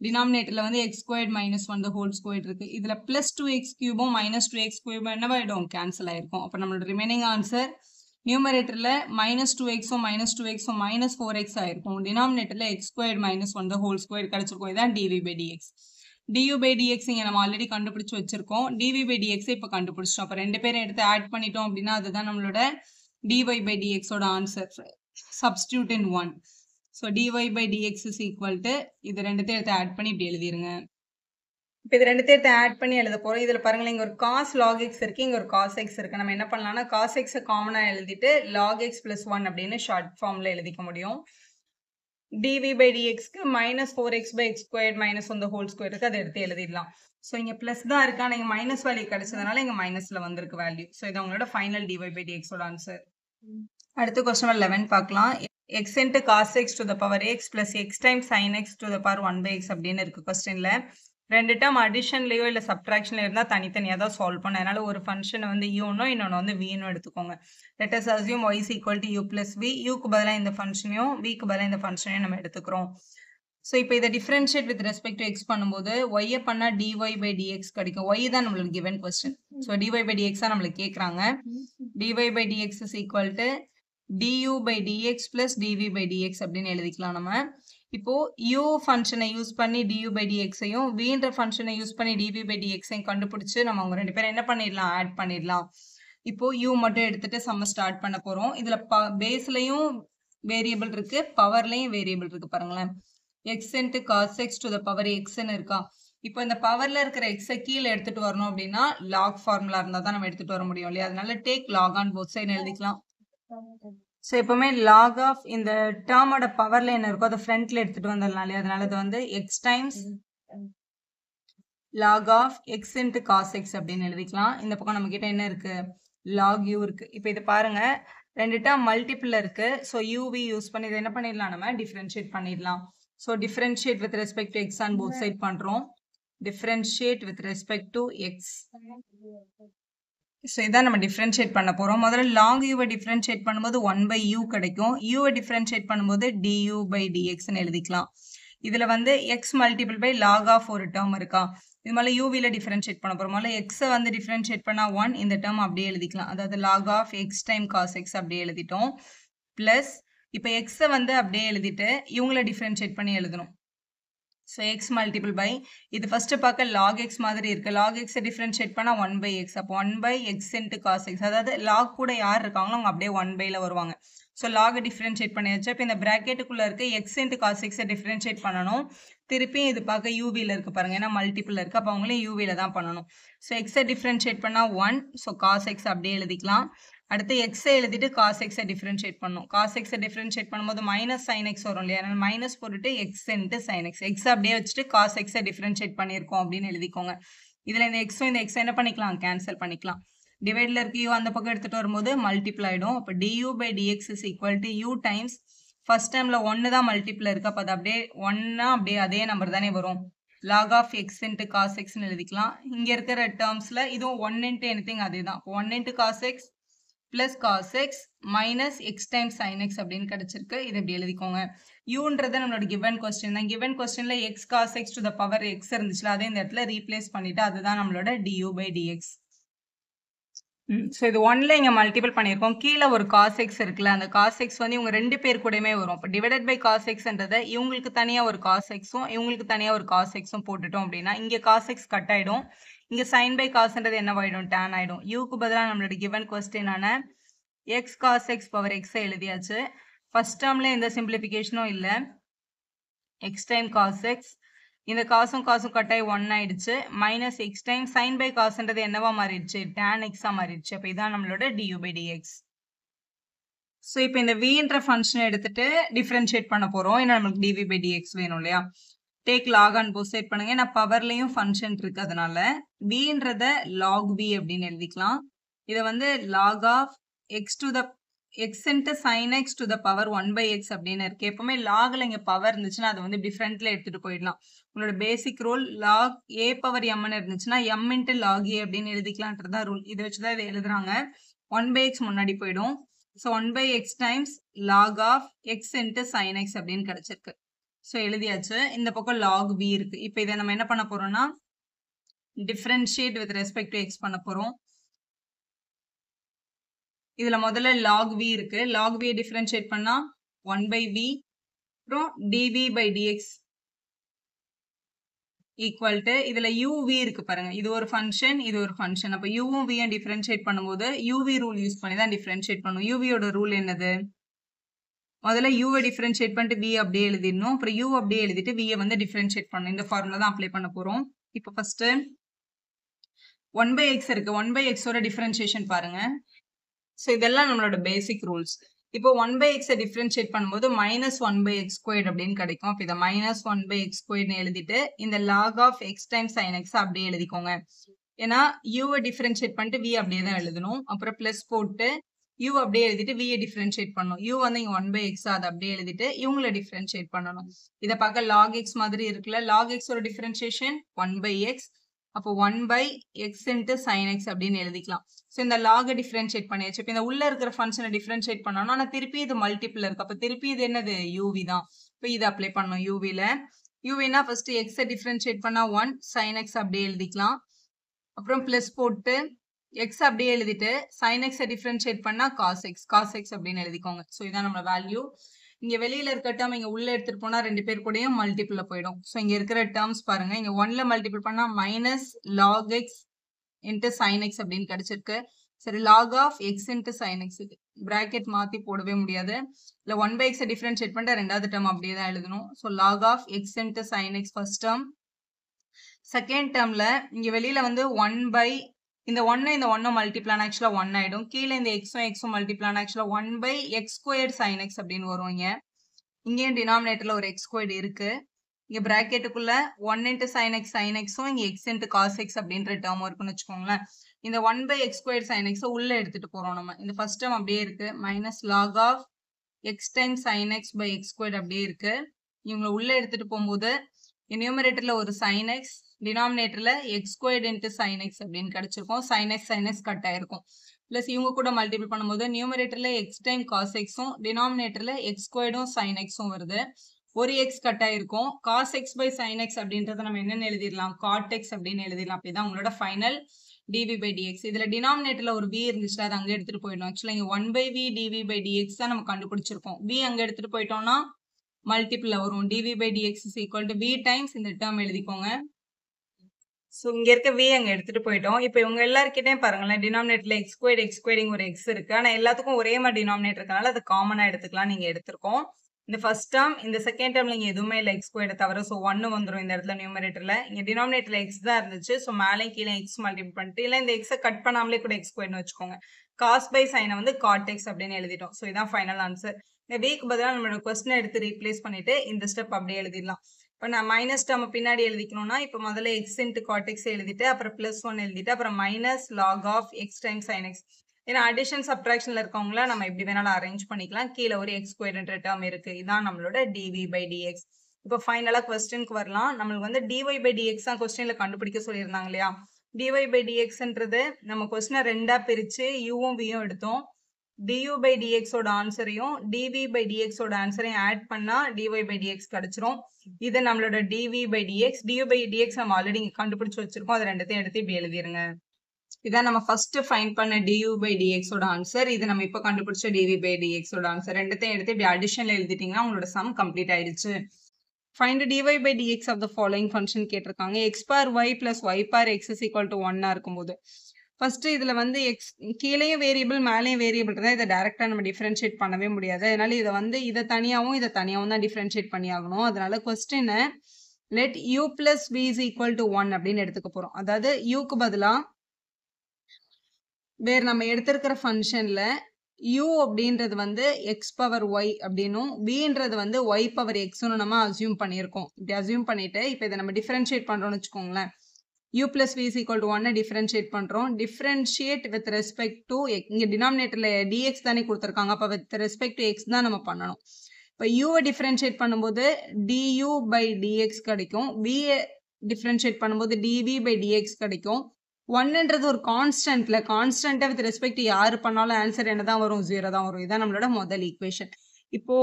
டினாமினேட்டரில் வந்து x² - 1 ஹோல் ஸ்கொயர் இருக்கு. இதில் +2x³ -2x³ என்னவாயிடும், கேன்சல் ஆயிருக்கும். அப்போ நம்மளோட ரிமைனிங் ஆன்சர் நியூமரேட்டர்ல -2xம் -2xம் -4x ஆயிருக்கும். டினாமினேட்டர்ல x² -1 the whole square கிடைச்சிருக்கும். இதான் dv/dx. du/dx இங்க நம்ம ஆல்ரெடி கண்டுபிடிச்சு வச்சிருக்கோம். dv/dx இப்ப கண்டுபிடிச்சிட்டோம். அப்ப ரெண்டு பேரும் எடுத்து ஆட் பண்ணிட்டோம் அப்படின்னா அதுதான் நம்மளோட dy/dx ஓட answer. Substitute in 1. So dy/dx is equal to இது ரெண்டுத்தையும் எடுத்து ஆட் பண்ணி இப்படி எழுதிருங்க. இப்போ இது ரெண்டுத்தையும் ஆட் பண்ணி எழுத போறோம். இதுல பாருங்களேன், இங்க ஒரு cos log x இருக்கு, இங்க ஒரு cos x இருக்கு. நம்ம என்ன பண்ணலாம்னா cos x காமனா எழுதிட்டு log x + 1 அப்படின்னு ஷார்ட் ஃபார்ம்ல எழுதிக்க முடியும். dv/dx க்கு -4x/x² -1 the whole square இருக்கு, அதை எடுத்து எழுதிடலாம். ஸோ இங்க பிளஸ் தான் இருக்கு, ஆனா இங்க மைனஸ் வேல்யூ கிடைச்சதுனால இங்க மைனஸ்ல வந்திருக்கு வேல்யூ. ஸோ இது உங்களோட ஃபைனல் dy/dx ஓட ஆன்சர். அடுத்த கொஸ்டின் 11 பார்க்கலாம். x into cos x to the power x plus x times sin x to the power 1/x அப்படின்னு இருக்கு கொஸ்டின்ல. ரெண்டு டேர்ம் அடிஷன்லயோ இல்ல சப்ட்ராக்ஷன்லயோ இருந்தா தனித்தனியா தான் சால்வ் பண்ணணும். அதனால ஒரு ஃபங்க்ஷனை வந்து யூனும் இன்னொன்னு வந்து வின்னு எடுத்துக்கோங்க. Let us assume y is equal to u plus v. க்கு பதிலா இந்த ஃபங்க்ஷனையும் vக்கு பதிலா இந்த ஃபங்க்ஷனையும் நம்ம எடுத்துக்கிறோம். ஸோ இப்போ இதை differentiate with respect to x பண்ணும்போது y பண்ணா dy/dx கிடைக்கும். y தான் நம்மளுக்கு given கொஸ்டின். ஸோ dy/dx தான் நம்மளுக்கு கேட்குறாங்க. dy/dx is equal to du/dx plus dv/dx அப்படின்னு எழுதிக்கலாம் நம்ம. இப்போ u ஃபங்க்ஷனை யூஸ் பண்ணி du/dxையும் vன்ற ஃபங்க்ஷனை யூஸ் பண்ணி dv/dxையும் கண்டுபிடிச்சு நம்ம அவங்க ரெண்டு பேரும் என்ன பண்ணிடலாம், ஆட் பண்ணிடலாம். இப்போ u மட்டும் எடுத்துட்டு சம்ம ஸ்டார்ட் பண்ண போறோம். இதுல பேஸ்லயும் வேரியபிள் இருக்கு, பவர்லயும் வேரியபிள் இருக்கு. பாருங்களேன், x into cos x to the power xன்னு இருக்கா. இப்போ இந்த பவர்ல இருக்கிற எக்ஸை கீழே எடுத்துட்டு வரணும் அப்படின்னா லாக் ஃபார்முலா இருந்தா தான் நம்ம எடுத்துட்டு வர முடியும் இல்லையா. அதனால take log on both side எழுதிக்கலாம். ஸோ எப்பவுமே லாக் ஆஃப் இந்த டேர்மோட பவர்ல என்ன இருக்கோ அதை ஃப்ரண்ட்ல எடுத்துட்டு வந்துடலாம் இல்லையா. அதனால இது வந்து x times log of x into cos x அப்படின்னு எழுதிக்கலாம். இந்த பக்கம் நம்ம கிட்ட என்ன இருக்கு, லாக் யூ இருக்கு. இப்போ இது பாருங்க, ரெண்டு டேர்ம் மல்டிபிள் இருக்கு. ஸோ யூவி யூஸ் பண்ணி இதை என்ன பண்ணிடலாம், நம்ம டிஃபரன்ஷியேட் பண்ணிடலாம். So differentiate with respect to x on both side பண்றோம். Differentiate with respect to x. So இதான் நம்ம டிஃபரன்ஷியேட் பண்ண போறோம். முதல்ல லாங் யூவை டிஃபரன்ஷியேட் பண்ணும்போது 1/u கிடைக்கும். யூவை டிஃபரன்ஷியேட் பண்ணும்போது du/dxன்னு எழுதிக்கலாம். இதுல வந்து x multiple by log of ஒரு டேர்ம் இருக்கா. இது மேலே யூவில டிஃபரன்ஷியேட் பண்ண போறோம். முதல்ல எக்ஸை வந்து டிஃபரன்ஷியேட் பண்ணா 1, இந்த டேர்ம் அப்படியே எழுதிக்கலாம். அதாவது log of x time cos x அப்படியே எழுதிட்டோம். பிளஸ் இப்போ எக்ஸை வந்து அப்படியே எழுதிட்டு இவங்கள டிஃபரன்ஷியேட் பண்ணி எழுதணும். ஸோ எக்ஸ் மல்டிபிள் பை, இது ஃபர்ஸ்ட் பார்க்க லாக் எக்ஸ் மாதிரி இருக்கு. லாக் எக்ஸை டிஃபரன்ஷியேட் பண்ணால் 1/x. அப்போ 1/x இன்ட்டு காஸ் எக்ஸ். அதாவது லாக் கூட யார் இருக்காங்களோ அவங்க அப்படியே 1/ல வருவாங்க. ஸோ லாகை டிஃபரன்ஷியேட் பண்ணியாச்சு. இப்போ இந்த ப்ராக்கெட்டுக்குள்ளே இருக்க எக்ஸ் இன்ட்டு காஸ் எக்ஸை டிஃபரன்ஷியேட் பண்ணணும். திருப்பியும் இது பார்க்க யூவியில் இருக்கு பாருங்க, ஏன்னா மல்டிபிள் இருக்கு. அப்போ அவங்களையும் யூவியில் தான் பண்ணணும். ஸோ எக்ஸை டிஃபரன்ஷியேட் பண்ணால் 1. ஸோ காஸ் எக்ஸ் அப்படியே எழுதிக்கலாம். அடுத்து எக்ஸை எழுதிட்டு காஸ் எக்ஸை டிஃபரன்ஷியேட் பண்ணணும். காஸ் எக்ஸை டிஃபரன்ஷியேட் பண்ணும்போது மைனஸ் சைன் எக்ஸ் வரும் இல்லையா. அதனால மைனஸ் போட்டுட்டு X into sine X. X அப்படியே வச்சுட்டு காஸ் எக்ஸை டிஃபரன்ஷியேட் பண்ணியிருக்கோம் அப்படின்னு எழுதிக்கோங்க. இதில் இந்த எக்ஸும் இந்த எக்ஸை என்ன பண்ணிக்கலாம், கேன்சல் பண்ணிக்கலாம். டிவைடில் இருக்க யூ அந்த பக்கம் எடுத்துகிட்டு வரும்போது மல்டிபிள் ஆகிடும். அப்போ du/dx is equal to u times first டைமில் 1 தான் மல்டிபிள் இருக்குது. அப்போ அது அப்படியே 1னா அப்படியே அதே நம்பர் தானே வரும். லாக் ஆஃப் எக்ஸ் இன்ட்டு காஸ் எக்ஸ்ன்னு எழுதிக்கலாம். இங்கே இருக்கிற டேர்ம்ஸில் இதுவும் 1 இன்ட்டு எனிதிங் அதே தான். 1 into cos x plus cos x minus x times sine x அப்படின்னு கிடைச்சிருக்கு. இது இப்படி எழுதிக்கோங்க. யூன்றது நம்மளோட கிவன் கொஸ்டின் தான். கிவன் கொஸ்டின்ல x cos x to the power x இருந்துச்சுல, அதே இந்த இடத்துல ரீப்ளேஸ் பண்ணிட்டு அதுதான் நம்மளோட du/dx. ஸோ இது 1ல இங்கே மல்டிபிள் பண்ணியிருக்கோம். கீழே ஒரு காஸ் எக்ஸ் இருக்குல்ல, அந்த காஸ் எக்ஸ் வந்து இவங்க ரெண்டு பேர் கூடயுமே வரும். இப்போ டிவைடட் பை காஸ் எக்ஸ்ன்றதை இவங்களுக்கு தனியாக ஒரு காஸ் எக்ஸும் இவங்களுக்கு தனியாக ஒரு காஸ் எக்ஸும் போட்டுட்டோம் அப்படின்னா இங்கே காஸ் எக்ஸ் கட் ஆகிடும். இங்கே சைன் பை காஸ்ன்றது என்னவாயிடும், டேன் ஆகிடும். யூக்கு பதிலாக நம்மளோட கிவன் கொஸ்டினான எக்ஸ் காஸ் எக்ஸ் பவர் எக்ஸை எழுதியாச்சு. ஃபர்ஸ்ட் டேர்ம்ல எந்த சிம்பிளிஃபிகேஷனும் இல்லை. எக்ஸ் டைம் காஸ் எக்ஸ், இந்த காசும் கட்டாயி 1 ஆயிடுச்சு. Minus x time sine by காசுன்றது என்னவா மாறிடுச்சு, டேன் எக்ஸா மாறிடுச்சு. அப்போ இதான் நம்மளோட du/dx. ஸோ இப்போ இந்த vன்ற ஃபங்க்ஷனை எடுத்துட்டு டிஃபரன்ஷியேட் பண்ண போறோம். ஏன்னா நம்மளுக்கு dv/dx வேணும் இல்லையா. Take log on both side பண்ணுங்க. ஏன்னா பவர்லையும் ஃபங்க்ஷன் இருக்கு, அதனால vன்றத log v அப்படின்னு எழுதிக்கலாம். இதை வந்து log of x to the x into sine x to the power 1/x அப்படின்னு இருக்கு. எப்பவுமே லாக்ல இங்கே பவர் இருந்துச்சுன்னா அதை வந்து டிஃப்ரெண்ட்ல எடுத்துட்டு போயிடலாம். உங்களோட basic rule log a power mன்னு இருந்துச்சுன்னா m இன்ட்டு லாக் a அப்படின்னு எழுதிக்கலான்றதா ரூல். இதை வச்சுதான் இதை எழுதுறாங்க. 1/x முன்னாடி போயிடும். So 1/x times log of x into sine x அப்படின்னு கிடைச்சிருக்கு. ஸோ எழுதியாச்சு. இந்த பக்கம் லாக் v இருக்கு. இப்போ இதை நம்ம என்ன பண்ண போறோம்னா differentiate with respect to x பண்ண போறோம். இதுல முதல்ல log v இருக்கு. log v டிஃபரன்ஷியேட் பண்ணா 1 by v அப்புறம் dv by dx equal to இதுல uv இருக்கு பாருங்க. இது ஒரு ஃபங்க்ஷன், இது ஒரு ஃபங்க்ஷன். அப்ப uவும் v டிஃபரன்ஷியேட் பண்ணும்போது uv ரூல் யூஸ் பண்ணி தான் டிஃபரன்ஷியேட் பண்ணும். uv யோட ரூல் என்னது? முதல்ல u டிஃபரன்ஷியேட் பண்ணிட்டு v அப்படியே எழுதிடணும். அப்புறம் u அப்படியே எழுதிட்டு v வந்து டிஃபரன்ஷியேட் பண்ணணும். இந்த ஃபார்முலா தான் அப்ளை பண்ண போறோம். இப்போ ஃபர்ஸ்ட் 1 by x இருக்கு. 1 by x ஓட டிஃபரன்ஷியேஷன் பாருங்க. ஸோ இதெல்லாம் நம்மளோட பேசிக் ரூல்ஸ். இப்போ 1 by x டிஃபரன்ஷியேட் பண்ணும்போது -1 by x ஸ்கொயர்ட் அப்படின்னு கிடைக்கும். அப்போ இதை -1 by x ஸ்கொயர்ட்னு எழுதிட்டு இந்த log of x times sin x அப்படியே எழுதிக்கோங்க. ஏன்னா u டிஃபரன்ஷியேட் பண்ணிட்டு v அப்படியே தான் எழுதணும். அப்புறம் பிளஸ் போட்டு u அப்படியே எழுதிட்டு v டிஃபரன்ஷியேட் பண்ணணும். u வந்து இங்க 1 by x அதை அப்படியே எழுதிட்டு இவங்கள டிஃபரன்ஷியேட் பண்ணணும். இதை பார்க்க log x மாதிரி இருக்குல்ல. log x ஓட டிஃபரன்ஷியேஷன் 1 by x. அப்போ 1 by x into sin x அப்படின்னு எழுதிக்கலாம். ஸோ இந்த log டிஃபரன்ஷியேட் பண்ணியாச்சு. இப்போ இந்த உள்ள இருக்கிற ஃபங்க்ஷனை டிஃபரன்ஷியேட் பண்ணணும். ஆனால் திருப்பி இது மல்டிபிள் இருக்கு. அப்போ திருப்பி இது என்னது? uv தான். இப்போ இதை அப்ளை பண்ணணும் uvல. uvனா ஃபர்ஸ்ட் x டிஃபரன்ஷியேட் பண்ணா 1 sin x அப்படியே எழுதிக்கலாம். அப்புறம் பிளஸ் போட்டு x அப்படியே எழுதிட்டு sin x டிஃபரன்ஷியேட் பண்ணா cos x அப்படின்னு எழுதிக்கோங்க. ஸோ இதான் நம்ம வேல்யூ. இங்க வெளியில இருக்க டேர்ம் இங்க உள்ள எடுத்துட்டு போனா ரெண்டு பேர் கூடயும் மல்டிபிள்ல போயிடும். ஸோ இங்க இருக்கிற டேர்ம்ஸ் பாருங்க. இங்க 1ல மல்டிபிள் பண்ணா -log x into sin x அப்படின்னு கிடைச்சிருக்கு. சரி, log of x into sin x bracket மாத்தி போடவே முடியாது. இல்ல 1 by x டிஃபரன்ஷியேட் பண்ணிட்டு ரெண்டாவது டேர்ம் அப்படியே தான் எழுதணும். So log of x into sin x first term. Second டேர்ம்ல இங்க வெளியில வந்து 1 by இந்த 1 இந்த 1 மல்டிபிளான ஆக்சுவலா 1 ஆயிடும். கீழே இந்த எக்ஸும் மல்டிபிளான ஆக்சுவலா 1 by x squared sin x அப்படின்னு வரும். இங்கேயும் டினாமினேட்டர்ல ஒரு x ஸ்கொயர்ட் இருக்கு. இங்க பிராக்கெட்டுக்குள்ள 1 into sin xும் இங்க x into cos x அப்படின்ற டேர்ம் இருக்குன்னு வச்சுக்கோங்களேன். இந்த 1 by x squared sin x உள்ள எடுத்துட்டு போறோம் நம்ம. இந்த ஃபர்ஸ்ட் டேர்ம் அப்படியே இருக்கு. -log of x times sin x by x squared அப்படியே இருக்கு. இவங்க உள்ள எடுத்துட்டு போகும்போது நியூமரேட்டர்ல ஒரு sin x, டினாமினேட்டர்ல x squared into sin x அப்படின்னு கிடைச்சிருக்கும். sin x கட் ஆயிருக்கும். பிளஸ் இவங்க கூட மல்டிபிள் பண்ணும்போது நியூமரேட்டர்ல x time cos xும் டினாமினேட்டர்ல x ஸ்கொயர்டும் sin xும் வருது. ஒரு x கட் ஆயிருக்கும். cos x by sin x அப்படின்றத நம்ம என்னன்னு எழுதிடலாம்? cot x அப்படின்னு எழுதிடலாம். அப்படிதான் உங்களோட ஃபைனல் dv by dx. இதுல டினாமினேட்டர்ல ஒரு v இருந்துச்சுன்னா அது அங்க எடுத்துட்டு போயிடும். ஆக்சுவலா இங்க 1 by v dv by dx தான் நம்ம கண்டுபிடிச்சிருக்கோம். v அங்க எடுத்துட்டு போயிட்டோம்னா மல்டிபிள் வரும். dv by dx is equal to v times இந்த டேர்ம் எழுதிக்கோங்க. ஸோ இங்க இருக்க v அங்க எடுத்துட்டு போயிட்டோம். இப்போ இவங்க எல்லாருக்கிட்டையும் பாருங்களேன், டினாமினேட்டர்ல x ஸ்கொயர்ட் ஒரு x இருக்கு. ஆனா எல்லாத்துக்கும் ஒரே மாதிரி டினாமினேட்டர் இருக்கனால அது காமனா எடுத்துக்கலாம். நீங்க எடுத்திருக்கோம். இந்த ஃபர்ஸ்ட் டேர்ம், இந்த செகண்ட் டேர்ம்ல இங்க எதுவுமே இல்லை x ஸ்கொயர்ட் தவிர. ஸோ 1 வந்துடும் இந்த இடத்துல நியூமரேட்டர்ல. இங்க டினாமினேட்டர்ல x தான் இருந்துச்சு. ஸோ மேலே கீழே x மல்டிபிள் பண்ணிட்டு இல்லை இந்த x கட் பண்ணாமலே கூட x ஸ்கொயர்னு வச்சுக்கோங்க. cos by sin வந்து cot x அப்படின்னு எழுதிட்டோம். ஸோ இதான் ஃபைனல் ஆன்சர். இந்த வீக்கு பதிலாக நம்மளோட கொஸ்டினை எடுத்து ரீப்ளேஸ் பண்ணிட்டு இந்த ஸ்டெப் அப்படியே எழுதிடலாம். இப்போ நான் மைனஸ் டேர்ம் பின்னாடி எழுதிக்கணும்னா இப்போ முதல்ல x into cot x எழுதிட்டு அப்புறம் +1 எழுதிட்டு அப்புறம் -log of x times sin x. ஏன்னா அடிஷன் சப்ட்ராக்ஷன்ல இருக்கவங்கள நம்ம எப்படி வேணாலும் அரேஞ்ச் பண்ணிக்கலாம். கீழே ஒரு x ஸ்கொயர்ன்ற டேர்ம் இருக்கு. இதான் நம்மளோட dv by dx. இப்போ ஃபைனலா கொஸ்டினுக்கு வரலாம். நம்மளுக்கு வந்து dy by dx தான் கொஸ்டின்ல கண்டுபிடிக்க சொல்லியிருந்தாங்க இல்லையா? dy by dxன்றது நம்ம கொஸ்டினை ரெண்டா பிரிச்சு uவும் vயும் எடுத்தோம். du by dx ஓட ஆன்சரையும் dv by dx ஓட ஆன்சரையும் ஆட் பண்ணா dy by dx கிடைச்சிரும். இது நம்மளோட dv by dx. du by dx நம்ம ஆல்ரெடி இங்க கண்டுபிடிச்சு வச்சிருக்கோம். அது ரெண்டத்தையும் எடுத்து இப்படி எழுதிருங்க. இதான் நம்ம ஃபர்ஸ்ட் ஃபைண்ட் பண்ண du by dx ஓட ஆன்சர். இது நம்ம இப்ப கண்டுபிடிச்ச dv by dx ஓட ஆன்சர். ரெண்டத்தையும் எடுத்து இப்படி அடிஷன்ல எழுதிட்டீங்கன்னா உங்களோட சம் கம்ப்ளீட் ஆயிடுச்சு. Find dy by dx of the following function கேட்டிருக்காங்க. x power y plus y power x is equal to 1 இருக்கும்போது ஃபர்ஸ்ட் இதுல வந்து எக்ஸ் கீழேயும் வேரியபிள் மேலேயும் வேரியபிள் இருந்தால் இதை டைரக்டா நம்ம டிஃபரன்ஷியேட் பண்ணவே முடியாது. அதனால இதை வந்து இதை தனியாகவும் தான் டிஃபரன்ஷியேட் பண்ணி ஆகணும். அதனால கொஸ்டினை let u plus v is equal to 1 அப்படின்னு எடுத்துக்க போறோம். அதாவது யூக்கு பதிலா வேற நம்ம எடுத்திருக்கிற ஃபங்க்ஷன்ல u அப்படின்றது வந்து எக்ஸ் பவர் ஒய் அப்படின்னும் vன்றது வந்து ஒய் பவர் எக்ஸ்னு நம்ம அசியூம் பண்ணியிருக்கோம். இப்படி அசியூம் பண்ணிட்டு இப்போ இதை நம்ம டிஃபரன்ஷியேட் பண்றோம்னு வச்சுக்கோங்களேன். u plus v is equal to 1 differentiate பண்றோம். டிஃபரன்ஷியேட் வித் ரெஸ்பெக்ட் டு இங்க டினாமினேட்டர்ல dx தானே கொடுத்துருக்காங்க. அப்ப வித் ரெஸ்பெக்ட் டு x தான் நம்ம பண்ணணும். இப்போ u டிஃபரன்ஷியேட் பண்ணும்போது du by dx கிடைக்கும். v டிஃபரன்ஷியேட் பண்ணும்போது dv by dx கிடைக்கும். 1ன்றது ஒரு கான்ஸ்டன்ட்ல கான்ஸ்டன்ட்டா வித் ரெஸ்பெக்ட் யாரு பண்ணாலும் ஆன்சர் என்ன தான் வரும்? 0 தான் வரும். இதான் நம்மளோட முதல் ஈக்குவேஷன். இப்போ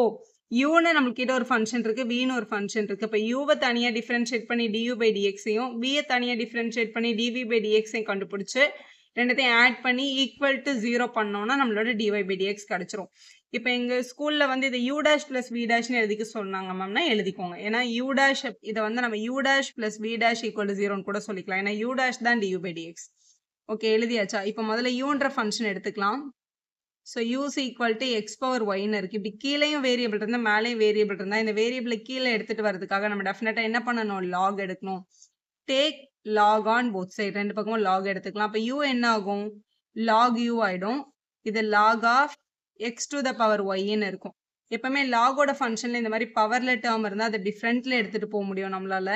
யூன்னு நம்மளுக்கு கிட்ட ஒரு ஃபங்க்ஷன் இருக்கு, வின்னு ஒரு ஃபங்க்ஷன் இருக்கு. இப்போ யூவை தனியா டிஃபரன்ஷியேட் பண்ணி du by dxையும் வியை தனியா டிஃபரன்ஷியேட் பண்ணி dv by dxையும் கண்டுபிடிச்சு ரெண்டுத்தையும் ஆட் பண்ணி ஈக்குவல் டு 0 பண்ணோம்னா நம்மளோட dy by dx கிடைச்சிரும். இப்போ எங்க ஸ்கூல்ல வந்து இதை u dash plus v dashன்னு எழுதிக்க சொன்னாங்க மேம்னா எழுதிக்கோங்க. ஏன்னா u dash இதை வந்து நம்ம u dash plus v dash equal to 0ன்னு கூட சொல்லிக்கலாம். ஏன்னா u dash தான் du by dx. ஓகே, எழுதியாச்சா? இப்போ முதல்ல uன்ற ஃபங்க்ஷன் எடுத்துக்கலாம். So u is equal to x power yன்னு இருக்கு. இப்படி கீழேயும் வேரியபிள் இருந்தால் மேலேயும் வேரியபிள் இருந்தால் இந்த வேரியபிளை கீழே எடுத்துட்டு வரதுக்காக நம்ம டெஃபினட்டா என்ன பண்ணணும்? log எடுக்கணும். Take log on both side, ரெண்டு பக்கமும் log எடுத்துக்கலாம். அப்போ u என்ன ஆகும்? log u ஆயிடும். இது log of x to the power yன்னு இருக்கும். எப்பவுமே logோட ஃபங்க்ஷன்ல இந்த மாதிரி பவர்ல டேர்ம் இருந்தால் அதை டிஃப்ரெண்ட்ல எடுத்துட்டு போக முடியும் நம்மளால.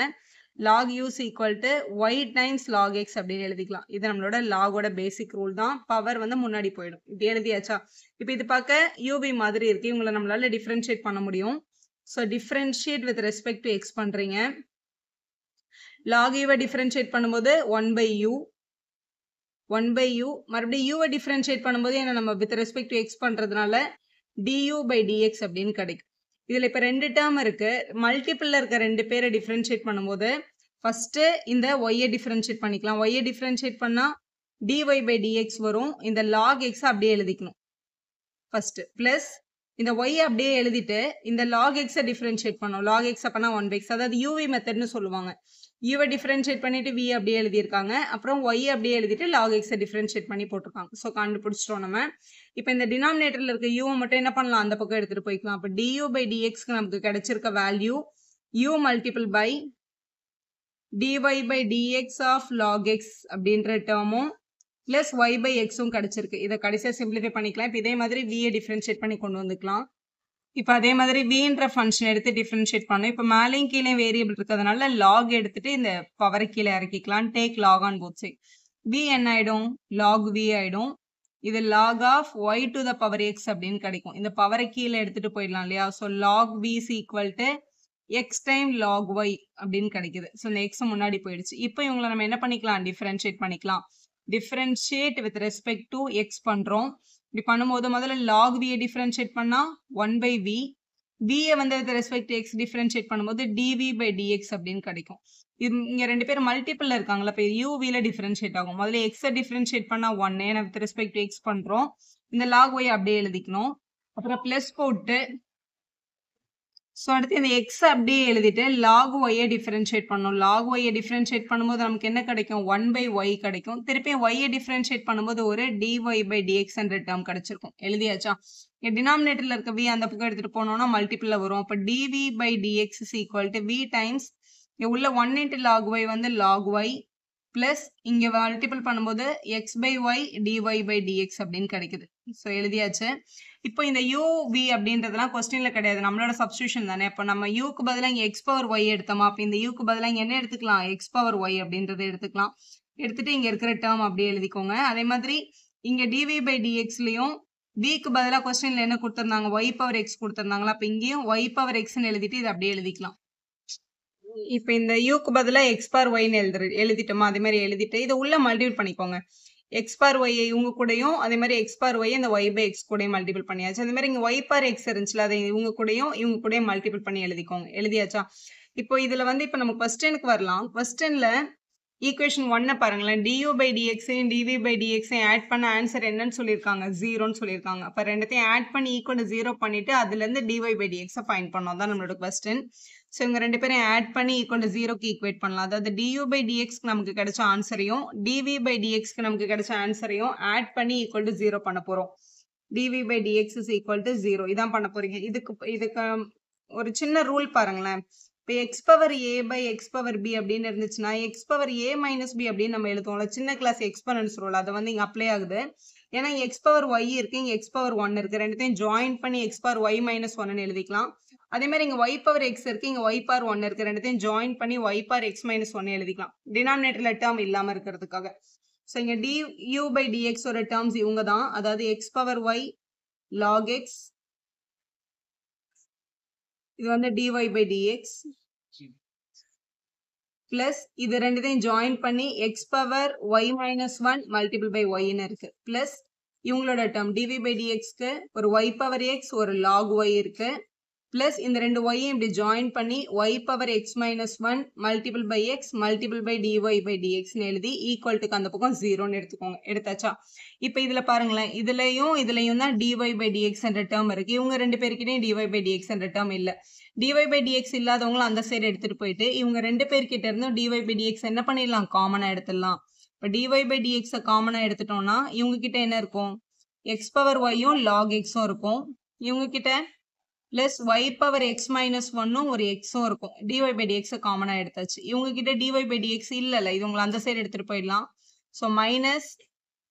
log u is equal to y times log x அப்படின்னு எழுதிக்கலாம். இது நம்மளோட logோட பேசிக் ரூல் தான். பவர் வந்து முன்னாடி போயிடும். இப்படி எழுதியாச்சா? இப்போ இது பார்க்க uv மாதிரி இருக்கு. இவங்களை நம்மளால டிஃபரன்ஷியேட் பண்ண முடியும். So differentiate with respect to X பண்றீங்க. log u டிஃபரன்ஷியேட் பண்ணும்போது 1 by u மறுபடியும் u டிஃபரன்ஷியேட் பண்ணும்போது என்ன நம்ம வித் ரெஸ்பெக்ட் டு எக்ஸ் பண்றதுனால du by dx அப்படின்னு கிடைக்கும். இதுல இப்ப ரெண்டு டேர்ம் இருக்கு. மல்டிபிள்ல இருக்க ரெண்டு பேரை டிஃபரன்ஷியேட் பண்ணும்போது ஃபர்ஸ்ட் இந்த y டிஃபரன்ஷியேட் பண்ணிக்கலாம். y டிஃபரன்ஷியேட் பண்ணா dy by dx வரும். இந்த log x அப்படியே எழுதிக்கணும் ஃபர்ஸ்ட். பிளஸ் இந்த y அப்படியே எழுதிட்டு இந்த log x டிஃபரன்ஷியேட் பண்ணோம். log x அப்பனா 1 by x, அதாவது uv மெத்தட்னு சொல்லுவாங்க. u டிஃபரன்ஷியேட் பண்ணிட்டு v அப்படியே எழுதியிருக்காங்க. அப்புறம் y அப்படியே எழுதிட்டு log x டிஃபரன்ஷியேட் பண்ணி போட்டிருக்காங்க. ஸோ கண்டுபிடிச்சிட்டோம் நம்ம. இப்போ இந்த டினாமினேட்டர்ல இருக்க u மட்டும் என்ன பண்ணலாம்? அந்த பக்கம் எடுத்துட்டு போய்க்கலாம். அப்போ du by dxக்கு நமக்கு கிடைச்சிருக்க value u multiple by dy by dx of log x அப்படின்ற டேர்மும் பிளஸ் y by xும் கிடைச்சிருக்கு. இதை கடைசியாக சிம்பிளிஃபை பண்ணிக்கலாம். இப்போ இதே மாதிரி v டிஃபரன்ஷியேட் பண்ணி கொண்டு வந்துக்கலாம். இப்போ அதே மாதிரி vன்ற ஃபங்க்ஷன் எடுத்து டிஃபரன்ஷியேட் பண்ணோம். இப்போ மேலேயும் கீழே வேரியபிள் இருக்கிறதுனால log எடுத்துட்டு இந்த பவரை கீழே இறக்கிக்கலாம். டேக் log on both side. v என்ன ஆயிடும்? log v ஆயிடும். இது log of y to the power x அப்படின்னு கிடைக்கும். இந்த பவரை கீழே எடுத்துட்டு போயிடலாம் இல்லையா? So log v is equal to x time log y அப்படின்னு கிடைக்குது. ஸோ இந்த x முன்னாடி போயிடுச்சு. இப்போ இவங்களை நம்ம என்ன பண்ணிக்கலாம்? டிஃபரன்ஷியேட் பண்ணிக்கலாம். Differentiate with respect to x பண்றோம். இப்படி பண்ணும்போது முதல்ல log v டிஃபரன்ஷியேட் பண்ணா 1 by v, v வந்து with respect to x differentiate பண்ணும்போது dv by dx அப்படின்னு கிடைக்கும். இங்க ரெண்டு பேர் மல்டிபிள்ல இருக்காங்களா? இப்போ u v ல டிஃபரன்ஷியேட் ஆகும். முதல்ல x டிஃபரன்ஷியேட் பண்ணா 1, ஏன்னா வித் ரெஸ்பெக்ட் டு x பண்றோம். இந்த log y அப்படியே எழுதிக்கணும். அப்புறம் பிளஸ் போட்டு ஸோ அடுத்து இந்த x அப்படியே எழுதிட்டு log y டிஃபரன்ஷியேட் பண்ணணும். log y டிஃபரன்ஷியேட் பண்ணும்போது நமக்கு என்ன கிடைக்கும்? 1 by y கிடைக்கும். திருப்பி y டிஃபரன்ஷியேட் பண்ணும்போது ஒரு dy by dx என்ற டேர்ம் கிடைச்சிருக்கும். எழுதியாச்சா? டினாமினேட்டர்ல இருக்க v அந்த பக்கம் எடுத்துட்டு போனோம்னா மல்டிபிள்ல வரும். அப்போ dv by dx is equal to v times உள்ள 1 into log y வந்து log y பிளஸ் இங்க மல்டிபிள் பண்ணும்போது x by y dy by dx அப்படின்னு கிடைக்குது. ஸோ எழுதியாச்சு. இப்போ இந்த u v அப்படின்றதுலாம் கொஸ்டின்ல கிடையாது, நம்மளோட சப்ஸ்டியூஷன் தானே. இப்போ நம்ம யூக்கு பதிலாக இங்கே எக்ஸ் பவர் ஒய் எடுத்தோமா? அப்போ இந்த யூக்கு பதிலாக இங்கே என்ன எடுத்துக்கலாம்? எக்ஸ் பவர் ஒய் அப்படின்றத எடுத்துக்கலாம். எடுத்துட்டு இங்க இருக்கிற டேர்ம் அப்படியே எழுதிக்கோங்க. அதே மாதிரி இங்க dv by dxலயும் vக்கு பதிலாக கொஸ்டின்ல என்ன கொடுத்துருந்தாங்க? y பவர் எக்ஸ் கொடுத்துருந்தாங்களா? அப்போ இங்கேயும் y பவர் எக்ஸ்ன்னு எழுதிட்டு இதை அப்படியே எழுதிக்கலாம். இப்போ இந்த யூக்கு பதிலாக எக்ஸ் பவர் ஒய்ன்னு எழுதிட்டோமா? அதே மாதிரி எழுதிட்டு இதை உள்ள மல்டிபிள் பண்ணிக்கோங்க. எக்ஸ் பார் ஒய் இவங்க கூடயும் அதே மாதிரி எக்ஸ் பார் ஒய் அந்த ஒய் பை எக்ஸ் கூடயும் மல்டிபிள் பண்ணியாச்சு. அதே மாதிரி இங்கே ஒய் பார் எக்ஸ் இருந்துச்சுல, அதை இவங்க கூடயும் மல்டிபிள் பண்ணி எழுதிக்கோங்க. எழுதியாச்சா? இப்போ இதில் வந்து இப்போ நம்ம கொஸ்டினுக்கு வரலாம். கொஸ்டினில் ஈக்குவேஷன் 1 பாருங்களேன். du by dxையும் dv by dxையும் ஆட் பண்ண ஆன்சர் என்னன்னு சொல்லியிருக்காங்க? 0ன்னு சொல்லியிருக்காங்க. அப்போ ரெண்டுத்தையும் ஆட் பண்ணி ஈக்குவல் 0 பண்ணிட்டு அதுலேருந்து dy by dxை ஃபைண்ட் பண்ணோம் தான் நம்மளோட கொஸ்டின். ஸோ இவங்க ரெண்டு பேரும் ஆட் பண்ணி ஈக்குவல் 0க்கு ஈக்குவேட் பண்ணலாம். அதாவது du by dxக்கு நமக்கு கிடைச்ச ஆன்சரையும் dv by dxக்கு நமக்கு கிடைச்ச ஆன்சரையும் ஆட் பண்ணி ஈக்குவல் 0 பண்ண போகிறோம். dv by dx is equal to 0 இதான் பண்ண போறீங்க. இதுக்கு ஒரு சின்ன ரூல் பாருங்களேன். இப்போ x power a by x power b அப்படின்னு இருந்துச்சுன்னா x power a minus b அப்படின்னு நம்ம எழுதுவோம்ல, சின்ன கிளாஸ் எக்ஸ்பனன்ஸ் ரூல், அதை வந்து இங்கே அப்ளை ஆகுது. ஏன்னா இங்கே எக்ஸ் பவர் ஒய் இருக்கு, இங்கே எக்ஸ் பவர் 1 இருக்கு. ரெண்டுத்தையும் ஜாயின் பண்ணி எக்ஸ் பவர் ஒய் மைனஸ் 1ன்னு எழுதிக்கலாம். அதே மாதிரி இங்கே ஒய் பவர் எக்ஸ் இருக்கு, இங்கே ஒய் பவர் 1 இருக்கு. ரெண்டுத்தையும் ஜாயின் பண்ணி ஒய் பவர் எக்ஸ் மைனஸ் 1 எழுதிக்கலாம், டினாமினேட்டர்ல டேர்ம் இல்லாமல் இருக்கிறதுக்காக. ஸோ இங்கே du by dx ஒரு டேர்ம்ஸ் இவங்க தான், அதாவது x power y log x, இது வந்து dy by dx பிளஸ் இது ரெண்டுத்தையும் ஜாயின் பண்ணி x power y minus 1 multiple by ஒய்ன்னு இருக்கு. பிளஸ் இவங்களோட டேர்ம் dv by dxக்கு ஒரு ஒய் பவர் எக்ஸ் ஒரு log ஒய் இருக்கு. பிளஸ் இந்த ரெண்டு ஒய்யும் இப்படி ஜாயின் பண்ணி y power x minus one multiple by x multiple by dy by டிஎக்ஸ்னு எழுதி ஈக்குவல்ட்டுக்கு அந்த பக்கம் ஜீரோன்னு எடுத்துக்கோங்க. எடுத்தாச்சா? இப்போ இதில் பாருங்களேன், இதுலையும் தான் டிஒய் பை டிஎக்ஸ் என்ற டேர்ம் இருக்கு. இவங்க ரெண்டு பேருக்கிட்டையும் டிஒய் பை டிஎக்ஸ் என்ற டேர்ம் இல்லை. டிஒய் பை டிஎக்ஸ் இல்லாதவங்களும் அந்த சைடு எடுத்துட்டு போயிட்டு இவங்க ரெண்டு பேர்கிட்ட இருந்தும் டிஒய் பை டிஎக்ஸ் என்ன பண்ணிடலாம், காமனா எடுத்துடலாம். இப்போ டிஒய் பை டிஎக்ஸை காமனா எடுத்துட்டோம்னா இவங்க கிட்ட என்ன இருக்கும், எக்ஸ் பவர் ஒய்யும் லாக் எக்ஸும் இருக்கும். இவங்க கிட்ட plus y power x minus ஒன்னும் ஒரு எக்ஸும் இருக்கும். டிஒய் பை டிஎக்ஸை காமனா எடுத்தாச்சு. இவங்க கிட்ட டிஒய் பை டிஎக்ஸ் இல்லைல்ல, இது உங்களை அந்த சைடு எடுத்துட்டு போயிடலாம். So minus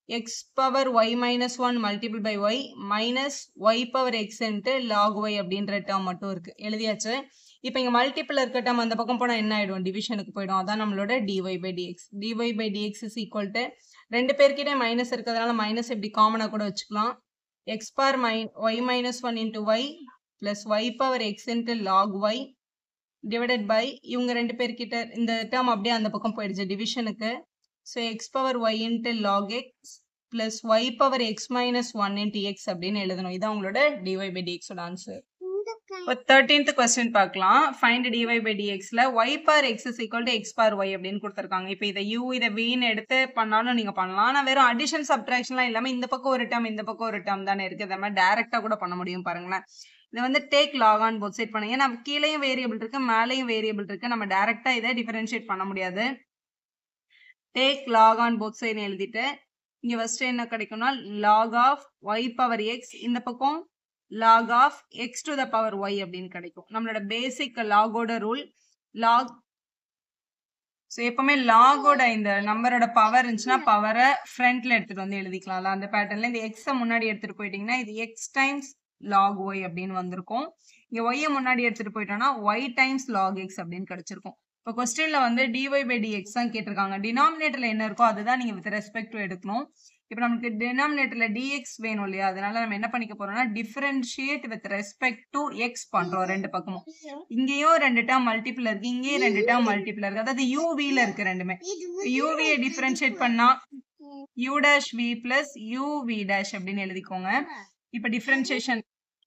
x power y minus one multiple by y minus y power x into log y அப்படின்ற டேர்ம் மட்டும் இருக்கு. எழுதியாச்சு. இப்போ இங்கே மல்டிபிள் இருக்க டேர்ம் அந்த பக்கம் போனால் என்ன ஆயிடும், டிவிஷனுக்கு போயிடும். அதான் நம்மளோட dy by dx. Dy by dx is equal to ரெண்டு பேர்கிட்ட மைனஸ் இருக்கிறதுனால மைனஸ் எப்படி காமனாக கூட வச்சுக்கலாம். X power y minus one into y plus y power x into log y divided by இவங்க ரெண்டு பேர்கிட்ட இந்த டேர்ம் அப்படியே அந்த பக்கம் போயிடுச்சு டிவிஷனுக்கு. So x power y into log x plus y power x minus one into x அப்படின்னு எழுதணும். இதான் உங்களோட டிஒய் பை டிஎக்ஸோட ஆன்சர். இப்போ 13th கொஸ்டின் பார்க்கலாம். ஃபைண்ட் டிஒய் பை டிஎக்ஸ்ல y power x is equal to x power y அப்படின்னு கொடுத்துருக்காங்க. இப்போ இதை யூ இதை வின்னு எடுத்து பண்ணாலும் நீங்க பண்ணலாம். ஆனால் வெறும் அடிஷன் சப்ட்ராக்ஷன்லாம் இல்லாமல் இந்த பக்கம் ஒரு டேர்ம் இந்த பக்கம் ஒரு டேர்ம் தானே இருக்கு. இந்த மாதிரி டேரக்டா கூட பண்ண முடியும். பாருங்களேன், இதை வந்து take log on both side பண்ணுங்க. நம்ம கீழேயும் வேரியபிள் இருக்கு, மேலேயும் வேரியபிள் இருக்கு. நம்ம டேரக்டா இதை டிஃபரன்ஷியேட் பண்ண முடியாது. Take log on both side எழுதிட்டு இங்க ஃபர்ஸ்ட் என்ன கிடைக்கும்னா log of y power x, இந்த பக்கம் log of x to the power y அப்படின்னு கிடைக்கும். நம்மளோட பேசிக் லாகோட ரூல் லாக். ஸோ எப்பவுமே லாகோட இந்த நம்பரோட பவர் இருந்துச்சுன்னா பவரை ஃப்ரண்ட்ல எடுத்துட்டு வந்து எழுதிக்கலாம்ல. அந்த பேட்டர்ன்ல இந்த எக்ஸை முன்னாடி எடுத்துட்டு போயிட்டீங்கன்னா இது எக்ஸ் டைம்ஸ் லாக் ஒய் அப்படின்னு வந்திருக்கும். இங்க ஒய்யை முன்னாடி எடுத்துட்டு போயிட்டோம்னா ஒய் டைம்ஸ் லாக் எக்ஸ் அப்படின்னு கிடைச்சிருக்கும். இப்போ கொஸ்டின்ல வந்து டிஒய் பை டிஎக்ஸ் தான் கேட்டிருக்காங்க. டினாமினேட்டர்ல என்ன இருக்கோ அதுதான் நீங்க வித் ரெஸ்பெக்ட் டு எடுக்கணும். இப்போ நமக்கு டினாமினேட்டர்ல டிஎக்ஸ் வேணும் இல்லையா, அதனால நம்ம என்ன பண்ணிக்க போறோம்னா differentiate with respect to x பண்றோம் ரெண்டு பக்கமும். இங்கேயும் ரெண்டு டேர்ம் மல்டிபிள் இருக்கு, இங்கேயும் ரெண்டு டேர்ம் மல்டிபிள் இருக்கு. அதாவது யூவில இருக்கு ரெண்டுமே. யூவியை டிஃபரன்ஷியேட் பண்ணா u dash v plus u v dash அப்படின்னு எழுதிக்கோங்க. இப்போ டிஃபரன்ஷியேஷன்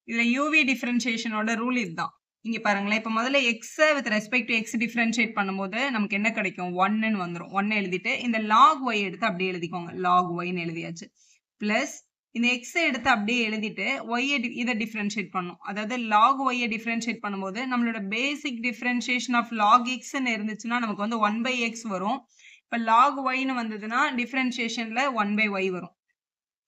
இதுல யூவி டிஃபரன்ஷியேஷனோட ரூல் இதுதான். இங்க பாருங்களேன், இப்போ முதல்ல எக்ஸை with respect to x differentiate பண்ணும்போது நமக்கு என்ன கிடைக்கும், ஒன்னு வந்துடும். ஒன்னு எழுதிட்டு இந்த லாக் ஒய் எடுத்து அப்படியே எழுதிக்கோங்க. லாக் ஒய்னு எழுதியாச்சு. பிளஸ் இந்த எக்ஸை எடுத்து அப்படியே எழுதிட்டு ஒய்யை இதை டிஃபரன்ஷியேட் பண்ணும். அதாவது லாக் ஒய்யை டிஃபரன்ஷியேட் பண்ணும்போது நம்மளோட பேசிக் டிஃபரன்ஷியேஷன் ஆஃப் லாக் எக்ஸ்ன்னு இருந்துச்சுன்னா நமக்கு வந்து 1/x வரும். இப்போ லாக் ஒய்னு வந்ததுன்னா டிஃபரன்ஷியேஷன்ல 1/y வரும்.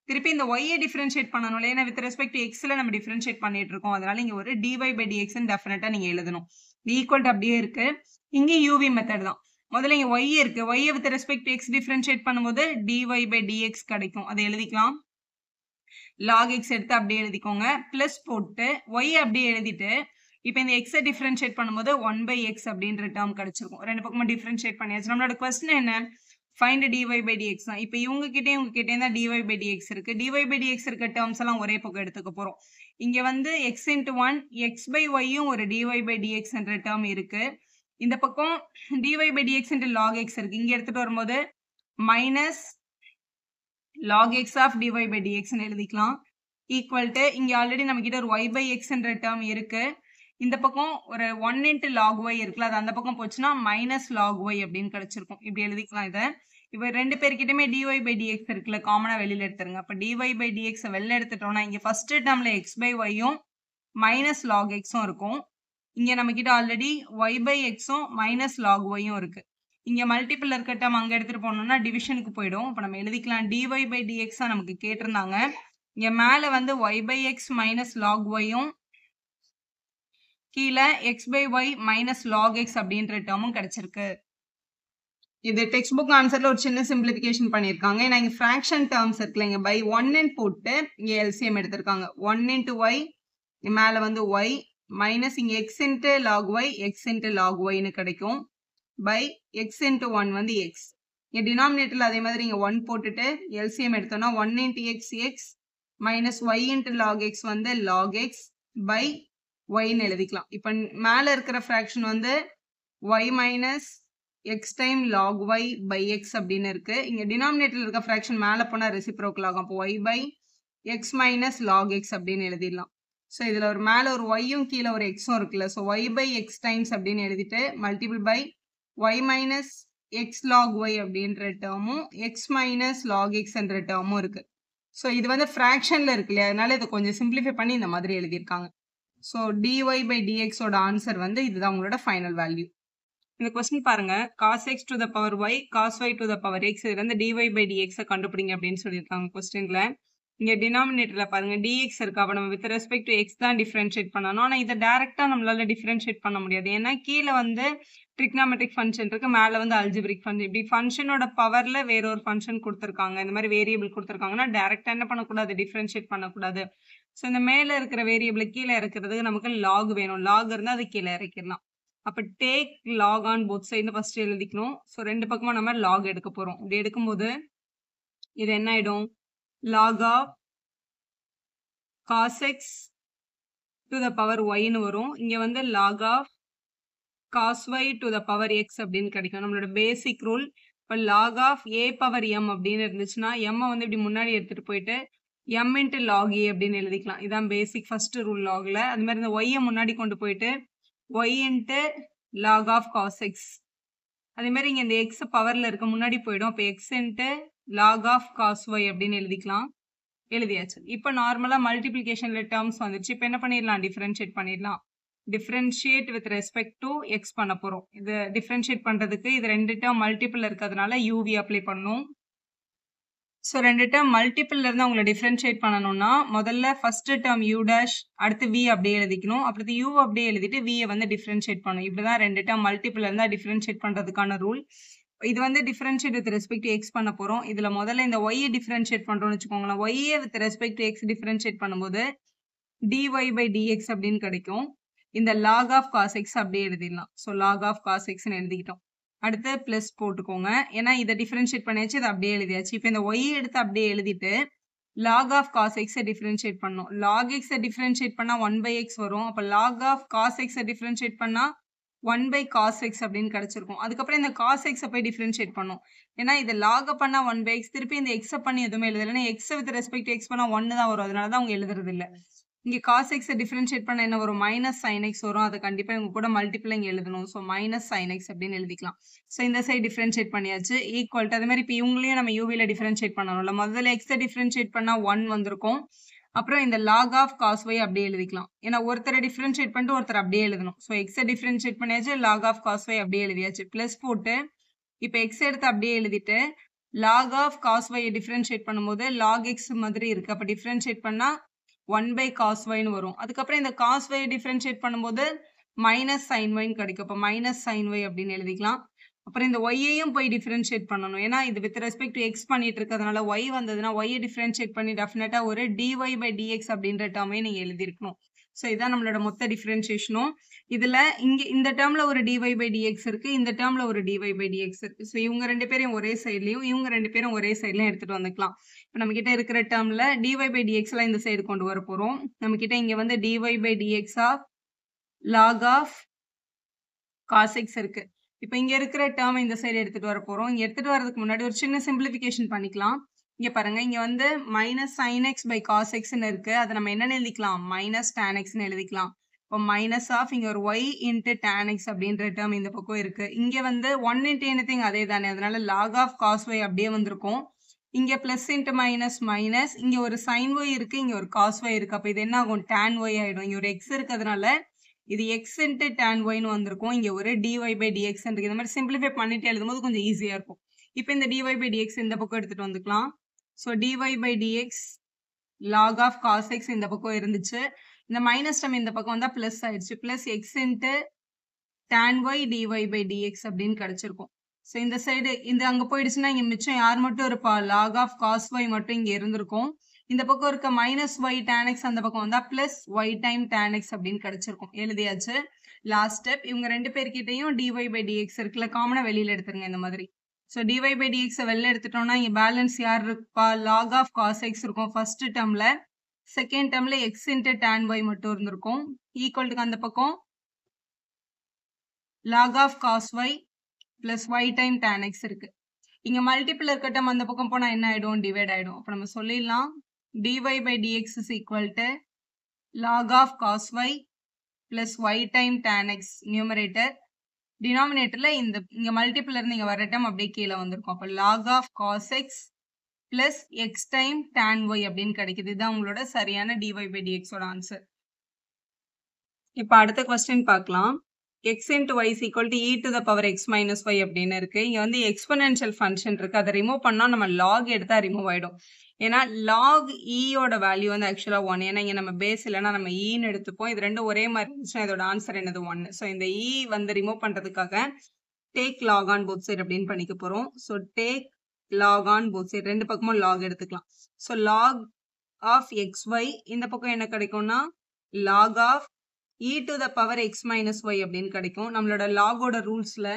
திருப்பி இந்த ஒய்யை டிஃபரன்ஷியேட் பண்ணணும். ஏன்னா வித் ரெஸ்பெக்ட் டு எக்ஸ்ல நம்ம டிஃபரன்ஷியேட் பண்ணிட்டு இருக்கோம். அதனால இங்க ஒரு டிஒய் பை டிஎக்ஸ்ன்னு டெஃபினட்டா நீங்க எழுதணும். ஈக்குவல் டு அப்படியே இருக்கு. இங்கே யூவி மெத்தட் தான். முதல்ல இங்க ஒய் இருக்கு, ஒய்யை with respect to x differentiate பண்ணும்போது டிஒய் பை டிஎக்ஸ் கிடைக்கும். அதை எழுதிக்கலாம். லாக் எக்ஸ் எடுத்து அப்படியே எழுதிக்கோங்க. பிளஸ் போட்டு ஒய் அப்படியே எழுதிட்டு இப்போ இந்த எக்ஸை டிஃபரன்ஷியேட் பண்ணும்போது 1/x அப்படின்ற டேர்ம் கிடைச்சிருக்கும். ரெண்டு பக்கமும் டிஃபரன்ஷியேட் பண்ணியாச்சு. நம்மளோட கொஸ்டின் என்ன, ஃபைண்ட் டிஒய் பை டிஎக்ஸ் தான். இப்போ இவங்க கிட்டேயும் தான் டிஒய் பை டிஎக்ஸ் இருக்கு. டிஒய் பை டிஎக்ஸ் இருக்க டேர்ம்ஸ் எல்லாம் ஒரே பக்கம் எடுத்துக்க போறோம். இங்க வந்து x into one x by ஒய்யும் ஒரு டிஒய் பை டிஎக்ஸ் என்ற டேர்ம் இருக்கு. இந்த பக்கம் dy by dx into log x இருக்கு. இங்க எடுத்துட்டு வரும்போது minus log x of dy by டிஎக்ஸ்ன்னு எழுதிக்கலாம். ஈக்குவல் டு இங்க ஆல்ரெடி நம்ம கிட்ட ஒரு ஒய் பை எக்ஸ் என்ற டேர்ம் இருக்கு. இந்த பக்கம் ஒரு 1 இன்ட்டு லாக் ஒய் இருக்குல்ல, அது அந்த பக்கம் போச்சுன்னா மைனஸ் லாக் ஒய் அப்படின்னு கிடைச்சிருக்கும். இப்படி எழுதிக்கலாம் இதை. இப்போ ரெண்டு பேர்கிட்டயுமே டிஒய் பை டிஎக்ஸ் இருக்குல்ல, காமனா வெளியில எடுத்துருங்க. அப்போ டிஒய் பை டிஎக்ஸ் வெளில எடுத்துட்டோம்னா இங்க ஃபர்ஸ்ட் டேர்ம்ல எக்ஸ் பை ஒய்யும் மைனஸ் லாக் எக்ஸும் இருக்கும். இங்க நம்ம கிட்ட ஆல்ரெடி ஒய் பை எக்ஸும் மைனஸ் லாக் ஒய்யும் இருக்கு. இங்க மல்டிபிள் இருக்க டேர்ம் அங்க எடுத்துட்டு போனோம்னா டிவிஷனுக்கு போயிடும். இப்போ நம்ம எழுதிக்கலாம் டிஒய் பை டிஎக்ஸ் நமக்கு கேட்டிருந்தாங்க. இங்க மேல வந்து y by x minus log ஒய்யும் கீழே x by y minus log x அப்படின்ற டேர்மும் கிடைச்சிருக்கு. இது டெக்ஸ்ட் புக் ஆன்சர்ல ஒரு சின்ன சிம்பிளிஃபிகேஷன் பண்ணியிருக்காங்க. ஏன்னா இங்க ஃபிராக்ஷன் டேர்ம்ஸ் இருக்குல்ல, இங்க பை 1 போட்டு இங்க எல்சிஎம் எடுத்திருக்காங்க. 1 இன்ட்டு ஒய் மேல வந்து ஒய் மைனஸ் இங்க x into log y x into log ஒய்னு கிடைக்கும். பை எக்ஸ் இன்ட்டு ஒன் வந்து எக்ஸ். இங்க டினாமினேட்டர்ல அதே மாதிரி இங்க 1 போட்டுட்டு எல்சிஎம் எடுத்தோம்னா 1 into x x minus y into log x வந்து லாக் எக்ஸ் பை ஒய்ன்னு எழுதிக்கலாம். இப்போ மேல இருக்கிற ஃபிராக்ஷன் வந்து y minus x time log y by x அப்படின்னு இருக்கு. இங்க டினாமினேட்டர்ல இருக்க ஃபிராக்ஷன் மேல போனா ரெசிப்ரோக்கல் ஆகும். அப்போ y by x minus log x அப்படின்னு எழுதிடலாம். ஸோ இதில் ஒரு மேலே ஒரு ஒய்யும் கீழே ஒரு எக்ஸும் இருக்குல்ல. So y by x times அப்படின்னு எழுதிட்டு multiple by y minus x log y அப்படின்ற டேர்மும் எக்ஸ் மைனஸ் லாக் எக்ஸ் என்ற டேர்மும் இருக்கு. ஸோ இது வந்து ஃப்ராக்ஷனில் இருக்கு இல்லையா, அதனால இதை கொஞ்சம் சிம்பிளிஃபை பண்ணி இந்த மாதிரி எழுதியிருக்காங்க. ஸோ டிஒய் பை டிஎக்ஸோட ஆன்சர் வந்து இதுதான் உங்களோட ஃபைனல் வேல்யூ. இந்த கொஸ்டின் பாருங்க, cos x to the power y cos y to the power x, இதுல இருந்து டிஒய் பை டிஎக்ஸை கண்டுபிடிங்க அப்படின்னு சொல்லியிருக்காங்க கொஸ்டின்ல. இங்க டினாமினேட்டர்ல பாருங்க டிஎக்ஸ் இருக்கு, அப்ப நம்ம வித் ரெஸ்பெக்ட் டு எக்ஸ் தான் டிஃபரன்ஷியேட் பண்ணணும். ஆனா இதை டைரக்டா நம்மளால டிஃபரன்ஷியேட் பண்ண முடியாது, ஏன்னா கீழே வந்து ட்ரிக்னாமெட்ரிக் ஃபங்க்ஷன் இருக்கு, மேல வந்து அல்ஜிபிரிக் ஃபங்க்ஷன். இப்படி ஃபங்க்ஷனோட பவர்ல வேற ஒரு ஃபங்க்ஷன் கொடுத்துருக்காங்க, இந்த மாதிரி வேரியபிள் கொடுத்துருக்காங்கன்னா டைரக்டா என்ன பண்ணக்கூடாது, டிஃபரன்ஷியேட் பண்ணக்கூடாது. ஸோ இந்த மேல இருக்கிற வேரியபிளை கீழே இறக்குறதுக்கு நமக்கு லாக் வேணும், லாக் இருந்தால் அது கீழே இறக்கிடலாம். அப்போ take log on both side first எழுதிக்கணும். ஸோ ரெண்டு பக்கமும் நம்ம லாக் எடுக்க போறோம். இப்படி எடுக்கும்போது இது என்ன ஆயிடும், log of cos x to the power ஒய்னு வரும். இங்க வந்து log of cos y to the power x அப்படின்னு கிடைக்கும். நம்மளோட பேசிக் ரூல். இப்போ log of a power m அப்படின்னு இருந்துச்சுன்னா எம்மை வந்து இப்படி முன்னாடி எடுத்துட்டு போயிட்டு எம் இன்ட்டு லாக் ஏ அப்படின்னு எழுதிக்கலாம். இதான் பேசிக் ஃபர்ஸ்ட் ரூல் லாக்ல. அது மாதிரி இந்த ஒய்யை முன்னாடி கொண்டு போயிட்டு y into log of cos x. அதே மாதிரி இங்க இந்த x பவர்ல இருக்க முன்னாடி போயிடும். அப்ப x into log of cos y அப்படின்னு எழுதிக்கலாம். எழுதியாச்சு. இப்போ நார்மலா மல்டிப்ளிகேஷன்ல டேர்ம்ஸ் வந்துச்சு. இப்போ என்ன பண்ணிடலாம், டிஃபரன்ஷியேட் பண்ணிடலாம். Differentiate with respect to x பண்ண போறோம். இது டிஃபரன்ஷியேட் பண்றதுக்கு இது ரெண்டு டேர்ம் மல்டிபிள் இருக்கிறதுனால uv அப்ளை பண்ணணும். ஸோ ரெண்டு டேர்ம் மல்டிபிள் இருந்து அவங்களை டிஃபரன்ஷியேட் பண்ணணும்னா முதல்ல ஃபர்ஸ்ட் டேர்ம் யூ டேஷ் அடுத்து வி அப்படியே எழுதிக்கணும். அடுத்து யூ அப்படியே எழுதிட்டு வியை வந்து டிஃபரன்ஷியேட் பண்ணணும். இப்படிதான் ரெண்டு டேர்ம் மல்டிபிள் இருந்தா டிஃபரன்ஷியேட் பண்றதுக்கான ரூல். இது வந்து differentiate with respect to x பண்ண போறோம். இதுல முதல்ல இந்த ஒய்யை டிஃபரன்ஷியேட் பண்றோம்னு வச்சுக்கோங்களேன். ஒய்யை with respect to x differentiate பண்ணும்போது டிஒய் பை டிஎக்ஸ் அப்படின்னு கிடைக்கும். இந்த லாக் ஆஃப் காஸ் எக்ஸ் அப்படியே எழுதிடலாம். ஸோ லாக் ஆஃப் காஸ் எக்ஸ்ன்னு எழுதிக்கிட்டோம். அடுத்து பிளஸ் போட்டுக்கோங்க, ஏன்னா இதை டிஃபரன்ஷியேட் பண்ணியாச்சு, இதை அப்படியே எழுதியாச்சு. இப்போ இந்த ஒய் எடுத்து அப்படியே எழுதிட்டு லாக் ஆஃப் காஸ் எக்ஸை டிஃபரன்ஷியேட் பண்ணணும். லாக் எக்ஸை டிஃபரன்ஷியேட் பண்ணா 1/x வரும். அப்போ லாக் ஆஃப் காஸ் எக்ஸை டிஃபரன்ஷியேட் பண்ணா 1/cos x அப்படின்னு கிடைச்சிருக்கும். அதுக்கப்புறம் இந்த காஸ் எக்ஸை போய் டிஃபரன்ஷியேட் பண்ணும், ஏன்னா இது லாக பண்ணா 1/x, திருப்பி இந்த எக்ஸை பண்ணி எதுவுமே எழுதலைன்னா எக்ஸை வித் ரெஸ்பெக்ட் எக்ஸ் பண்ணா 1 தான் வரும். அதனால தான் அவங்க எழுதுறது இல்லை. இங்க காஸ் எக்ஸை டிஃபரன்ஷியேட் பண்ண என்ன வரும், மைனஸ் சைன் எக்ஸ் வரும். அதை கண்டிப்பா இவங்க கூட மல்டிபிள் இங்க எழுதணும். ஸோ மைனஸ் சைன் எக்ஸ் அப்படின்னு எழுதிக்கலாம். ஸோ இந்த சைடு டிஃபரன்ஷியேட் பண்ணியாச்சு. ஈக்குவல் டு அதே மாதிரி இப்போ இவங்களையும் நம்ம யூவில டிஃபரன்ஷியேட் பண்ணணும்ல. முதல்ல எக்ஸை டிஃபரன்ஷியேட் பண்ணா 1 வந்திருக்கும். அப்புறம் இந்த லாக் ஆஃப் காஸ் ஒய் அப்படியே எழுதிக்கலாம், ஏன்னா ஒருத்தரை டிஃபரன்ஷியேட் பண்ணிட்டு ஒருத்தர் அப்படியே எழுதணும். ஸோ எக்ஸை டிஃபரன்ஷியேட் பண்ணியாச்சு, லாக் ஆஃப் காஸ் ஒய் அப்படியே எழுதியாச்சு. பிளஸ் போட்டு இப்போ எக்ஸ் எடுத்து அப்படியே எழுதிட்டு log of cos y differentiate பண்ணும்போது லாக் எக்ஸ் மாதிரி இருக்கு. அப்போ டிஃபரன்ஷியேட் பண்ணா 1/cos yன்னு வரும். அதுக்கப்புறம் இந்த cos y டிஃபரன்ஷியேட் பண்ணும்போது மைனஸ் சைன் ஒய்ன்னு கிடைக்கும். அப்போ மைனஸ் சைன் ஒய் அப்படின்னு எழுதிக்கலாம். அப்புறம் இந்த ஒய்யையும் போய் டிஃபரன்ஷியேட் பண்ணணும், ஏன்னா இது வித் ரெஸ்பெக்ட் டு எக்ஸ் பண்ணிட்டு இருக்கிறதுனால ஒய் வந்ததுன்னா ஒய்யை டிஃபரன்ஷியேட் பண்ணி டெஃபினட்டா ஒரு டிஒய் பை டிஎக்ஸ் அப்படின்ற டேர்மே நீங்க எழுதிருக்கணும். ஸோ இதான் நம்மளோட மொத்த டிஃபரன்ஷியேஷனும். இதுல இங்க இந்த டேர்ம்ல ஒரு டிஒய் பை டிஎக்ஸ் இருக்கு, இந்த டேர்ம்ல ஒரு டிஒய் பை டிஎக்ஸ் இருக்கு. ஸோ இவங்க ரெண்டு பேரும் ஒரே சைட்லயும் இவங்க ரெண்டு பேரும் ஒரே சைட்லயும் எடுத்துட்டு வந்துக்கலாம். இப்போ நம்ம கிட்ட இருக்கிற டேர்ம்ல டிஒய் பை டிஎக்ஸ் எல்லாம் இந்த சைடு கொண்டு வர போறோம். நம்ம கிட்ட இங்க வந்து dy by dx of log of cos x இருக்கு. இப்போ இங்க இருக்கிற டேர்ம் இந்த சைடு எடுத்துட்டு வர போறோம். இங்க எடுத்துட்டு வரதுக்கு முன்னாடி ஒரு சின்ன சிம்பிளிஃபிகேஷன் பண்ணிக்கலாம். இங்க பாருங்க, இங்க வந்து minus sine x by cos எக்ஸ்ன்னு இருக்கு. அதை நம்ம என்ன எழுதிக்கலாம், மைனஸ் டேன் எக்ஸ்ன்னு எழுதிக்கலாம். இப்போ மைனஸ் ஆஃப் இங்க ஒரு ஒய் இன்ட்டு டேன் எக்ஸ் அப்படின்ற டேர்ம் இந்த பக்கம் இருக்கு. இங்க வந்து 1 இன்ட்டு எனிதிங் அதே தானே, அதனால லாக் ஆஃப் காஸ் ஒய் அப்படியே வந்திருக்கும். இங்க பிளஸ் இன்ட்டு மைனஸ் மைனஸ், இங்க ஒரு சைன் ஒய் இருக்கு, இங்க ஒரு காஸ் ஒய் இருக்கு. அப்போ இது என்ன ஆகும், டேன் ஒய் ஆயிடும். இங்க ஒரு எக்ஸ் இருக்கிறதுனால இது எக்ஸ் இன்ட்டு டேன் ஒய்னு வந்திருக்கும். இங்க ஒரு டிஒய் பை டிஎக்ஸ் இருக்கு. இந்த மாதிரி சிம்பிளிஃபை பண்ணிட்டு எழுதும்போது கொஞ்சம் ஈஸியா இருக்கும். இப்போ இந்த டிஒய் பை டிஎக்ஸ் இந்த பக்கம் எடுத்துட்டு வந்துக்கலாம். So dy by dx log of cos x இந்த பக்கம் இருந்துச்சு. இந்த மைனஸ் டேர்ம் இந்த பக்கம் வந்தா பிளஸ் ஆயிடுச்சு. Plus x into tan y dy by dx அப்படின்னு கிடைச்சிருக்கும். ஸோ இந்த சைடு இந்த அங்க போயிடுச்சுன்னா இங்க மிச்சம் யார் மட்டும் இருப்பா, லாக் ஆஃப் காஸ் ஒய் மட்டும் இங்க இருந்திருக்கும். இந்த பக்கம் இருக்க மைனஸ் ஒய் டேன் எக்ஸ் அந்த பக்கம் வந்தா plus y time tan x அப்படின்னு கிடைச்சிருக்கும். எழுதியாச்சு. லாஸ்ட் ஸ்டெப், இவங்க ரெண்டு பேர்கிட்டையும் டிஒய் பை டிஎக்ஸ் இருக்குல்ல, காமனா வெளியில எடுத்துருங்க இந்த மாதிரி. ஸோ டிஒய் பை டிஎக்ஸை வெளில எடுத்துட்டோம்னா இங்க பேலன்ஸ் யார் இருப்பா, லாக் ஆஃப் காஸ் எக்ஸ் இருக்கும் ஃபர்ஸ்ட் டேர்ம்ல. செகண்ட் டேர்ம்ல எக்ஸ் இன்ட்டு டேன் ஒய் மட்டும் இருந்திருக்கும். ஈக்குவல்ட்டுக்கு அந்த பக்கம் log of cos y plus y time tan x இருக்கு. இங்க மல்டிபிள் இருக்க டேர்ம் அந்த பக்கம் போனா என்ன ஆயிடும், டிவைட் ஆயிடும். அப்போ நம்ம சொல்லிடலாம் d y by dx is equal to log of cos y plus y time tan x numerator. டினாமினேட்டர்ல இங்க மல்டிபிள் இருந்து இங்க வர டைம் அப்படியே கீழே வந்திருக்கும். அப்போ log of cos x plus x time tan y அப்படின்னு கிடைக்குது. இதுதான் உங்களோட சரியான dy by dx ஓட ஆன்சர். இப்போ அடுத்த கொஸ்டின் பார்க்கலாம். x into y is equal to e to the power x minus y அப்படின்னு இருக்கு. இங்க வந்து எக்ஸ்பொனென்ஷியல் ஃபங்க்ஷன் இருக்கு. அதை ரிமூவ் பண்ணா நம்ம log எடுத்தா ரிமூவ் ஆயிடும். ஏன்னா log e ஓட வேல்யூ வந்து ஆக்சுவலா 1. ஏன்னா இங்க நம்ம பேஸ் இல்லைன்னா நம்ம ஈன்னு எடுத்துப்போம். இது ரெண்டும் ஒரே மாதிரி இருந்துச்சுன்னா இதோட ஆன்சர் என்னது 1. ஸோ இந்த e வந்து ரிமூவ் பண்றதுக்காக take log on both side அப்படின்னு பண்ணிக்க போறோம். So take log on both side, ரெண்டு பக்கமும் log எடுத்துக்கலாம். ஸோ log of xy இந்த பக்கம் என்ன கிடைக்கும்னா log of e to the power x minus y அப்படின்னு கிடைக்கும். நம்மளோட லாகோட ரூல்ஸ்ல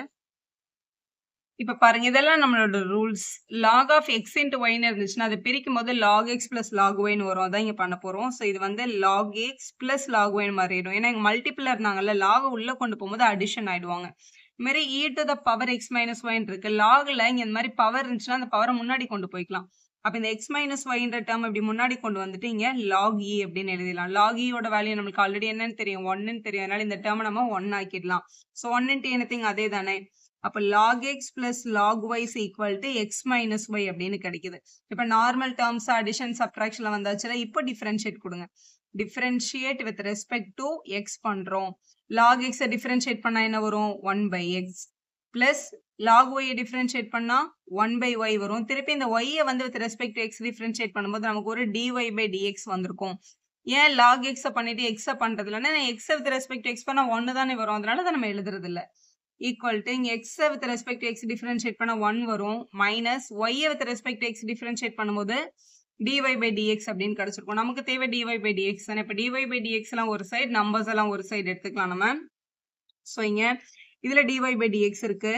இப்ப பாருங்க, இதெல்லாம் நம்மளோட rules. log of x into y இருந்துச்சுன்னா அது பிரிக்கும் போது log x plus log y வரும். அதான் இங்க பண்ண போறோம். ஸோ இது வந்து log x plus log y மாறிடும். ஏன்னா இங்க மல்டிபிள் இருந்தாங்கல்ல, லாக உள்ள கொண்டு போகும்போது அடிஷன் ஆயிடுவாங்க. இது மாதிரி e to the power x minus y இருக்கு. லாக்ல இங்க இந்த மாதிரி பவர் இருந்துச்சுன்னா அந்த பவரை முன்னாடி கொண்டு போய்க்கலாம். அப்ப இந்த x minus yன்ற டேர்ம் இப்படி முன்னாடி கொண்டு வந்துட்டு இங்க log e அப்படின்னு எழுதிடலாம். log e ஓட வேல்யூ நம்மளுக்கு ஆல்ரெடி என்னன்னு தெரியும், 1ன்னு தெரியும். அதனால இந்த டேர்ம் நம்ம 1 ஆக்கிடலாம். ஸோ 1 into anything அதே தானே. அப்ப log x plus log y is equal to x minus y அப்படின்னு கிடைக்குது. இப்ப நார்மல் டேர்ம்ஸ் அடிஷன் சப்ட்ராக்ஷன்ல வந்தாச்சுல, இப்போ டிஃபரன்ஷியேட் கொடுங்க. Differentiate with respect to x பண்றோம். log x டிஃபரன்ஷியேட் பண்ணா என்ன வரும், 1 by x plus log y differentiate பண்ணா 1 by y வரும். திருப்பி இந்த y வந்து with respect to x differentiate பண்ணும்போது நமக்கு ஒரு dy by dx வந்திருக்கும். ஏன் log x பண்ணிட்டு x பண்றது இல்லைன்னா x with respect to x பண்ணா 1 தானே வரும். அதனால அதை நம்ம எழுதுறது இல்லை. ஈக்குவல் டு இங்க x with respect to x differentiate பண்ணா 1 வரும். Minus y with respect to x differentiate பண்ணும்போது dy by dx அப்படின்னு கிடைச்சிருக்கும். நமக்கு தேவை dy by dx தானே. இப்போ dy by dx எல்லாம் ஒரு சைடு, நம்பர்ஸ் எல்லாம் ஒரு சைடு எடுத்துக்கலாம் நம்ம. ஸோ இங்க இதுல dy by dx இருக்கு.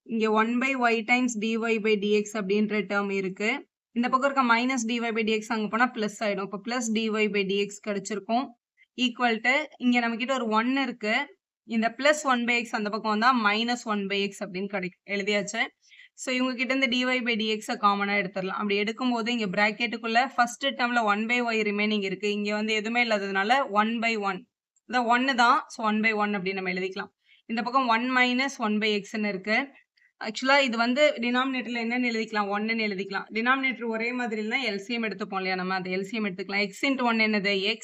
இங்க 1 by y times dy by dx அப்படின்ற டேர்ம் இருக்கு. இந்த பக்கம் இருக்க மைனஸ் dy by dx அங்க போனா பிளஸ் ஆயிடும். இப்போ பிளஸ் dy by dx கிடைச்சிருக்கும். ஈக்குவல் டு இங்க நம்ம கிட்ட ஒரு 1 இருக்கு. இந்த பிளஸ் 1 by x அந்த பக்கம் வந்தா மைனஸ் 1 by x அப்படின்னு எழுதியாச்சு. ஸோ இவங்க கிட்ட இருந்து dy by dx காமனா எடுத்துடலாம். அப்படி எடுக்கும் போது இங்க பிராக்கெட்டுக்குள்ள ஃபர்ஸ்ட் டேர்ம்ல 1 by y ரிமைனிங் இருக்கு. இங்க வந்து எதுவுமே இல்லாததுனால 1 by 1 அதான் 1 தான். ஸோ 1 by 1 அப்படின்னு நம்ம எழுதிக்கலாம். இந்த பக்கம் 1 மைனஸ் 1 by xன்னு இருக்கு. ஆக்சுவலா இது வந்து டினாமினேட்டர்ல என்னன்னு எழுதிக்கலாம், 1ன்னு எழுதிக்கலாம். டினாமினேட்டர் ஒரே மாதிரி இல்லைன்னா எல்சிஎம் எடுத்துப்போம் இல்லையா, நம்ம அதை எல்சிஎம் எடுத்துக்கலாம். x into 1 என்னது x,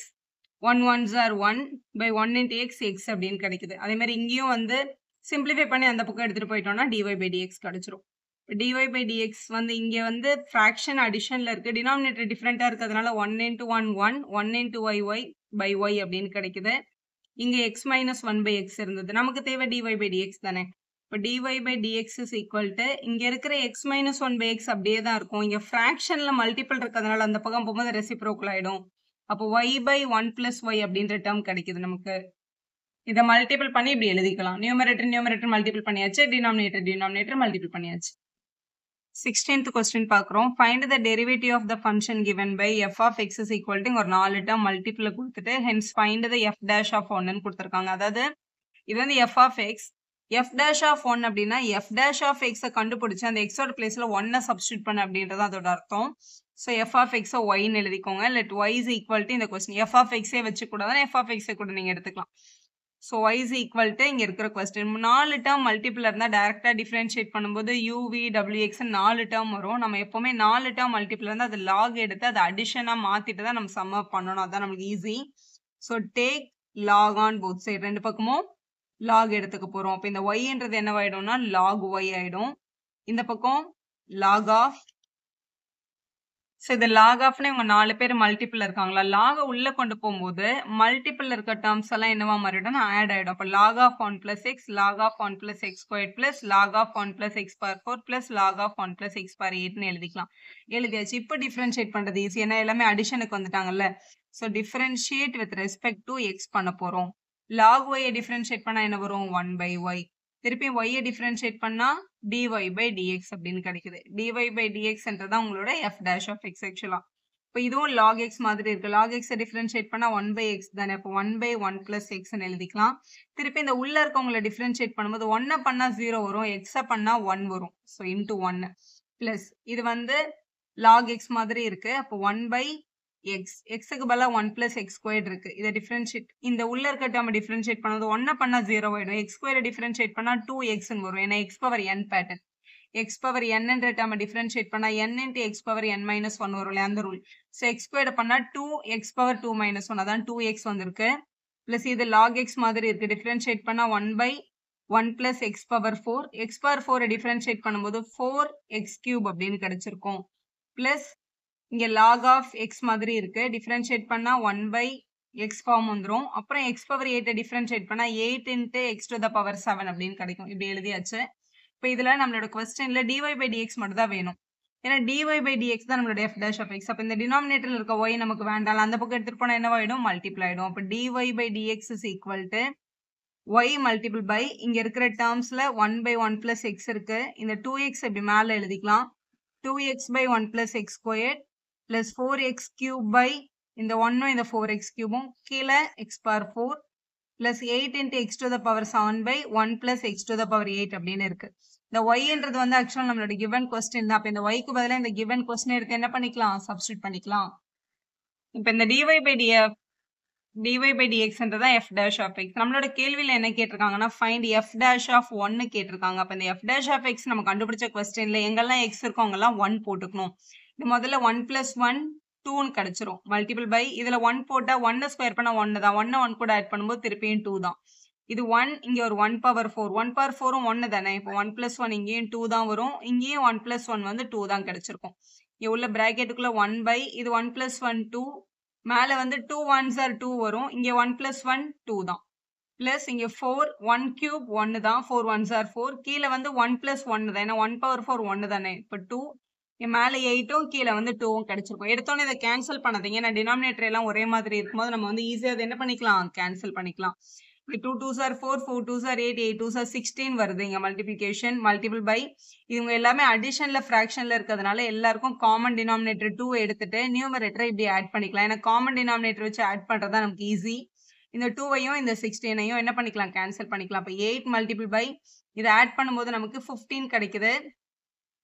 1 ones are 1 by 1 into x x அப்படின்னு கிடைக்குது. அதே மாதிரி இங்கேயும் வந்து சிம்பிளிஃபை பண்ணி அந்த பக்கம் எடுத்துட்டு போயிட்டோம்னா dy by dx கிடைச்சிரும். dy by dx வந்து இங்க வந்து ஃபிராக்ஷன் அடிஷன்ல இருக்கு. டினாமினேட்டர் டிஃபரெண்டா இருக்கிறதுனால 1 into 1 1 1 into y y by y அப்படின்னு கிடைக்குது. இங்க x minus 1 by x இருந்தது. நமக்கு தேவை dy by dx தானே. இப்போ dy by dx is equal to இங்க இருக்கிற x minus 1 by x அப்படியே தான் இருக்கும். இங்க ஃபிராக்ஷன்ல மல்டிபிள் இருக்கிறதுனால அந்த பக்கம் போகும்போது ரெசிப்ரோக்கல் ஆயிடும். அப்போ y by 1 plus y அப்படின்ற டேர்ம் கிடைக்குது நமக்கு. இதை மல்டிபிள் பண்ணி இப்படி எழுதிக்கலாம். நியூமரேட்டர் மல்டிபிள் பண்ணியாச்சு, டினாமினேட்டர் மல்டிபிள் பண்ணியாச்சு. 16th கொஸ்டின் பார்க்குறோம். Find the derivative of the function given by f of x is equal to ஒரு 4 டேர்ம் மல்டிபிள் கொடுத்துட்டு hence find the f dash of 1ன்னு கொடுத்துருக்காங்க. அதாவது இது வந்து f of x, f dash of 1 அப்படின்னா f dash of x கண்டுபிடிச்சு அந்த x ஓட பிளேஸ்ல 1 சப்ஸ்டியூட் பண்ண அப்படின்றது அதோட அர்த்தம். ஸோ f of x yன்னு எழுதிக்கோங்க. Let y is equal to இந்த question f of x வச்சுக்கூடாது, f of x கூட நீங்க எடுத்துக்கலாம். So y is equal to இங்க இருக்கிற கொஸ்டின் 4 டேர்ம் மல்டிபிள் இருந்தால் டைரக்டா டிஃபரன்ஷியேட் பண்ணும்போது u v w x 4 term வரும். நம்ம எப்பவுமே 4 டேர்ம் மல்டிபிள் இருந்தால் அது லாக் எடுத்து அதை அடிஷனா மாத்திட்டு தான் நம்ம சம் அப் பண்ணணும். அதான் நமக்கு easy. So take log on both side, ரெண்டு பக்கமும் லாக் எடுத்துக்க போறோம். அப்போ இந்த yன்றது என்னவாயிடும்னா லாக் y ஆயிடும். இந்த பக்கம் லாக் ஆஃப். ஸோ இது லாக் ஆஃப்னு இவங்க 4 பேர் மல்டிபிள் இருக்காங்களா, லாக உள்ள கொண்டு போகும்போது மல்டிபிள் இருக்க டேர்ம்ஸ் எல்லாம் என்னவா மாறிடும், ஆட் ஆயிடும். அப்போ log of 1 plus x, log of 1 plus x squared plus log of 1 plus x power 4 plus log of 1 plus x power 8ன்னு எழுதிக்கலாம். எழுதியாச்சு. இப்போ டிஃபரன்ஷியேட் பண்றது ஈஸி, ஏன்னா எல்லாமே அடிஷனுக்கு வந்துட்டாங்கல்ல. So differentiate with respect to x பண்ண போறோம். லாக் y டிஃபரன்ஷியேட் பண்ணா என்ன வரும், 1 by y. திருப்பி y டிஃபரன்ஷியேட் பண்ணா dy by dx அப்படின்னு கிடைக்குது. dy by dx என்றதான் உங்களோட f dash of x ஆக்சுவலா. இப்போ இதுவும் log x மாதிரி இருக்கு. log x டிஃபரன்ஷியேட் பண்ணா 1 by x தானே. அப்போ 1 by 1 plus x எழுதிக்கலாம். திருப்பி இந்த உள்ள இருக்கவங்களை டிஃபரன்ஷியேட் பண்ணும்போது 1 பண்ணா 0 வரும், x பண்ணா 1 வரும். ஸோ இன்டூ 1 பிளஸ் இது வந்து log x மாதிரி இருக்கு. அப்போ 1 by எக்ஸ் எக்ஸுக்கு பதிலா 1 பிளஸ் எக்ஸ் ஸ்கொயர்ட் இருக்கு. இதை டிஃபரன்ஷியேட் இந்த உள்ள இருக்க டேர்ம் டிஃபரன்ஷியேட் பண்ணும்போது 1 பண்ணா 0 ஆயிடும். எக்ஸ் ஸ்கொயரை டிஃபரன்ஷியேட் பண்ணா 2x வரும். ஏன்னா X power n pattern. X power n என்ற டேர்ம் டிஃபரன்ஷியேட் பண்ணா n into X power n minus 1 வரும் இல்லையா அந்த ரூல். ஸோ எக்ஸ் ஸ்கொயர்டு பண்ணா 2x பவர் 2 மைனஸ் 1 அதான் 2x வந்திருக்கு. பிளஸ் இது லாக் எக்ஸ் மாதிரி இருக்கு. டிஃபரன்ஷியேட் பண்ணா 1/1 plus X power 4. X power 4 differentiate பண்ணும்போது 4x கியூப் அப்படின்னு கிடைச்சிருக்கும். பிளஸ் இங்க log ஆஃப் எக்ஸ் மாதிரி இருக்கு. டிஃபரன்ஷியேட் பண்ணா 1/x ஃபார்ம் வந்துரும். அப்புறம் எக்ஸ் பவர் 8 டிஃபரன்ஷியேட் பண்ணா 8 into x to the power 7 அப்படின்னு கிடைக்கும். இப்படி எழுதியாச்சு. இப்போ இதுல நம்மளோட கொஸ்டின்ல dy/dx மட்டும் தான் வேணும். ஏன்னா dy/dx தான் நம்மளோட f dash of x. அப்ப இந்த டினாமினேட்டர்ல இருக்க y நமக்கு வேண்டாம். அந்த பக்கம் எடுத்துட்டு போனா என்னவாயிடும்? மல்டிப்ளை ஆயிடும். அப்ப dy/dx is equal to y multiple by இங்க இருக்கிற டேர்ம்ஸ்ல 1/1 பிளஸ் எக்ஸ் இருக்கு. இந்த 2x இப்படி மேல எழுதிக்கலாம். 2x/1 plus x square plus 4x cube by இந்த 1 இந்த 4x கியூபும் கீழே x power 4 plus 8 into x to the power 7/1 plus x to the power 8 அப்படின்னு இருக்கு. இந்த ஒய்ன்றது வந்து ஆக்சுவலா நம்மளோட கிவன் கொஸ்டின் தான். அப்ப இந்த ஒய்க்கு பதிலாக இந்த கிவன் கொஸ்டின் எடுத்து என்ன பண்ணிக்கலாம்? சப்ஸ்டியூட் பண்ணிக்கலாம். இப்ப இந்த dy/dxன்றதான் f dash of x. நம்மளோட கேள்வியில என்ன கேட்டிருக்காங்கன்னா ஃபைண்ட் f dash of 1 கேட்டிருக்காங்க. அப்ப இந்த f dash of x நம்ம கண்டுபிடிச்ச கொஸ்டின்ல எங்கெல்லாம் x இருக்கோ அங்கெல்லாம் 1 போட்டுக்கணும். இது முதல்ல 1 பிளஸ் 1 2ன்னு கிடைச்சிரும். மல்டிபிள் பை இதுல 1 போட்டா 1 ஸ்கொயர் பண்ணா 1 தான். 1 கூட ஆட் பண்ணும்போது திருப்பியும் 2 தான். இது 1 இங்க ஒரு 1 பவர் 4. 1 பவர் 4ம் 1 தானே. இப்போ 1 பிளஸ் 1 இங்கேயும் 2 தான் வரும். இங்கேயும் 1 பிளஸ் 1 வந்து 2 தான் கிடைச்சிருக்கும். இங்க உள்ள பிராக்கெட்டுக்குள்ள 1 பை இது 1 பிளஸ் 1 2 மேல வந்து 2 1s are 2 வரும். இங்க 1 பிளஸ் 1 2 தான். பிளஸ் இங்க 4 1 கியூப் 1 தான். 4 1s are 4. கீழே வந்து 1 பிளஸ் 1 தான். ஏன்னா 1 பவர் 4 1 தானே. இப்போ 2 மேல 8ம் கீழே வந்து 2ம் கிடைச்சிருக்கும். எடுத்தோன்னே இதை கேன்சல் பண்ணாதீங்க. ஏன்னா டினாமினேட்டர் எல்லாம் ஒரே மாதிரி இருக்கும்போது நம்ம வந்து ஈஸியா அதை என்ன பண்ணிக்கலாம்? கேன்சல் பண்ணிக்கலாம். 2 2s are 4 4 2s are 8 8 2s are 16 வருது. இங்க மல்டிபிளிகேஷன் மல்டிபிள் பை இவங்க எல்லாமே அடிஷன்ல ஃபிராக்ஷன்ல இருக்கிறதுனால எல்லாருக்கும் காமன் டினாமினேட்டர் 2 எடுத்துட்டு நியூமரேட்டரை இப்படி ஆட் பண்ணிக்கலாம். ஏன்னா காமன் டினாமினேட்டர் வச்சு ஆட் பண்றதா நமக்கு ஈஸி. இந்த 2வையும் இந்த 16ஐயும் என்ன பண்ணிக்கலாம்? கேன்சல் பண்ணிக்கலாம். அப்ப 8 மல்டிபிள் பை இதை ஆட் பண்ணும்போது நமக்கு 15 கிடைக்குது.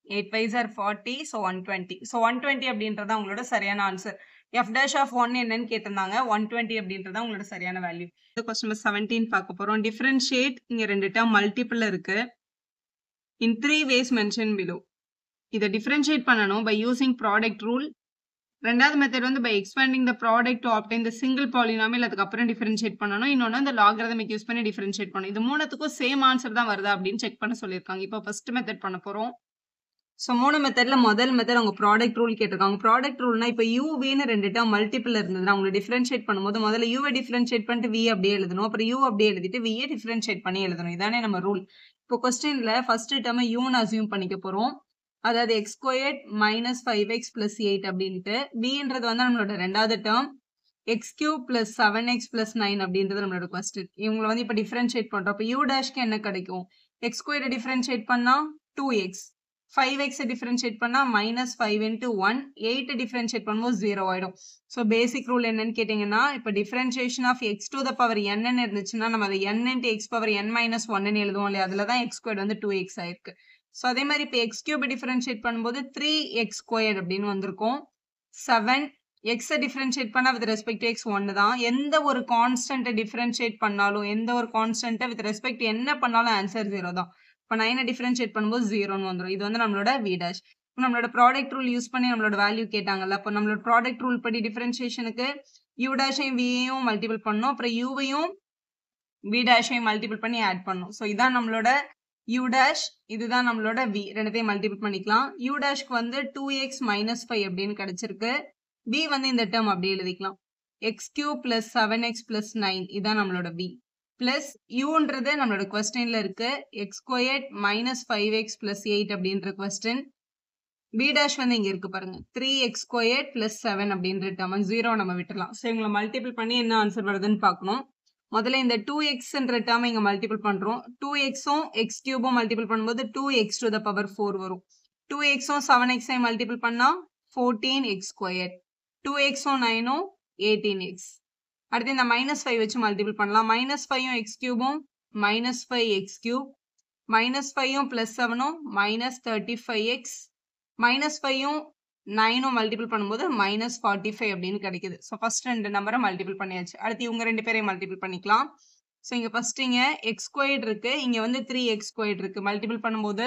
8 5s are 40. So 120. So 120 அப்படின்றதா உங்களோட சரியான ஆன்சர். f dash of 1 என்னன்னு கேட்டிருந்தாங்க. 120 அப்படின்றதா உங்களோட சரியான வேல்யூ. இந்த கொஸ்டின் நம்பர் 17 பார்க்க போறோம். டிஃபரன்ஷியேட் இங்க ரெண்டு டேர்ம் மல்டிபிள் இருக்கு. in 3 ways mentioned below. இதை டிஃபரன்ஷியேட் பண்ணணும் by using product rule. ரெண்டாவது மெத்தட் வந்து by expanding the product to obtain the single polynomial. அதுக்கப்புறம் டிஃபரன்ஷியேட் பண்ணணும். இன்னொன்று இந்த லாகரிதமிக் யூஸ் பண்ணி டிஃபரன்ஷியேட் பண்ணணும். இது மூணுத்துக்கும் சேம் ஆன்சர் தான் வருதா அப்படின்னு செக் பண்ண சொல்லியிருக்காங்க. இப்போ ஃபர்ஸ்ட் மெத்தட் பண்ண போறோம். ஸோ 3 மெத்தட்ல முதல் மெத்தட் அவங்க ப்ராடக்ட் ரூல் கேட்டிருக்காங்க. ப்ராடக்ட் ரூல்னா இப்போ யூவின்னு ரெண்டு டேர்ம் மல்டிபிள் இருந்ததுன்னா அவங்க டிஃபரன்ஷியேட் பண்ணும்போது முதல்ல யூவை டிஃபரன்ஷியேட் பண்ணிட்டு வி அப்படியே எழுதணும். அப்புறம் யூ அப்படியே எழுதிட்டு வியை டிஃபரன்ஷியேட் பண்ணி எழுதணும். இதானே நம்ம ரூல். இப்போ கொஸ்டின்ல ஃபர்ஸ்ட் டேர்மை யூன்னு அசியூம் பண்ணிக்க போறோம். அதாவது X squared minus 5x plus 8 அப்படின்ட்டு. வின்றது வந்து நம்மளோட ரெண்டாவது term X cube plus 7x plus 9 அப்படின்றது நம்மளோட கொஸ்டின். இவங்களை வந்து இப்போ டிஃபரன்ஷியேட் பண்றோம். அப்போ யூ டேஷ்க்கு என்ன கிடைக்கும்? எக்ஸ் ஸ்கொயரை டிஃபரன்ஷியேட் பண்ணா 2x, 5x டிஃபரன்ஷியேட் பண்ணா மைனஸ் 5 இன்ட்டு 1, 8 டிஃபரன்ஷியேட் பண்ணும்போது 0 ஆயிடும். ஸோ பேசிக் ரூல் என்னன்னு கேட்டீங்கன்னா இப்போ differentiation of x to the power n இருந்துச்சுன்னா நம்ம அதை n into x power n minus 1 எழுதுவோம் இல்லையா? அதுல தான் எக்ஸ் ஸ்கொயர் வந்து 2x ஆயிருக்கு. ஸோ அதே மாதிரி இப்போ எக்ஸ் கியூப் டிஃபரன்ஷியேட் பண்ணும்போது 3x ஸ்கொயர் அப்படின்னு வந்திருக்கும். 7 எக்ஸை டிஃபரன்ஷியேட் பண்ணா வித் ரெஸ்பெக்ட் எக்ஸ் 1 தான். எந்த ஒரு கான்ஸ்டன்ட்டை டிஃபரன்ஷியேட் பண்ணாலும் எந்த ஒரு கான்ஸ்டன்ட்டை வித் ரெஸ்பெக்ட் என்ன பண்ணாலும் ஆன்சர் 0 தான். இப்போ 9 டிஃபரன்ஷியேட் பண்ணும்போது 0ன்னு வந்துடும். இது வந்து நம்மளோட வி டேஷ். நம்மளோட ப்ராடக்ட் ரூல் யூஸ் பண்ணி நம்மளோட வேல்யூ கேட்டாங்கல்ல. அப்போ நம்மளோட ப்ராடக்ட் ரூல் படி டிஃபரன்ஷியேஷனுக்கு யூ டேஷையும் வியையும் மல்டிபிள் பண்ணணும். அப்புறம் யூவையும் வி டேஷையும் மல்டிபிள் பண்ணி ஆட் பண்ணணும். ஸோ இதான் நம்மளோட யூ டேஷ், இதுதான் நம்மளோட வி. ரெண்டுத்தையும் மல்டிபிள் பண்ணிக்கலாம். யூ டேஷ்க்கு வந்து 2x மைனஸ் 5 அப்படின்னு கிடைச்சிருக்கு. வி வந்து இந்த டேர்ம் அப்படியே எழுதிக்கலாம். X cube plus 7x plus 9 இதான் நம்மளோட வி. பிளஸ் யூன்றது நம்மளோட கொஸ்டின்ல இருக்கு. X squared minus 5x plus 8 அப்படின்ற கொஸ்டின். பி டேஷ் வந்து இங்க இருக்கு பாருங்க. 3x ஸ்கொயர்ட் பிளஸ் 7 அப்படின்ற டேர்ம் 0 நம்ம விட்டுலாம். ஸோ இவங்களை மல்டிபிள் பண்ணி என்ன ஆன்சர் வருதுன்னு பார்க்கணும். முதல்ல இந்த 2xன்ற டேர்ம் இங்க மல்டிபிள் பண்றோம். 2xும் எக்ஸ் கியூபும் மல்டிபிள் பண்ணும்போது 2x டு த பவர் 4 வரும். 2xும் 7x மல்டிபிள் பண்ணா 14x ஸ்கொயர். 2xும் 9ம் 18x. அடுத்து இந்த மைனஸ் 5 வச்சு மல்டிபிள் பண்ணலாம். மைனஸ் 5ம் எக்ஸ் கியூபும் மைனஸ் 5x கியூப். மைனஸ் 5ம் பிளஸ் 7ம் மைனஸ் 35x. மைனஸ் 5ம் 9 மல்டிபிள் பண்ணும்போது -45 அப்படின்னு கிடைக்குது. ஸோ ஃபர்ஸ்ட் 2 நம்பரை மல்டிபிள் பண்ணியாச்சு. அடுத்து இவங்க 2 பேரையும் மல்டிபிள் பண்ணிக்கலாம். ஸோ இங்க ஃபர்ஸ்ட் இங்க எக்ஸ் ஸ்கொயர்ட் இருக்கு, இங்க வந்து 3x ஸ்கொயர்ட் இருக்கு. மல்டிபிள் பண்ணும்போது